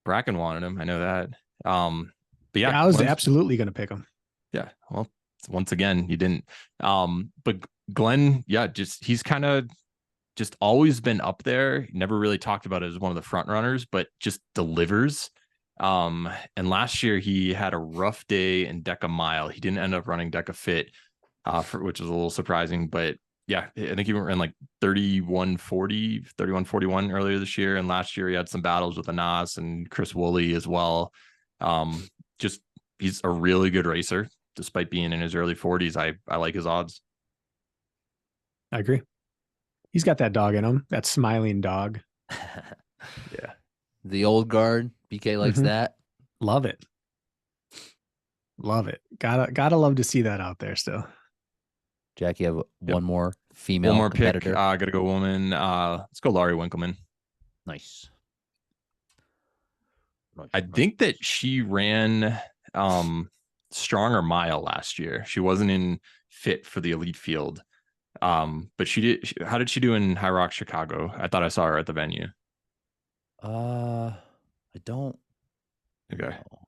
Bracken wanted him. I know that. But yeah, I was Glenn's- absolutely going to pick him. Yeah. Well, once again, you didn't. But Glenn, yeah, he's kind of just always been up there. Never really talked about it as one of the front runners, but just delivers. And last year he had a rough day in Deca Mile. He didn't end up running DEKAFIT, which was a little surprising. But yeah, I think he ran like 31:40, 31:41 earlier this year. And last year he had some battles with Anas and Chris Woolley as well. Just he's a really good racer, despite being in his early 40s. I like his odds. I agree. He's got that dog in him, that smiling dog. Yeah. The old guard. BK likes Mhm. that. Love it. Love it. Gotta love to see that out there still. Jack, you have Yep. one more female One more pick. competitor. Gotta go woman. Let's go Laurie Winkleman. Nice. I think that she ran stronger mile last year. She wasn't in fit for the elite field. But she did. How did she do in Hyrox Chicago? I thought I saw her at the venue. I don't. Okay. know.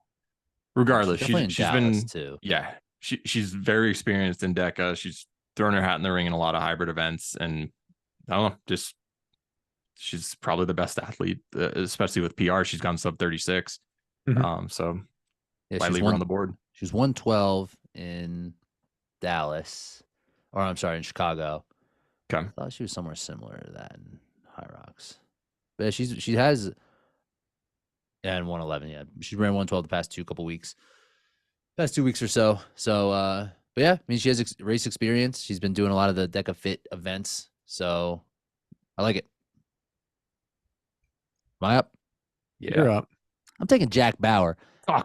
Regardless, She's definitely in she's Dallas, been too. Yeah. She's very experienced in DECA. She's thrown her hat in the ring in a lot of hybrid events, and I don't know, just she's probably the best athlete, especially with PR. She's gone sub 36. So Yeah, why she's leave her on the board? She was 112 in Dallas, or I'm sorry, in Chicago. Okay. I thought she was somewhere similar to that in Hyrox. But yeah, she has, yeah, in 111. Yeah, she ran 112 the past 2 weeks, past 2 weeks or so. So, but yeah, I mean, she has race experience. She's been doing a lot of the DEKAFIT events, so I like it. Am I up? Yeah. You're up. I'm taking Jack Bauer. Oh,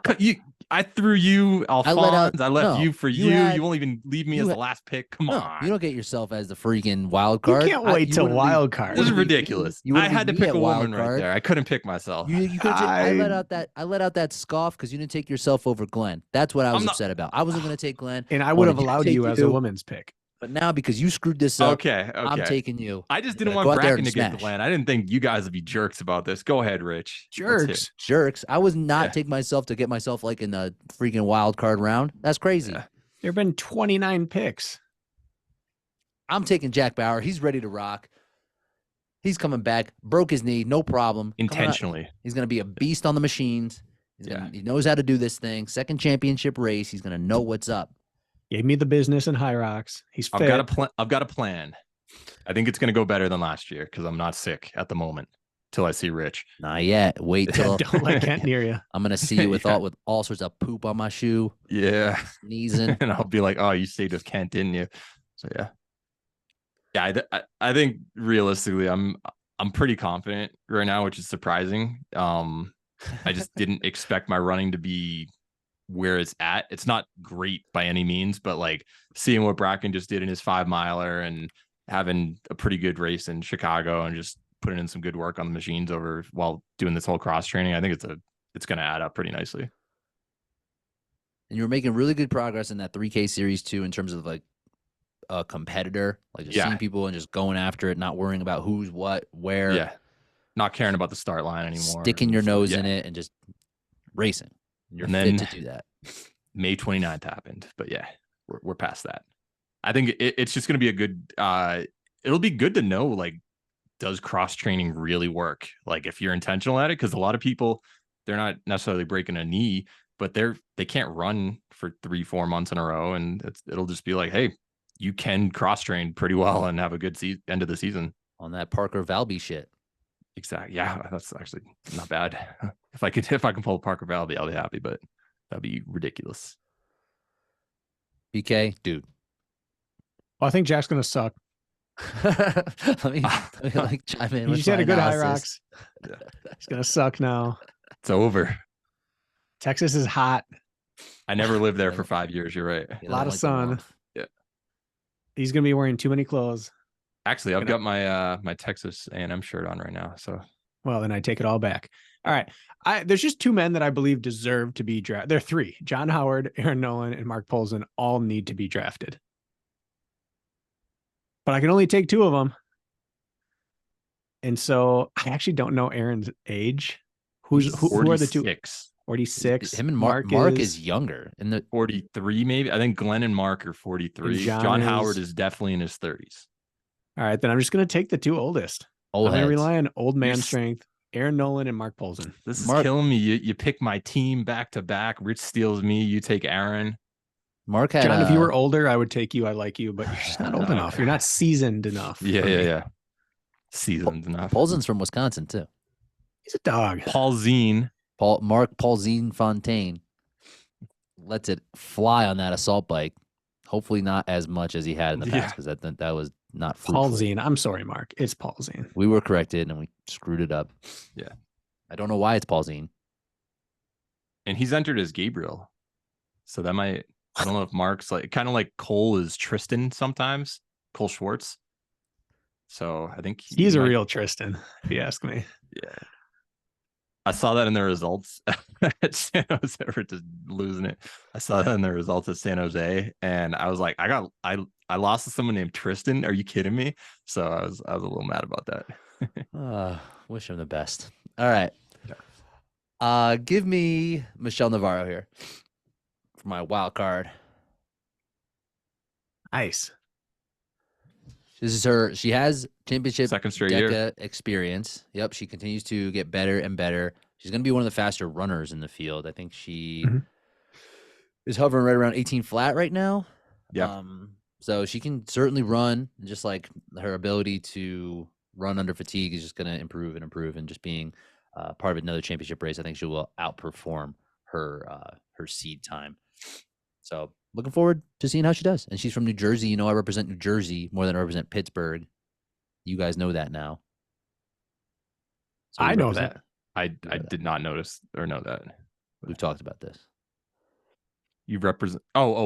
I threw you Alphonse. I left you for you. You won't even leave me as the last pick. Come on. You don't get yourself as the freaking wild card. You can't wait till wild card. This is ridiculous. I had to pick a woman right there. I couldn't pick myself. I let out that scoff because you didn't take yourself over Glenn. That's what I was upset about. I wasn't going to take Glenn. And I would have allowed you as a woman's pick. But now, because you screwed this up, okay. I'm taking you. I just didn't want Bracken to get Glenn. I didn't think you guys would be jerks about this. Go ahead, Rich. Jerks. I was not taking myself to get myself like in the freaking wild card round. That's crazy. There have been 29 picks. I'm taking Jack Bauer. He's ready to rock. He's coming back. Broke his knee. No problem. Intentionally. He's going to be a beast on the machines. He knows how to do this thing. Second championship race. He's going to know what's up. Gave me the business in Hyrox. He's fit. I've got a plan. I think it's going to go better than last year because I'm not sick at the moment till I see Rich. Not yet. Wait till don't let Kent near you. I'm going to see you with all sorts of poop on my shoe. Yeah. Sneezing. And I'll be like, oh, you stayed with Kent, didn't you? So yeah. Yeah, I think realistically I'm pretty confident right now, which is surprising. I just didn't expect my running to be where it's at. It's not great by any means, but like seeing what Bracken just did in his 5-miler and having a pretty good race in Chicago and just putting in some good work on the machines while doing this whole cross training, I think it's going to add up pretty nicely. And you were making really good progress in that 3K series too, in terms of like a competitor, like just seeing people and just going after it, not worrying about who's what, where. Yeah. Not caring about the start line anymore. Sticking your nose in it and just racing. You're fit to do that. May 29th happened, but yeah, we're past that. I think it's just going to be a good, it'll be good to know, like, does cross training really work? Like if you're intentional at it, because a lot of people, they're not necessarily breaking a knee, but they can't run for 3-4 months in a row. And it'll just be like, hey, you can cross train pretty well and have a good end of the season. On that Parker Valby shit. Exactly. Yeah, that's actually not bad. If I can pull Parker Valby, I'll be happy, but that'd be ridiculous. BK, dude. Well, I think Jack's gonna suck. let me like chime in. You just had a good Hyrox. It's gonna suck now. It's over. Texas is hot. I never lived there for 5 years. You're right. A lot of sun. Yeah. He's gonna be wearing too many clothes. Actually, I've got my my Texas A&M shirt on right now. So, well, then I take it all back. All right, there's just 2 men that I believe deserve to be drafted. There are 3: John Howard, Aaron Nolan, and Mark Polzin. All need to be drafted, but I can only take 2 of them. And so I actually don't know Aaron's age. Who are the 2? 46. Him and Mark is younger. In the 43, maybe. I think Glenn and Mark are 43. John Howard is definitely in his 30s. All right, then I'm just going to take the 2 oldest. I'm going to rely on old man strength, Aaron Nolan and Mark Polzin. This is killing me. You pick my team back to back. Rich steals me. You take Aaron. Mark had John, if you were older, I would take you. I like you, but you're just not old enough. You're not seasoned enough. Yeah. Seasoned enough. Polzin's from Wisconsin, too. He's a dog. Mark Paulzine Fontaine lets it fly on that assault bike. Hopefully not as much as he had in the past, because that was not fruitful. Paulzine. I'm sorry, Mark. It's Paulzine. We were corrected and we screwed it up. Yeah. I don't know why it's Paulzine. And he's entered as Gabriel. So that might, I don't know if Mark's like kind of like Cole is Tristan sometimes, Cole Schwartz. So I think He's a real Tristan, if you ask me. Yeah. I saw that in the results at San Jose. We're just losing it. I saw that in the results at San Jose, and I was like, I lost to someone named Tristan. Are you kidding me? So I was a little mad about that. Wish him the best. All right. Give me Michelle Navarro here for my wild card. Nice. This is her. She has championship second straight DEKA year experience. Yep. She continues to get better and better. She's going to be one of the faster runners in the field. I think she is hovering right around 18 flat right now. Yeah. So she can certainly run. Just like her ability to run under fatigue is just going to improve and improve. And just being part of another championship race, I think she will outperform her seed time. So looking forward to seeing how she does. And she's from New Jersey. You know, I represent New Jersey more than I represent Pittsburgh. You guys know that now. So I know that. I did not notice or know that. We've talked about this. You represent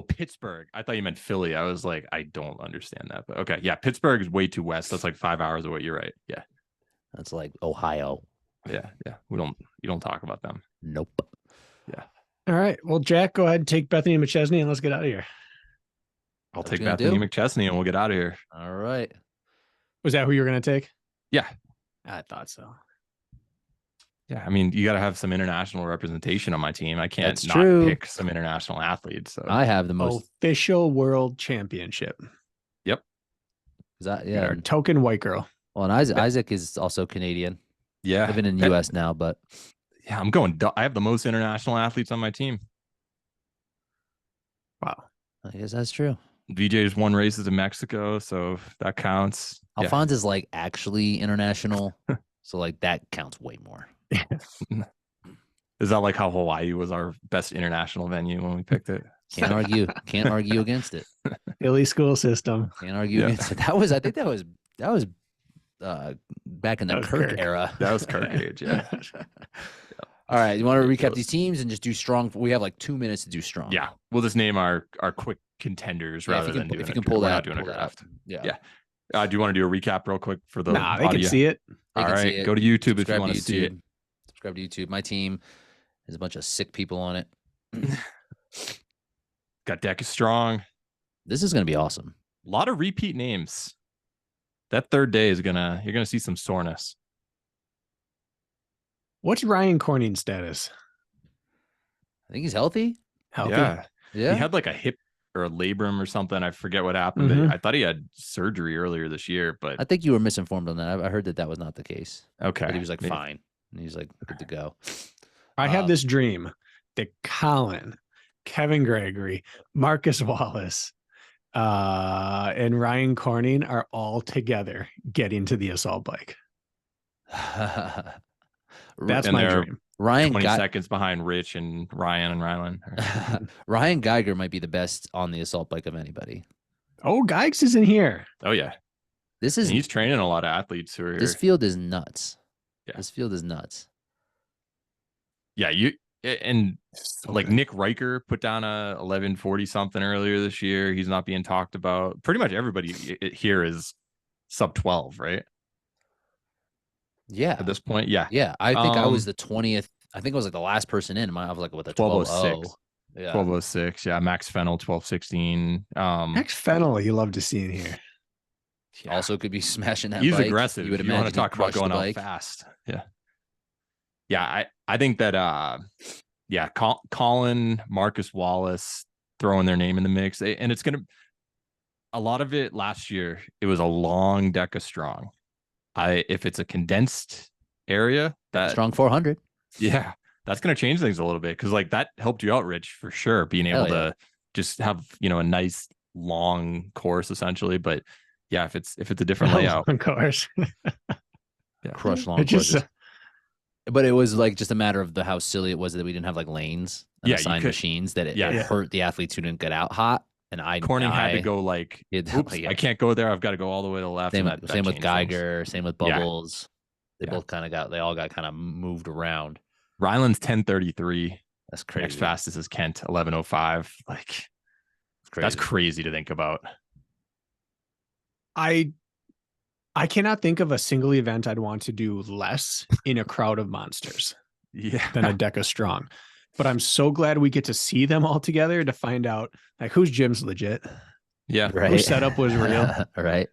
Pittsburgh. I thought you meant Philly. I was like, I don't understand that. But okay. Yeah, Pittsburgh is way too west. That's like 5 hours away. You're right. Yeah. That's like Ohio. Yeah. You don't talk about them. Nope. Yeah. All right. Well, Jack, go ahead and take Bethany McChesney and let's get out of here. I'll take Bethany McChesney and we'll get out of here. All right. Was that who you were going to take? Yeah. I thought so. Yeah, I mean, you got to have some international representation on my team. I can't pick some international athletes. So I have the most official world championship. Yep. Is that our token white girl? Well, and Isaac is also Canadian. Yeah, living in the U.S. now, but yeah, I have the most international athletes on my team. Wow, I guess that's true. VJ's won races in Mexico, so that counts. Alphonse is like actually international, so like that counts way more. Is that like how Hawaii was our best international venue when we picked it? Can't argue against it. Philly school system. Can't argue against it. I think that was back in the Kirk era. That was Kirk age, yeah. All right, you want to recap these teams and just do strong? We have like 2 minutes to do strong. Yeah, we'll just name our quick contenders rather than doing if you can pull that, doing a draft. Yeah. Do you want to do a recap real quick for the Nah, they can see it. All right, go to YouTube if you want to see it. Subscribe to YouTube. My team has a bunch of sick people on it. Got DEKASTRONG. This is going to be awesome. A lot of repeat names. That third day is you're gonna see some soreness. What's Ryan Corning's status? I think he's healthy. Yeah. He had like a hip or a labrum or something. I forget what happened. But I thought he had surgery earlier this year, but I think you were misinformed on that. I heard that was not the case. Okay. But he was like fine. And he's like good to go. I have this dream that Colin, Kevin Gregory, Marcus Wallace, and Ryan Corning are all together getting to the assault bike. That's my dream. Ryan 20 seconds behind Rich and Ryan and Rylan. Ryan Geiger might be the best on the assault bike of anybody. Oh, Geigs is in here. Oh yeah. He's training a lot of athletes who are here. This field is nuts. Yeah. This field is nuts. Yeah, like Nick Riker put down a 1140 something earlier this year. He's not being talked about. Pretty much everybody here is sub 12, right? Yeah. At this point, yeah. Yeah, I think I was the 20th. I think I was like the last person in. I was like, what, the 1206. Yeah. 1206. Yeah, Max Fennel 1216. Max Fennel, you love to see in here. Yeah. Also could be smashing that He's bike. aggressive. You would want to talk about going out bike. fast. Yeah. Yeah, I think that Colin, Marcus Wallace throwing their name in the mix. And it's gonna a lot of it last year, it was a long DEKASTRONG. If it's a condensed area, that strong 400. Yeah, that's gonna change things a little bit because like that helped you out, Rich, for sure. Being able to just have a nice long course essentially. But yeah, if it's a different layout, long course, crush long courses. But it was like just a matter of how silly it was that we didn't have like lanes and assigned machines that it hurt the athletes who didn't get out hot. And Corning had to go like, oops, I can't go there. I've got to go all the way to the left. Same with Geiger, same with Bubbles. They both they all got kind of moved around. Ryland's 1033. That's crazy. Next fastest is Kent, 11:05. Like, that's crazy to think about. I cannot think of a single event I'd want to do less in a crowd of monsters than a DEKASTRONG. But I'm so glad we get to see them all together to find out like whose gym's legit. Yeah. Right. Whose setup was real. Right.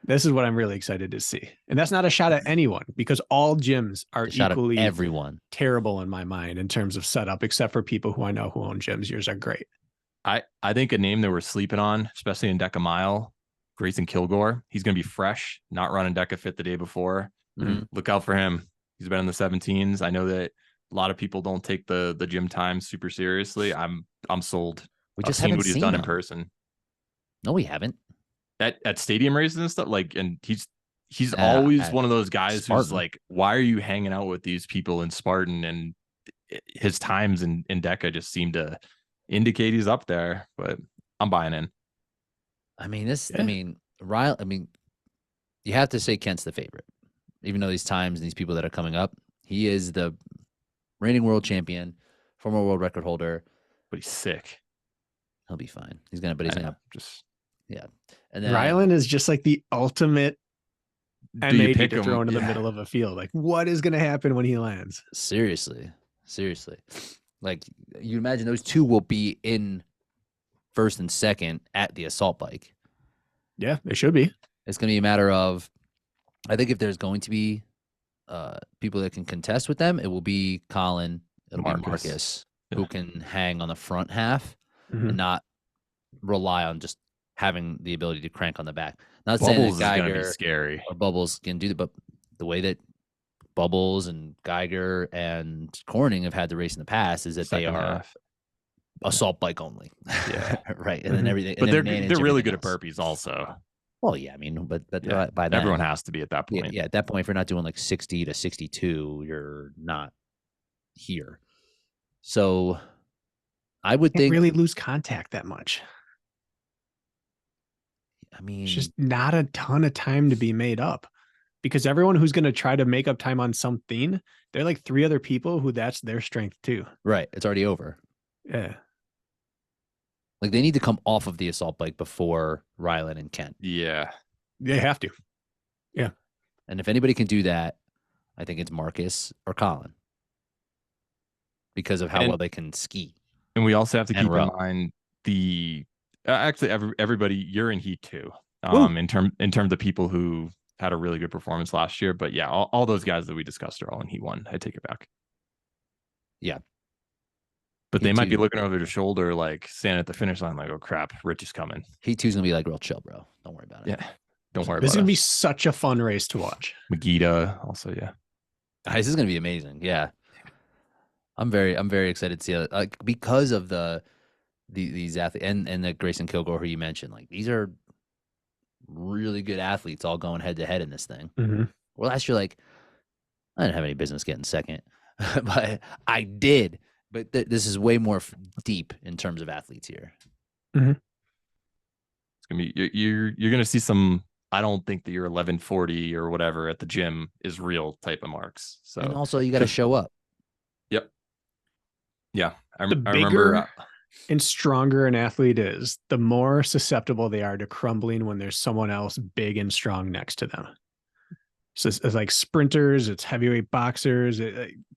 This is what I'm really excited to see. And that's not a shot at anyone because all gyms are equally everyone terrible in my mind in terms of setup, except for people who I know who own gyms. Yours are great. I think a name that we're sleeping on, especially in Deca Mile, Grayson Kilgore. He's going to be fresh, not running DEKAFIT the day before. Look out for him. He's been in the 17s. I know that a lot of people don't take the gym time super seriously. I'm sold. We just seen haven't what he's seen done him in person. No, we haven't. At stadium races and stuff, like, and he's always one of those guys who's like, why are you hanging out with these people in Spartan? And his times in Deca just seem to indicate he's up there, but I'm buying in. I mean, Riley, you have to say Kent's the favorite, even though these times and these people that are coming up, he is the reigning world champion, former world record holder, but he's sick. He'll be fine. He's gonna just. Yeah. And then Rylan is just like the ultimate M80 to throw into the middle of a field. Like, what is going to happen when he lands? Seriously. Like, you imagine those two will be in first and second at the assault bike. Yeah, they should be. It's going to be a matter of, I think if there's going to be people that can contest with them, it will be Colin, it'll be Marcus, who can hang on the front half and not rely on just having the ability to crank on the back. Not saying that Geiger scary or Bubbles can do that, but the way that Bubbles and Geiger and Corning have had the race in the past is that they are assault bike only. Yeah. Right. And then everything. But they're really good at burpees also. Well, yeah, I mean, but by then, everyone has to be at that point. Yeah, at that point, if you're not doing like 60 to 62, you're not here. So I would think really lose contact that much. I mean, it's just not a ton of time to be made up because everyone who's going to try to make up time on something, they're like 3 other people who that's their strength too. Right. It's already over. Yeah. Like they need to come off of the assault bike before Rylan and Kent. Yeah. They have to. Yeah. And if anybody can do that, I think it's Marcus or Colin because of how well they can ski. And we also have to keep in mind the actually everybody, you're in heat too. In terms of people who had a really good performance last year. But yeah, all those guys that we discussed are all in heat 1. I take it back. Yeah. But they might be looking over their shoulder, like standing at the finish line, like, oh crap, Rich is coming. Heat 2 is gonna be like real chill, bro. Don't worry about it. Yeah. Don't worry about it. This is gonna be such a fun race to watch. Magita also, yeah. This is gonna be amazing. Yeah. I'm very excited to see it. Like because of these athletes and the Grayson Kilgore who you mentioned, like these are really good athletes all going head to head in this thing. Well, last year, like I didn't have any business getting second, but I did. But this is way more deep in terms of athletes here. It's gonna be you're gonna see some. I don't think that your 1140 or whatever at the gym is real type of marks. So and also you got to show up. Yep. Yeah, I remember. Remember, and stronger an athlete is, the more susceptible they are to crumbling when there's someone else big and strong next to them. So it's like sprinters, it's heavyweight boxers,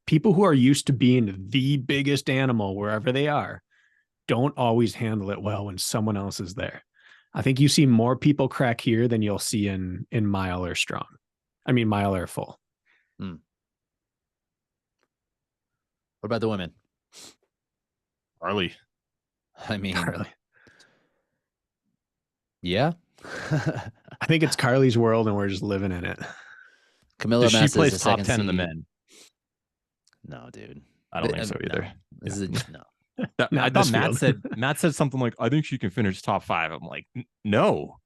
people who are used to being the biggest animal wherever they are, don't always handle it well when someone else is there. I think you see more people crack here than you'll see in mile or strong. I mean, mile or full. What about the women? Carly. I mean, Carly. Yeah. I think it's Carly's world and we're just living in it. Camilla she plays top 10 in the men. No, dude. I don't think so either. No. This is no. I thought Matt said something like, I think she can finish top 5. I'm like, no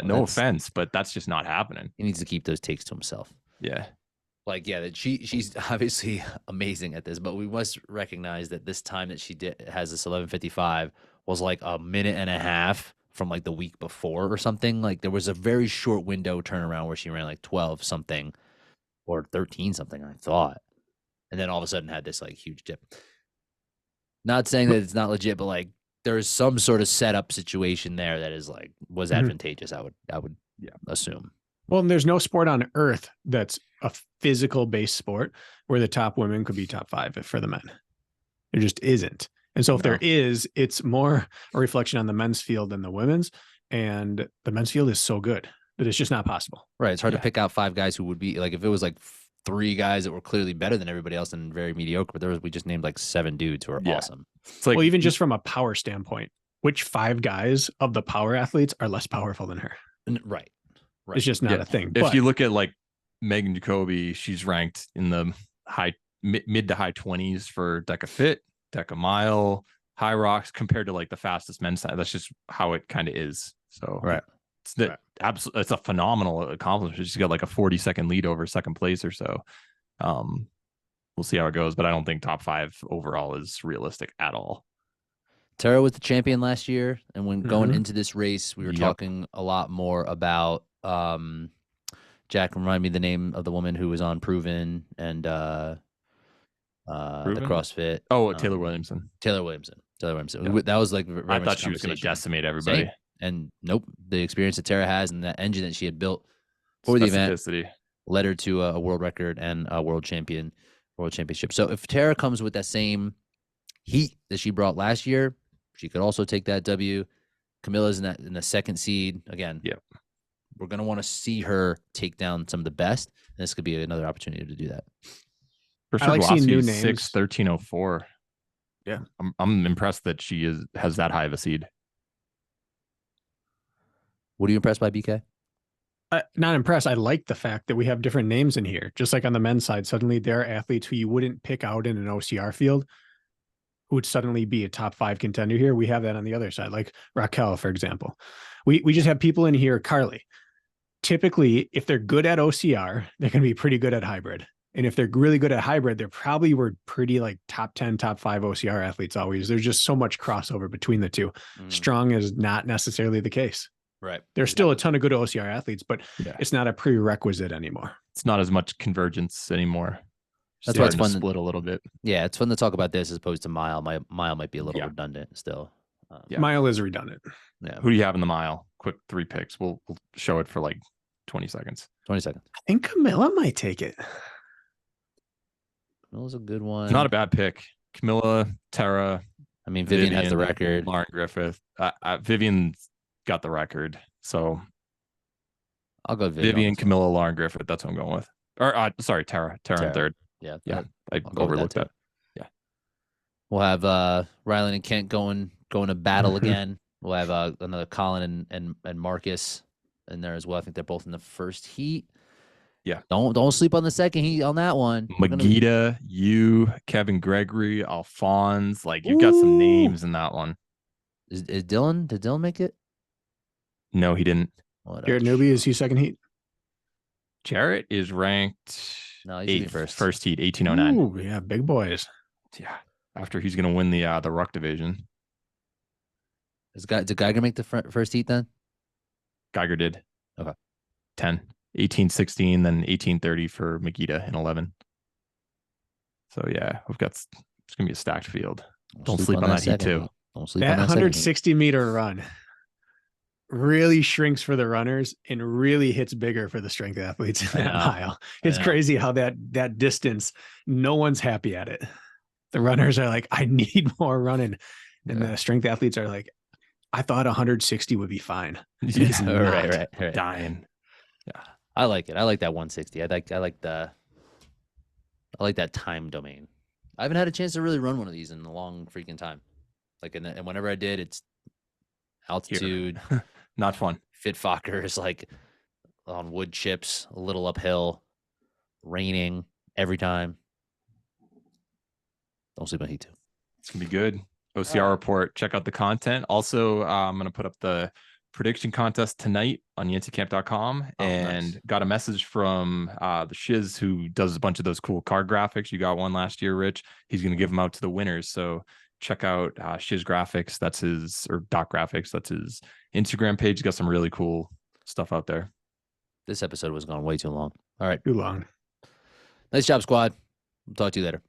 offense, but that's just not happening. He needs to keep those takes to himself. Yeah. Like, yeah, that she's obviously amazing at this, but we must recognize that this time that she has this 11:55 was like a minute and a half from like the week before or something. Like there was a very short window turnaround where she ran like 12 something or 13 something, I thought. And then all of a sudden had this like huge dip. Not saying that it's not legit, but like there's some sort of setup situation there that is like was advantageous. I would assume. Well, and there's no sport on earth that's a physical based sport where the top women could be top 5 for the men. There just isn't. And so if there is, it's more a reflection on the men's field than the women's. And the men's field is so good that it's just not possible. Right. It's hard to pick out 5 guys who would be like, if it was like 3 guys that were clearly better than everybody else and very mediocre, but we just named like 7 dudes who are awesome. It's like, well, even just from a power standpoint, which 5 guys of the power athletes are less powerful than her? Right. It's just not a thing. If you look at like Megan Jacoby, she's ranked in the mid to high 20s for DEKAFIT, Deca Mile, Hyrox compared to like the fastest men's side. That's just how it kind of is. So it's a phenomenal accomplishment. She's got like a 40-second lead over second place or so. We'll see how it goes, but I don't think top 5 overall is realistic at all. Tara was the champion last year, and when going into this race, we were talking a lot more about Jack, remind me the name of the woman who was on Proven and the CrossFit. Oh, Taylor Williamson. Taylor Williamson. That was like very I much thought she was going to decimate everybody. Same. And nope, the experience that Tara has and that engine that she had built for the event led her to a world record and a world championship. So if Tara comes with that same heat that she brought last year, she could also take that W. Camilla's in the second seed again. Yep. We're going to want to see her take down some of the best. And this could be another opportunity to do that. For sure, I like seeing new names. 6:13:04. Yeah, I'm impressed that she has that high of a seed. What are you impressed by, BK? Not impressed. I like the fact that we have different names in here. Just like on the men's side, suddenly there are athletes who you wouldn't pick out in an OCR field who would suddenly be a top 5 contender here. We have that on the other side, like Raquel, for example. We just have people in here, Carly. Typically, if they're good at OCR, they're going to be pretty good at hybrid. And if they're really good at hybrid, they probably were pretty like top 10, top 5 OCR athletes always. There's just so much crossover between the two. Strong is not necessarily the case. Right. There's still a ton of good OCR athletes, but it's not a prerequisite anymore. It's not as much convergence anymore. That's why it's fun to split a little bit. Yeah, it's fun to talk about this as opposed to mile. Mile might be a little redundant still. Mile is redundant. Yeah. Who do you have in the mile? Quick 3 picks. We'll show it for like 20 seconds. 20 seconds. I think Camilla might take it. Camilla's a good one. Not a bad pick. Camilla, Tara. I mean, Vivian has the record. Lauren Griffith. Vivian's got the record. So I'll go Vivian, Camilla, Lauren Griffith. That's what I'm going with. Or sorry, Tara. Tara in third. Yeah. I overlooked that. Yeah. We'll have Rylan and Kent going to battle again. We'll have another Colin and Marcus in there as well. I think they're both in the first heat. Yeah. Don't sleep on the second heat on that one. Magida, you, Kevin Gregory, Alphonse. Like you've got some names in that one. Is Dylan? Did Dylan make it? No, he didn't. Jared Newby, is he second heat? Jarrett is ranked first heat, 1809. Ooh, yeah, big boys. Yeah. After he's gonna win the ruck division. Did Geiger make the first heat then? Geiger did. Okay. 10. 1816, then 1830 for Magida in 11. So yeah, it's gonna be a stacked field. Don't sleep on that heat too. Don't sleep on that 160-meter run really shrinks for the runners and really hits bigger for the strength athletes in that mile. It's crazy how that distance, no one's happy at it. The runners are like, I need more running. And the strength athletes are like, I thought 160 would be fine. Right. Dying. Yeah. I like it. I like that 160. I like that time domain. I haven't had a chance to really run one of these in a long freaking time. Like, and whenever I did, it's altitude. Not fun. Fit Fokker is like on wood chips, a little uphill, raining every time. Don't sleep on heat too. It's gonna be good. OCR report. Check out the content. Also, I'm gonna put up the prediction contest tonight on yancycamp.com and got a message from the Shiz who does a bunch of those cool card graphics. You got one last year, Rich. He's gonna give them out to the winners. So check out Shiz Graphics. That's his, or Doc Graphics. That's his Instagram page. He's got some really cool stuff out there. This episode was gone way too long. All right. Too long. Nice job, squad. We'll talk to you later.